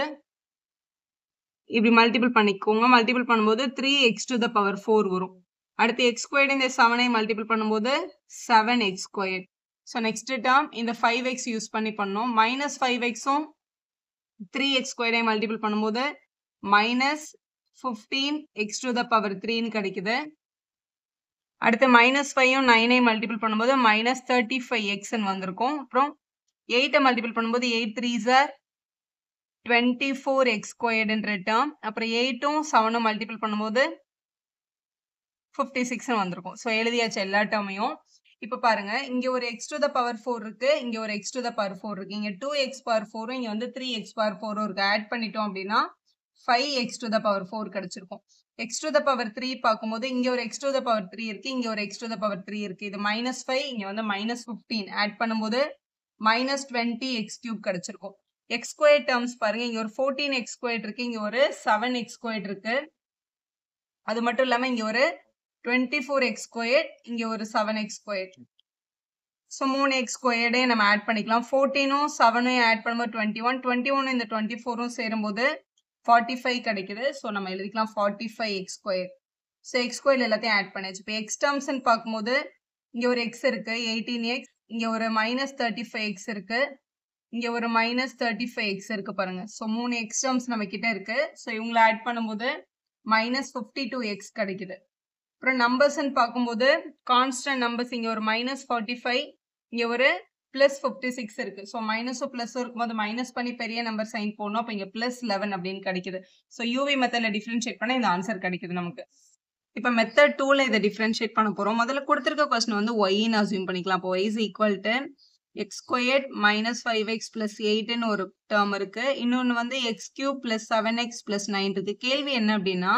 இப்படி மல்டிபிள் பண்ணிக்கோங்க. மல்டிபிள் பண்ணும்போது 3x to the power 4 வரும். அடுத்து எக்ஸ் ஸ்கொயர்ட் இந்த 7ஐ மல்டிபிள் பண்ணும்போது 7x squared. So next term இந்த 5x யூஸ் பண்ணி பண்ணோம். -5xம் 3x ஸ்கொயர்டை மல்டிபிள் பண்ணும்போது -15x to the power 3ன்னு கிடைக்குது. அடுத்து -5யும் 9ஐ மல்டிபிள் பண்ணும்போது -35xன்னு வந்திருக்கும். அப்புறம் 8ஐ மல்டிபிள் பண்ணும்போது 8 3s are 24x ஸ்கொயர்டுன்ற டேர்ம். அப்புறம் 8ம் 7ம் மல்டிபிள் பண்ணும்போது 56ன்னு வந்திருக்கும். ஸோ எழுதியாச்சு எல்லா டேர்மையும். இப்போ பாருங்க, இங்க ஒரு x to the power 4 இருக்கு, இங்க ஒரு x to the power 4 இருக்கு. இங்க 2x power 4ம் இங்க வந்து 3x power 4ம் இருக்கு. ஆட் பண்ணிட்டோம் அப்படின்னா 5x to the power 4 கிடைச்சிருக்கும். x to the power 3 பார்க்கும்போது இங்க ஒரு x to the power 3 இருக்கு, இங்க ஒரு x to the power 3 இருக்கு. இது -5, இங்க வந்து -15. ஆட் பண்ணும்போது -20x cube கிடைச்சிருக்கும். x ஸ்கொயர் டேர்ம்ஸ் பாருங்க, இங்க ஒரு 14x ஸ்கொயர் இருக்கு, இங்க ஒரு 7x ஸ்கொயர் இருக்கு. அது மட்டும் இல்லாம இங்க ஒரு 24x ஸ்கொயர், இங்க ஒரு 7x ஸ்கொயர். ஸோ 3x ஸ்கொயர்டே நம்ம ஆட் பண்ணிக்கலாம். 14ம் 7ம் ஆட் பண்ணும்போது 21, 21 இந்த 24ம் சேரும்போது 45 கிடைக்குது. ஸோ நம்ம எழுதிக்கலாம் 45x square. So x square எல்லாத்தையும் ஆட் பண்ணியாச்சு. இப்போ x டேர்ம்ஸ்ன்னு பார்க்கும்போது இங்க ஒரு x இருக்கு 18x, இங்க ஒரு -35x இருக்கு, இங்க ஒரு -35x இருக்கு பாருங்க. ஸோ 3 x டேர்ம்ஸ் நம்ம கிட்ட இருக்கு. ஸோ இவங்களை ஆட் பண்ணும்போது -52x கிடைக்குது. அப்புறம் நம்பர்ஸ்ன்னு பார்க்கும்போது கான்ஸ்டன்ட் நம்பர்ஸ் இங்க ஒரு -45, இங்க ஒரு +56 இருக்கு. ஸோ மைனஸும் ப்ளஸும் இருக்கும்போது மைனஸ் பண்ணி பெரிய நம்பர் சைன் போடணும். அப்போ இங்க +11 அப்படின்னு கிடைக்குது. ஸோ யூவி மெத்தட்ல டிஃபரன்ஷியேட் பண்ண இந்த ஆன்சர் கிடைக்குது நமக்கு. இப்போ மெத்தட் 2ல இதை டிஃபரன்ஷியேட் பண்ண போறோம். முதல்ல கொடுத்திருக்க கொஸ்டின் வந்து ஒய்ன்னு அசியூம் பண்ணிக்கலாம். அப்போ y is equal to x squared -5x + 8ன்னு ஒரு டேர்ம் இருக்கு. இன்னொன்னு வந்து x cube + 7x + 9 இருக்கு. கேள்வி என்ன அப்படின்னா,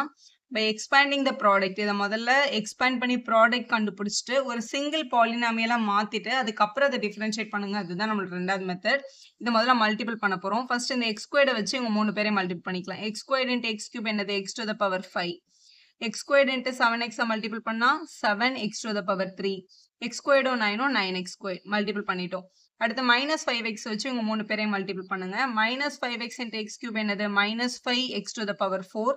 by expanding the product, இதை முதல்ல எக்ஸ்பேண்ட் பண்ணி ப்ராடக்ட் கண்டுபிடிச்சிட்டு ஒரு சிங்கிள் பாலினாமியலா மாத்திட்டு அதுக்கப்புறம் அதை டிஃபரன்ஷியேட் பண்ணுங்க. அதுதான் நம்மளோட ரெண்டாவது மெத்தட். இதை முதல்ல மல்டிபிள் பண்ண போறோம். ஃபர்ஸ்ட் இந்த x ஸ்கொயர்டை வச்சு இவங்க 3 பேரையும் மல்டிபிள் பண்ணிக்கலாம். x squared × x cube என்னது? x to the power 5. x squared × 7x multiple பண்ணா 7x to the power 3. x squared 9ம் 9x squared multiple பண்ணிட்டோம். அடுத்து -5x வச்சு இவங்க 3 பேரையும் மல்டிபிள் பண்ணுங்க. -5x × x cube என்னது? -5x to the power 4.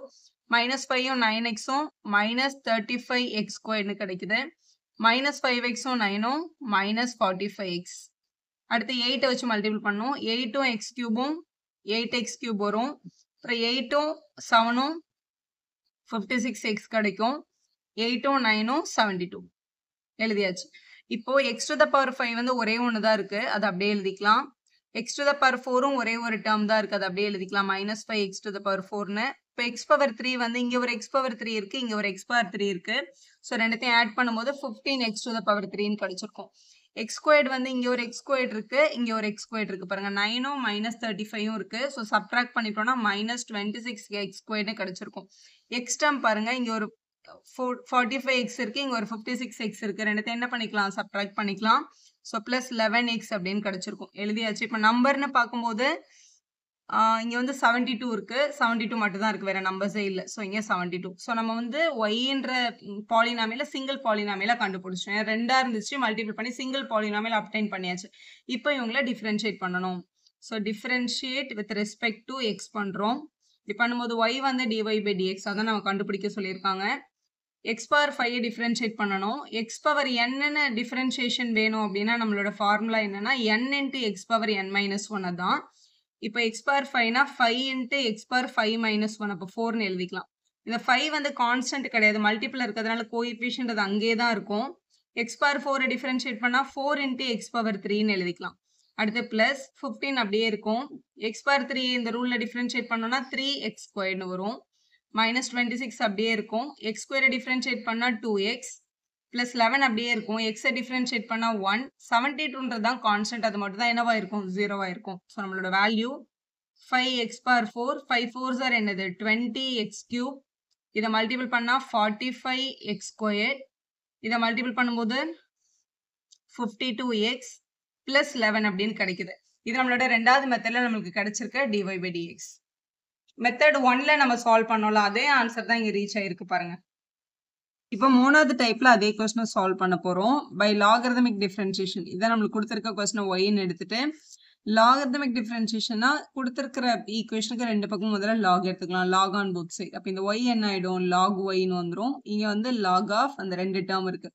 -5ம் 9xம் -35x ஸ்கொயர்னு கிடைக்குது. -5xம் 9ம் -45x. அடுத்து 8 வச்சு மல்டிபிள் பண்ணோம். 8ம் x கியூபும் 8x கியூப் வரும். அப்புறம் 8ம் 7ம் 56x கிடைக்கும். 8ம் 9ம் 72 எழுதியாச்சு. இப்போ x to the power 5 வந்து ஒரே ஒன்று தான் இருக்கு, அது அப்படியே எழுதிக்கலாம். x to the power 4ம் ஒரே ஒரு டேர்ம் தான் இருக்கு, அது அப்படியே எழுதிக்கலாம். -5x to the power 4ன்னு. இப்போ x power 3 வந்து இங்க ஒரு x power 3 இருக்கு, இங்க ஒரு x power 3 இருக்கு. ஸோ ரெண்டுத்தையும் ஆட் பண்ணும்போது 15x to the power 3ன்னு கிடைச்சிருக்கும். x squared வந்து இங்க ஒரு x squared இருக்கு, இங்க ஒரு x squared இருக்கு பாருங்க. 9ம் -35ம் இருக்கு. ஸோ சப்ட்ராக்ட் பண்ணிட்டோம்னா -26x ஸ்கொயர்னு கிடைச்சிருக்கும். x டேர்ம் பாருங்க, இங்க ஒரு 45x இருக்கு, இங்க ஒரு 56x இருக்கு. ரெண்டுத்தையும் என்ன பண்ணிக்கலாம்? சப்ட்ராக்ட் பண்ணிக்கலாம். ஸோ +11x அப்படின்னு கிடைச்சிருக்கும். எழுதியாச்சு. இப்போ நம்பர்னு பார்க்கும்போது இங்க வந்து 72 இருக்கு, 72 மட்டும் தான் இருக்கு, வேற நம்பர்ஸே இல்லை. ஸோ இங்க 72. ஸோ நம்ம வந்து ஒய்ன்ற பாலினாமியில சிங்கிள் பாலினாமியில கண்டுபிடிச்சோம். ரெண்டா இருந்துச்சு, மல்டிபிள் பண்ணி சிங்கிள் பாலினாமியில அப்டைன் பண்ணியாச்சு. இப்போ இவங்களை டிஃபரன்ஷியேட் பண்ணணும். So differentiate with respect to x பண்றோம். இப்படி பண்ணும்போது y வந்து dy/dx அதான் நம்ம கண்டுபிடிக்க சொல்லியிருக்காங்க. x பவர் 5 டிஃபரன்ஷியேட் பண்ணணும். x பவர் n டிஃபரன்ஷியேஷன் வேணும் அப்படின்னா நம்மளோட ஃபார்முலா என்னன்னா n × x பவர் n - 1 தான். இப்போ x பவர் 5னா 5 × x பவர் 5 - 1, அப்போ 4ன்னு எழுதிக்கலாம். இந்த 5 வந்து கான்ஸ்டன்ட் கிடையாது, மல்டிபிள் இருக்கிறதுனால கோஎஃபிஷியன்ட் அது அங்கேயே தான் இருக்கும். x பவர் 4 டிஃபரன்ஷியேட் பண்ணா 4 × x பவர் 3ன்னு எழுதிக்கலாம். அடுத்து பிளஸ் 15 அப்படியே இருக்கும். x பவர் 3 இந்த ரூல்ல டிஃபரன்ஷியேட் பண்ணோம்னா 3x ஸ்கொயர்னு வரும். -26 அப்படியே இருக்கும். x ஸ்கொயரை டிஃபரன்ஷியேட் பண்ணா 2x + 11 அப்படியே இருக்கும். x டிஃபரன்ஷியேட் பண்ணா 1. 72ன்றது தான் கான்ஸ்டன்ட், அது மட்டும் தான் என்னவா இருக்கும்? 0வா இருக்கும். ஸோ நம்மளோட value 5x power 4. 5 4s are என்னது? 20x cube. இதை மல்டிபிள் பண்ணா 45x ஸ்கொயர். இதை மல்டிபிள் பண்ணும்போது 52x + 11 அப்படின்னு கிடைக்குது. இது நம்மளோட ரெண்டாவது மெத்தட்ல நம்மளுக்கு கிடைச்சிருக்க dy/dx. மெத்தட் 1ல நம்ம சால்வ் பண்ணோம்ல அதே ஆன்சர் தான் இங்க ரீச் ஆயிருக்கு பாருங்க. இப்போ மூணாவது டைப்ல அதே கொஸ்டினை சால்வ் பண்ண போறோம். By logarithmic differentiation. இதான் நம்மளுக்கு கொடுத்திருக்க கொஸ்டினை ஒய்ன்னு எடுத்துட்டு லாகரிதமிக் டிஃபரன்ஷியேஷன்னா கொடுத்திருக்கிற ஈக்குவேஷனுக்கு ரெண்டு பக்கம் முதல்ல லாக் எடுத்துக்கலாம். Log on both side. அப்போ இந்த ஒய் என்ன ஆயிடும்? லாக் ஒய்ன்னு வந்துடும். இங்க வந்து லாக் ஆஃப் அந்த ரெண்டு டேர்ம் இருக்கு.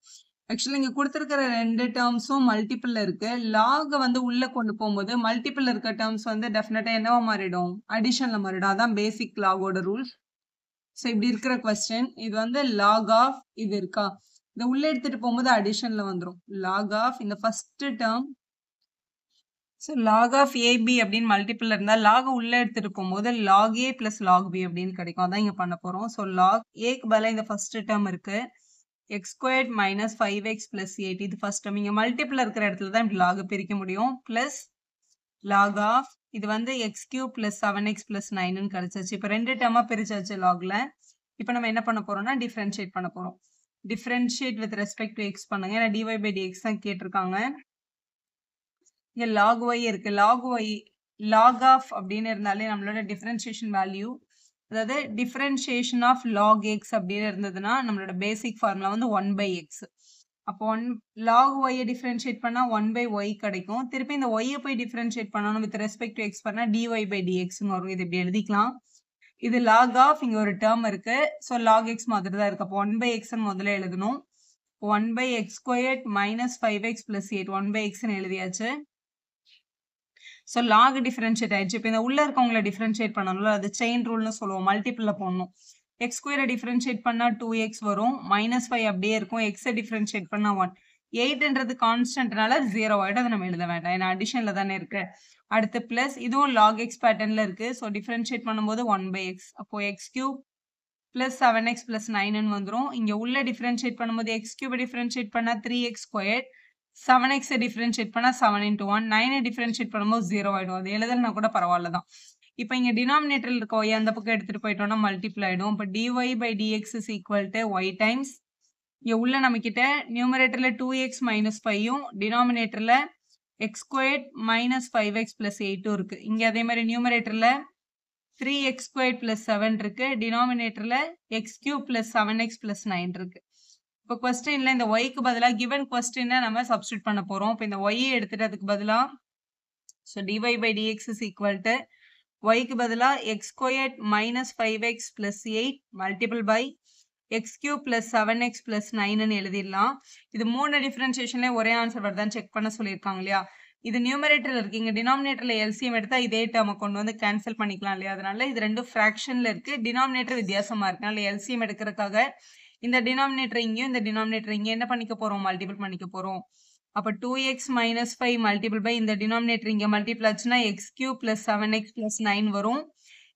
ஆக்சுவலி இங்க கொடுத்திருக்கிற ரெண்டு டேர்ம்ஸும் மல்டிபிள்ல இருக்கு. லாக வந்து உள்ள கொண்டு போகும்போது மல்டிபிள் இருக்க டேர்ம்ஸ் வந்து டெஃபினட்டா என்னவா மாறிடும்? அடிஷன்ல மாறிடும். அதான் பேசிக் லாகோட ரூல்ஸ். ஸோ இப்படி இருக்கிற கொஸ்டின் இது வந்து லாக் ஆஃப் இது இருக்கா, இதை உள்ள எடுத்துட்டு போகும்போது அடிஷன்ல வந்துடும். லாக் ஆஃப் இந்த first term. So log of A B அப்படின்னு மல்டிபிள் இருந்தால் லாக உள்ள எடுத்துட்டு போகும்போது log A plus log B அப்படின்னு கிடைக்கும். அதான் இங்க பண்ண போறோம். ஸோ லாக் ஏக்கு பதிலாக இந்த ஃபர்ஸ்ட் டேர்ம் இருக்கு, x squared minus 5x plus 8. இது ஃபர்ஸ்ட் டேர்ம். இங்க மல்டிபிள் இருக்கிற இடத்துல தான் இப்படி லாக் பிரிக்க முடியும். பிளஸ் லாக் ஆஃப் இது வந்து x cube plus 7x plus 9ன்னு கிடைச்சாச்சு. இப்போ ரெண்டு டேர்மா பிரிச்சாச்சு லாக்ல. இப்போ நம்ம என்ன பண்ண போறோம்னா டிஃபரன்ஷியேட் பண்ண போறோம். Differentiate with respect to X பண்ணுங்க. ஏன்னா dy by dx தான் கேட்டிருக்காங்க. இங்க log y இருக்கு. log y log of அப்படின்னு இருந்தாலே நம்மளோட டிஃபரன்ஷியேஷன் வேல்யூ, அதாவது டிஃபரன்ஷியேஷன் ஆஃப் log x அப்படின்னு இருந்ததுன்னா நம்மளோட பேசிக் ஃபார்முலா வந்து 1 by x. அப்போ log y டிஃபரன்ஷியேட் பண்ணா 1 by y கிடைக்கும். திருப்பி இந்த y போய் டிஃபரன்ஷியேட் பண்ணணும் வித் ரெஸ்பெக்ட் டு x பண்ணா dy by dx வரும். இது இப்படி எழுதிக்கலாம். இது log of இங்க ஒரு டேர்ம் இருக்கு. ஸோ log x மாதிரி தான் இருக்கு. அப்போ 1 by x முதல்ல எழுதணும். 1 by x squared minus 5x plus 8 1 by x எழுதியாச்சு. ஸோ லாக் டிஃபரன்ஷியேட் ஆயிடுச்சு. இப்போ இந்த உள்ள இருக்கவங்களை டிஃபரன்ஷியேட் பண்ணணும்ல, அது செயின் ரூல்னு சொல்லுவோம். மல்டிபிள்ல போடணும். எக்ஸ் ஸ்கொயரை டிஃபரன்ஷியேட் பண்ணா 2x வரும். -5 அப்படியே இருக்கும். எக்ஸை டிஃபரன்ஷியேட் பண்ணா 1. 8ன்றது கான்ஸ்டன்ட்னால 0 ஆயிடும். அதை நம்ம எழுத வேண்டாம், ஏன்னா அடிஷன்ல தானே இருக்கு. அடுத்து பிளஸ் இதுவும் லாக் எக்ஸ் பேட்டர்ன்ல இருக்கு. ஸோ டிஃபரன்ஷியேட் பண்ணும்போது 1 by x. அப்போ x cube plus 7x plus 9ன்னு வந்துடும். இங்க உள்ள டிஃபரன்ஷியேட் பண்ணும்போது எக்ஸ் கியூபை டிஃபரன்ஷியேட் பண்ணா 3x ஸ்கொயர், 7x டிஃபரன்ஷியேட் பண்ணா 7 into 1, 9 டிஃபரன்ஷியேட் பண்ணும்போது 0 ஆயிடும். அது எழுதலனா கூட பரவாயில்ல தான். இப்போ இங்க டினாமினேட்டர்ல இருக்க y அந்த பக்கம் எடுத்துட்டு போயிட்டோம்னா மல்டிப்ளை ஆயிடும். இப்போ dy by dx is equal to y times இங்க உள்ள நம்ம கிட்ட நியூமரேட்டர்ல 2x minus 5யும் டினாமினேட்டர்ல x squared minus 5x plus 8ம் இருக்கு. இங்க அதே மாதிரி நியூமரேட்டர்ல 3x squared plus 7 இருக்கு. டினாமினேட்டர்ல x cube plus 7x plus 9 இருக்கு. இப்போ கொஸ்டின்ல இந்த ஒய்க்கு பதிலா கிவன் கொஸ்டினை நம்ம சப்ஸ்டியூட் பண்ண போறோம். இப்போ இந்த ஒய்யை எடுத்துட்டு அதுக்கு பதிலா so dy by dx is equal to ஒய்க்கு பதிலா x squared minus 5x plus 8 multiple by x cube plus 7x plus 9ன்னு எழுதிடலாம். இது மூணு டிஃபரன்ஷியேஷன்ல ஒரே ஆன்சர் வருதான்னு செக் பண்ண சொல்லியிருக்காங்க இல்லையா. இது நியூமரேட்டர்ல இருக்கு. இங்க டினாமினேட்டர்ல எல்சிஎம் எடுத்தா இதே டேர்மை கொண்டு வந்து கேன்சல் பண்ணிக்கலாம் இல்லையா. அதனால இது ரெண்டும் ஃபிராக்ஷன்ல இருக்கு. டினாமினேட்டர் வித்தியாசமா இருக்கு. அதனால எல்சிஎம் எடுக்கிறதுக்காக இந்த டினாமினேட்டர் இங்கேயும் இந்த டினாமினேட்டர் இங்கே என்ன பண்ணிக்க போறோம்? மல்டிபிள் பண்ணிக்க போறோம். அப்ப 2x minus 5 மல்டிபிள் பை இந்த டினாமினேட்டர் இங்க மல்டிபிள் ஆச்சுன்னா x cube plus 7x plus 9 வரும்.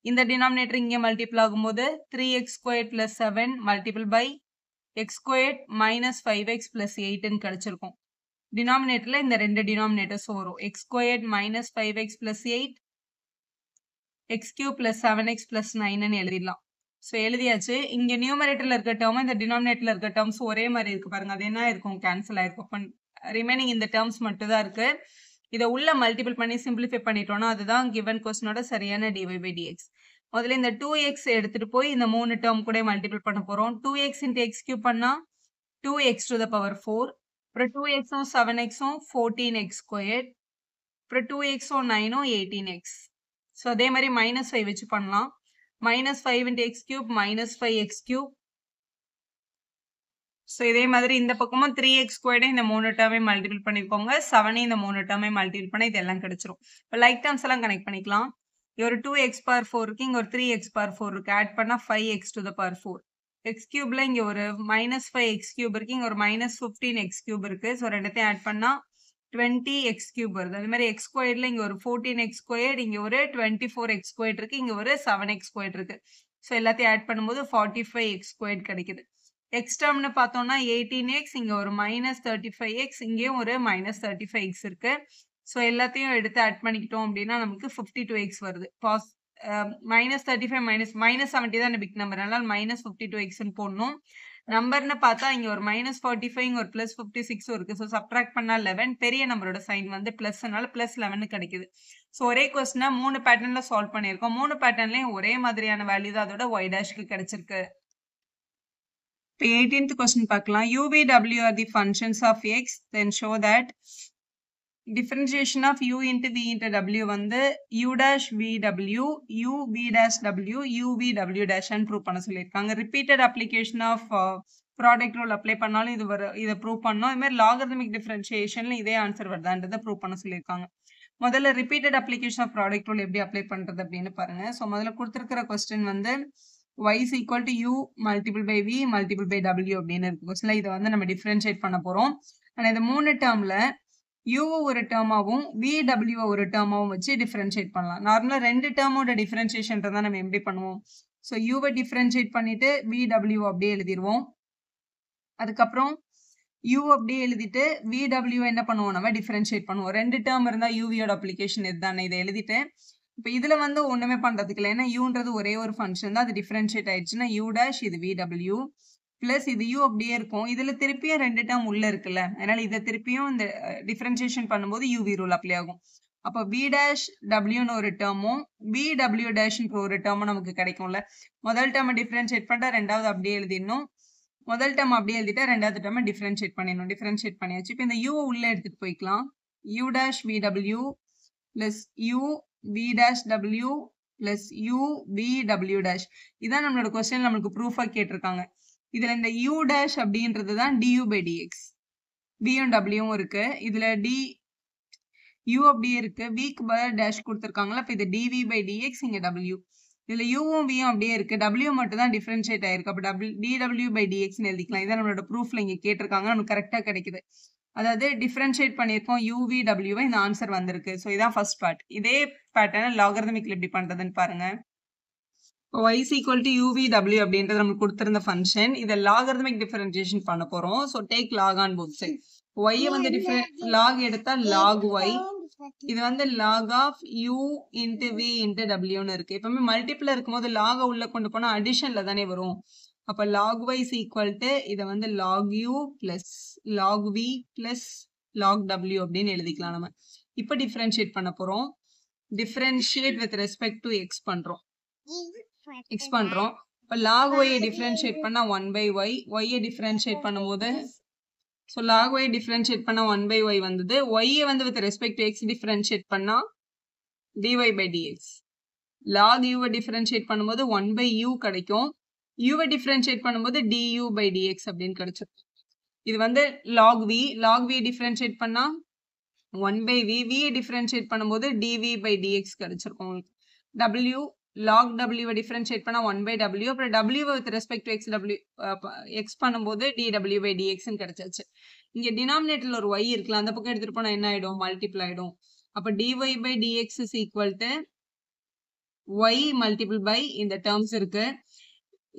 இந்த டினாமினேட்டர் இங்க மல்டிபிள் ஆகும்போது 3x squared plus 7 multiple by x squared minus 5x plus 8ன்னு கிடைச்சிருக்கும். டினாமினேட்டர்ல இந்த ரெண்டு டினாமினேட்டர்ஸ் வரும். x squared minus 5x plus 8 x cube plus 7x plus 9ன்னு எழுதிடலாம். ஸோ எழுதியாச்சு. இங்க நியூமரேட்டர்ல இருக்க டேர்ம் இந்த டினாமினேட்டர்ல இருக்க டேர்ம்ஸ் ஒரே மாதிரி இருக்கு பாருங்க. அது என்ன இருக்கும்? கேன்சல் ஆயிருக்கும். ரிமைனிங் இந்த டேர்ம்ஸ் மட்டும் தான் இருக்கு. இதை உள்ள மல்டிபிள் பண்ணி சிம்பிளிஃபை பண்ணிட்டோம்னா அதுதான் கிவன் கொஸ்டினோட சரியான dy by dx. முதல்ல இந்த 2x எடுத்துட்டு போய் இந்த மூணு டேர்ம் கூட மல்டிபிள் பண்ண போறோம். 2x into x cube பண்ணா 2x to the power 4. அப்புறம் 2xம் 7xம் 14x squared. அப்புறம் 2xம் 9ம் 18x. ஸோ அதே மாதிரி -5 வச்சு பண்ணலாம். -5 into x cube minus 5x cube. So இதே மாதிரி இந்த பக்கமும் 3x ஸ்கொயர்டை இந்த மூணு டேர்மே மல்டிபிள் பண்ணிக்கோங்க. 7 இந்த மூணு டேர்மே மல்டிபிள் பண்ணி இதெல்லாம் கிடைச்சிரும். இப்போ லைக் டேர்ம்ஸ் எல்லாம் கனெக்ட் பண்ணிக்கலாம். இங்க ஒரு 2x power 4 இருக்கு, இங்க ஒரு 3x power 4 இருக்கு. ஆட் பண்ணா 5x to the power 4. x கியூப்ல இங்க ஒரு -5x கியூப் இருக்கு, இங்க ஒரு -15x கியூப் இருக்கு. ஸோ ரெண்டுத்தையும் ஆட் பண்ணா 20x கியூப் வருது. அதே மாதிரி x ஸ்கொயர்ல இங்க ஒரு 14x ஸ்கொயர், இங்க ஒரு 24x ஸ்கொயர் இருக்கு, இங்க ஒரு 7x ஸ்கொயர் இருக்கு. ஸோ எல்லாத்தையும் ஆட் பண்ணும்போது 45x ஸ்கொயர் கிடைக்குது. x டேர்ம்னு பார்த்தோம்னா 18x, இங்க ஒரு -35x, இங்கேயும் ஒரு -35x இருக்கு. ஸோ எல்லாத்தையும் எடுத்து ஆட் பண்ணிக்கிட்டோம் அப்படின்னா நமக்கு 52x வருது. -35 -70 தான் பிக் நம்பர், அதனால -52xன்னு போடணும். நம்பர்னு பார்த்தா இங்க ஒரு -45, இங்க ஒரு +56 இருக்கு. ஸோ சப்ட்ராக்ட் பண்ணா 11. பெரிய நம்பரோட சைன் வந்து பிளஸ்னால +11 கிடைக்குது. ஸோ ஒரே கொஸ்டினை 3 பேட்டர்ன்ல சால்வ் பண்ணியிருக்கோம். 3 பேட்டர்ன்லயும் ஒரே மாதிரியான வேல்யூ தான் அதோட y டேஷ்க்கு கிடைச்சிருக்கு. இப்போ 18th கொஸ்டின் பார்க்கலாம். UVW are the functions of x, then show that differentiation of u into v into w வந்து u dash vw, u v dash w, u v w dash and prove பண்ண சொல்லியிருக்காங்க. repeated application of product rule apply பண்ணாலும் இதை ப்ரூவ் பண்ணோம். இது மாதிரி லாகரிதமிக் டிஃபரன்ஷியேஷன்ல இதே ஆன்சர் வருதான்றதை ப்ரூவ் பண்ண சொல்லியிருக்காங்க. முதல்ல repeated application of product rule எப்படி அப்ளை பண்றது அப்படின்னு பாருங்க. ஸோ முதல்ல கொடுத்துருக்கிற கொஸ்டின் வந்து y is equal to u multiple by v multiple by w அப்படின்னு இருக்கு கொஸ்டின்ல. இதை வந்து நம்ம டிஃபரன்ஷியேட் பண்ண போறோம். ஆனால் இந்த 3 டேர்ம்ல u ஒரு டேர்மாவும் vw ஒரு டேர்மாவும் வச்சு டிஃபரன்ஷியேட் பண்ணலாம். நார்மலா 2 டேர்மோட டிஃபரன்ஷியேஷன் தான் நம்ம எப்படி பண்ணுவோம். ஸோ யூவை டிஃபரன்ஷியேட் பண்ணிட்டு vw அப்படியே எழுதிடுவோம். அதுக்கப்புறம் u அப்படியே எழுதிட்டு vw என்ன பண்ணுவோம், நம்ம டிஃபரன்ஷியேட் பண்ணுவோம். 2 டேர்ம் இருந்தா யூவியோட அப்ளிகேஷன் இதுதானே. இதை எழுதிட்டு இப்போ இதுல வந்து ஒண்ணுமே பண்றதுக்கு இல்லை. ஏன்னா யூன்றது ஒரே ஒரு ஃபங்க்ஷன் தான். அது டிஃபரன்ஷியேட் ஆயிடுச்சுன்னா u டேஷ் இது vw பிளஸ் இது u அப்படியே இருக்கும். இதுல திருப்பியும் 2 டேர்ம் உள்ள இருக்குல்ல, அதனால இதை திருப்பியும் இந்த டிஃபரன்ஷியேஷன் பண்ணும்போது uv ரூல் அப்ளை ஆகும். அப்போ v டேஷ் wன்னு ஒரு டேர்மும் vw டேஷ்ன்ற ஒரு டேர்மும் நமக்கு கிடைக்கும்ல. முதல் டேர்மை டிஃபரன்ஷியேட் பண்ணிட்டா ரெண்டாவது அப்படியே எழுதிடணும். முதல் டேர்ம் அப்படியே எழுதிட்டா ரெண்டாவது டேர்மை டிஃபரன்ஷியேட் பண்ணிடணும். டிஃபரன்ஷியேட் பண்ணியாச்சு. இப்போ இந்த u உள்ள எடுத்துட்டு போய்க்கலாம். u dash vw plus u v dash w plus u vw dash. இதான் நம்மளோட கொஸ்டின் நம்மளுக்கு ப்ரூஃபா கேட்டிருக்காங்க. இதுல இந்த u டேஷ் அப்படின்றது தான் du by dx. v-யும் w-யும் இருக்கு. இதுல u அப்படியே இருக்கு. v-க்கு பதிலா டேஷ் கொடுத்துருக்காங்களா. இப்போ இது dv by dx, இங்க w. இதுல uவும் v-யும் அப்படியே இருக்கு. w மட்டும் தான் டிஃபரன்ஷியேட் ஆயிருக்கு. அப்போ dw by dx எழுதிக்கலாம். இதான் நம்மளோட ப்ரூஃப்ல இங்க கேட்டிருக்காங்க. நமக்கு கரெக்டா கிடைக்குது. அதாவது டிஃபரன்ஷியேட் பண்ணியிருக்கோம் UVW, இந்த ஆன்சர் வந்திருக்கு. ஸோ இதான் ஃபர்ஸ்ட் பார்ட். இதே பேட்டர்ன் லாகரிதமிக்ல எப்படி பண்றதுன்னு பாருங்க. y is equal to UVW அப்படின்றது நமக்கு கொடுத்திருந்த ஃபங்க்ஷன். இதை லாகரிதமிக் டிஃபரன்ஷியேஷன் பண்ண போறோம். So take log on both side. y வந்து லாக் எடுத்தா log y, இது வந்து log of u into v into wன்னு இருக்கு. எப்பவுமே மல்டிபிள் இருக்கும்போது லாக உள்ள கொண்டு போனா அடிஷன்ல தானே வரும். அப்ப log y is equal to இதை வந்து log u plus log v plus log w அப்படின்னு எழுதிக்கலாம் நம்ம. இப்போ டிஃபரன்ஷியேட் பண்ண போறோம். Differentiate with respect to x பண்றோம். இப்போ log y டிஃபரன்ஷியேட் பண்ணா 1 by y, y டிஃபரன்ஷியேட் பண்ணும்போது ஸோ log y டிஃபரன்ஷியேட் பண்ணா 1 by y வந்தது. y வந்து with respect to x differentiate பண்ணா dy by dx. log u differentiate பண்ணும்போது 1 by u கிடைக்கும். u டிஃபரன்ஷியேட் பண்ணும்போது du by dx அப்படின்னு கிடைச்சிருக்கும். இது வந்து log v டிஃபரன்ஷியேட் பண்ணா 1 by v டிஃபரன்ஷியேட் பண்ணும்போது dv by dx கிடைச்சிருக்கும். w log w டிஃபரன்ஷியேட் பண்ணா 1 by w, அப்புறம் w with respect to x பண்ணும்போது dw by dx கிடைச்சாச்சு. இங்க டினாமினேட்டர்ல ஒரு y இருக்குல்ல, அந்த பக்கம் எடுத்துட்டு போனா என்ன ஆயிடும், மல்டிபிள் ஆயிடும். அப்ப dy by dx is equal to y multiple by இந்த டேர்ம்ஸ் இருக்கு.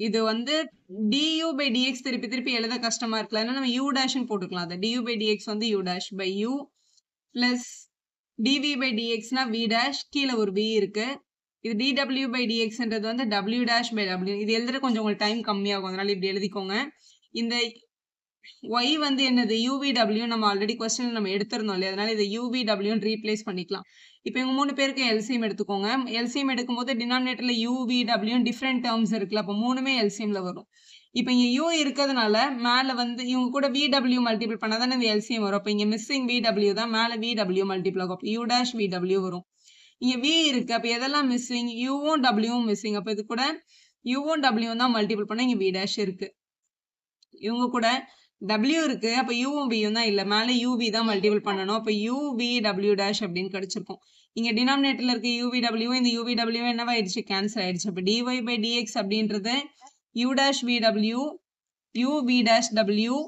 இது வந்து du by dx திருப்பி எழுத கஷ்டமா இருக்குல்ல, நம்ம u டேஷ்னு போட்டுக்கலாம். அது du by dx வந்து u dash by u plus dv by dxனா v dash, கீழே ஒரு v இருக்கு. இது dw by dxன்றது வந்து w dash by w. இது எழுதுற கொஞ்சம் உங்களுக்கு டைம் கம்மியாகும், அதனால இப்படி எழுதிக்கோங்க. இந்த y வந்து என்னது UVW, நம்ம ஆல்ரெடி கொஸ்டின் நம்ம எடுத்திருந்தோம் இல்லையா, அதனால இதை UVW ரீப்ளேஸ் பண்ணிக்கலாம். இப்போ இவங்க 3 பேருக்கு LCM எடுத்துக்கோங்க. LCM எடுக்கும்போது டினாமினேட்டர்ல UVW டிஃப்ரெண்ட் டேர்ம்ஸ் இருக்குல்ல, அப்போ 3மே LCMல வரும். இப்போ இங்க u இருக்கிறதுனால மேல வந்து இவங்க கூட VW மல்டிபிள் பண்ணாதானே இந்த LCM வரும். அப்போ இங்க மிஸ்ஸிங் VW தான், மேல VW மல்டிபிள் ஆகும். அப்போ u dash VW வரும். இங்க v இருக்கு, அப்ப எதெல்லாம் மிஸ்ஸிங், uவும் wவும் மிஸ்ஸிங். அப்ப இது கூட uவும் wவும் தான் மல்டிபிள் பண்ணா இங்க v dash இருக்கு. இவங்க கூட w இருக்கு, அப்ப uவும் vயும் தான் இல்ல, மேல uv தான் மல்டிபிள் பண்ணணும். அப்ப UVW dash அப்படின்னு கிடைச்சிருக்கும். இங்க டினாமினேட்டர்ல இருக்க UVW, இந்த UVW என்னவாயிடுச்சு, கேன்சல் ஆயிடுச்சு. அப்ப dy by dx அப்படின்றது u dash vw, uv dash w,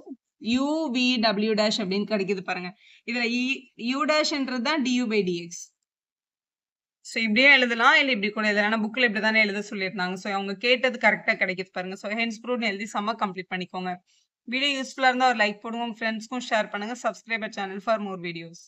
UVW dash அப்படின்னு கிடைக்குது பாருங்க. இதுல u dashன்றது தான் du by dx. ஸோ இப்படியே எழுதலாம், இல்லை இப்படி கூட எழுதலாம். ஆனால் புக்கில் இப்படி தானே எழுத சொல்லியிருந்தாங்க. ஸோ அவங்க கேட்டது கரெக்டாக கிடைக்குது பாருங்க. ஸோ ஹென்ஸ் ப்ரூவ்னு எழுதி செம்ம கம்ப்ளீட் பண்ணிக்கோங்க. வீடியோ யூஸ்ஃபுல்லாக இருந்தால் ஒரு லைக் போடுங்க, உங்கள் ஃப்ரெண்ட்ஸ்க்கும் ஷேர் பண்ணுங்கள். Subscriber channel for more videos.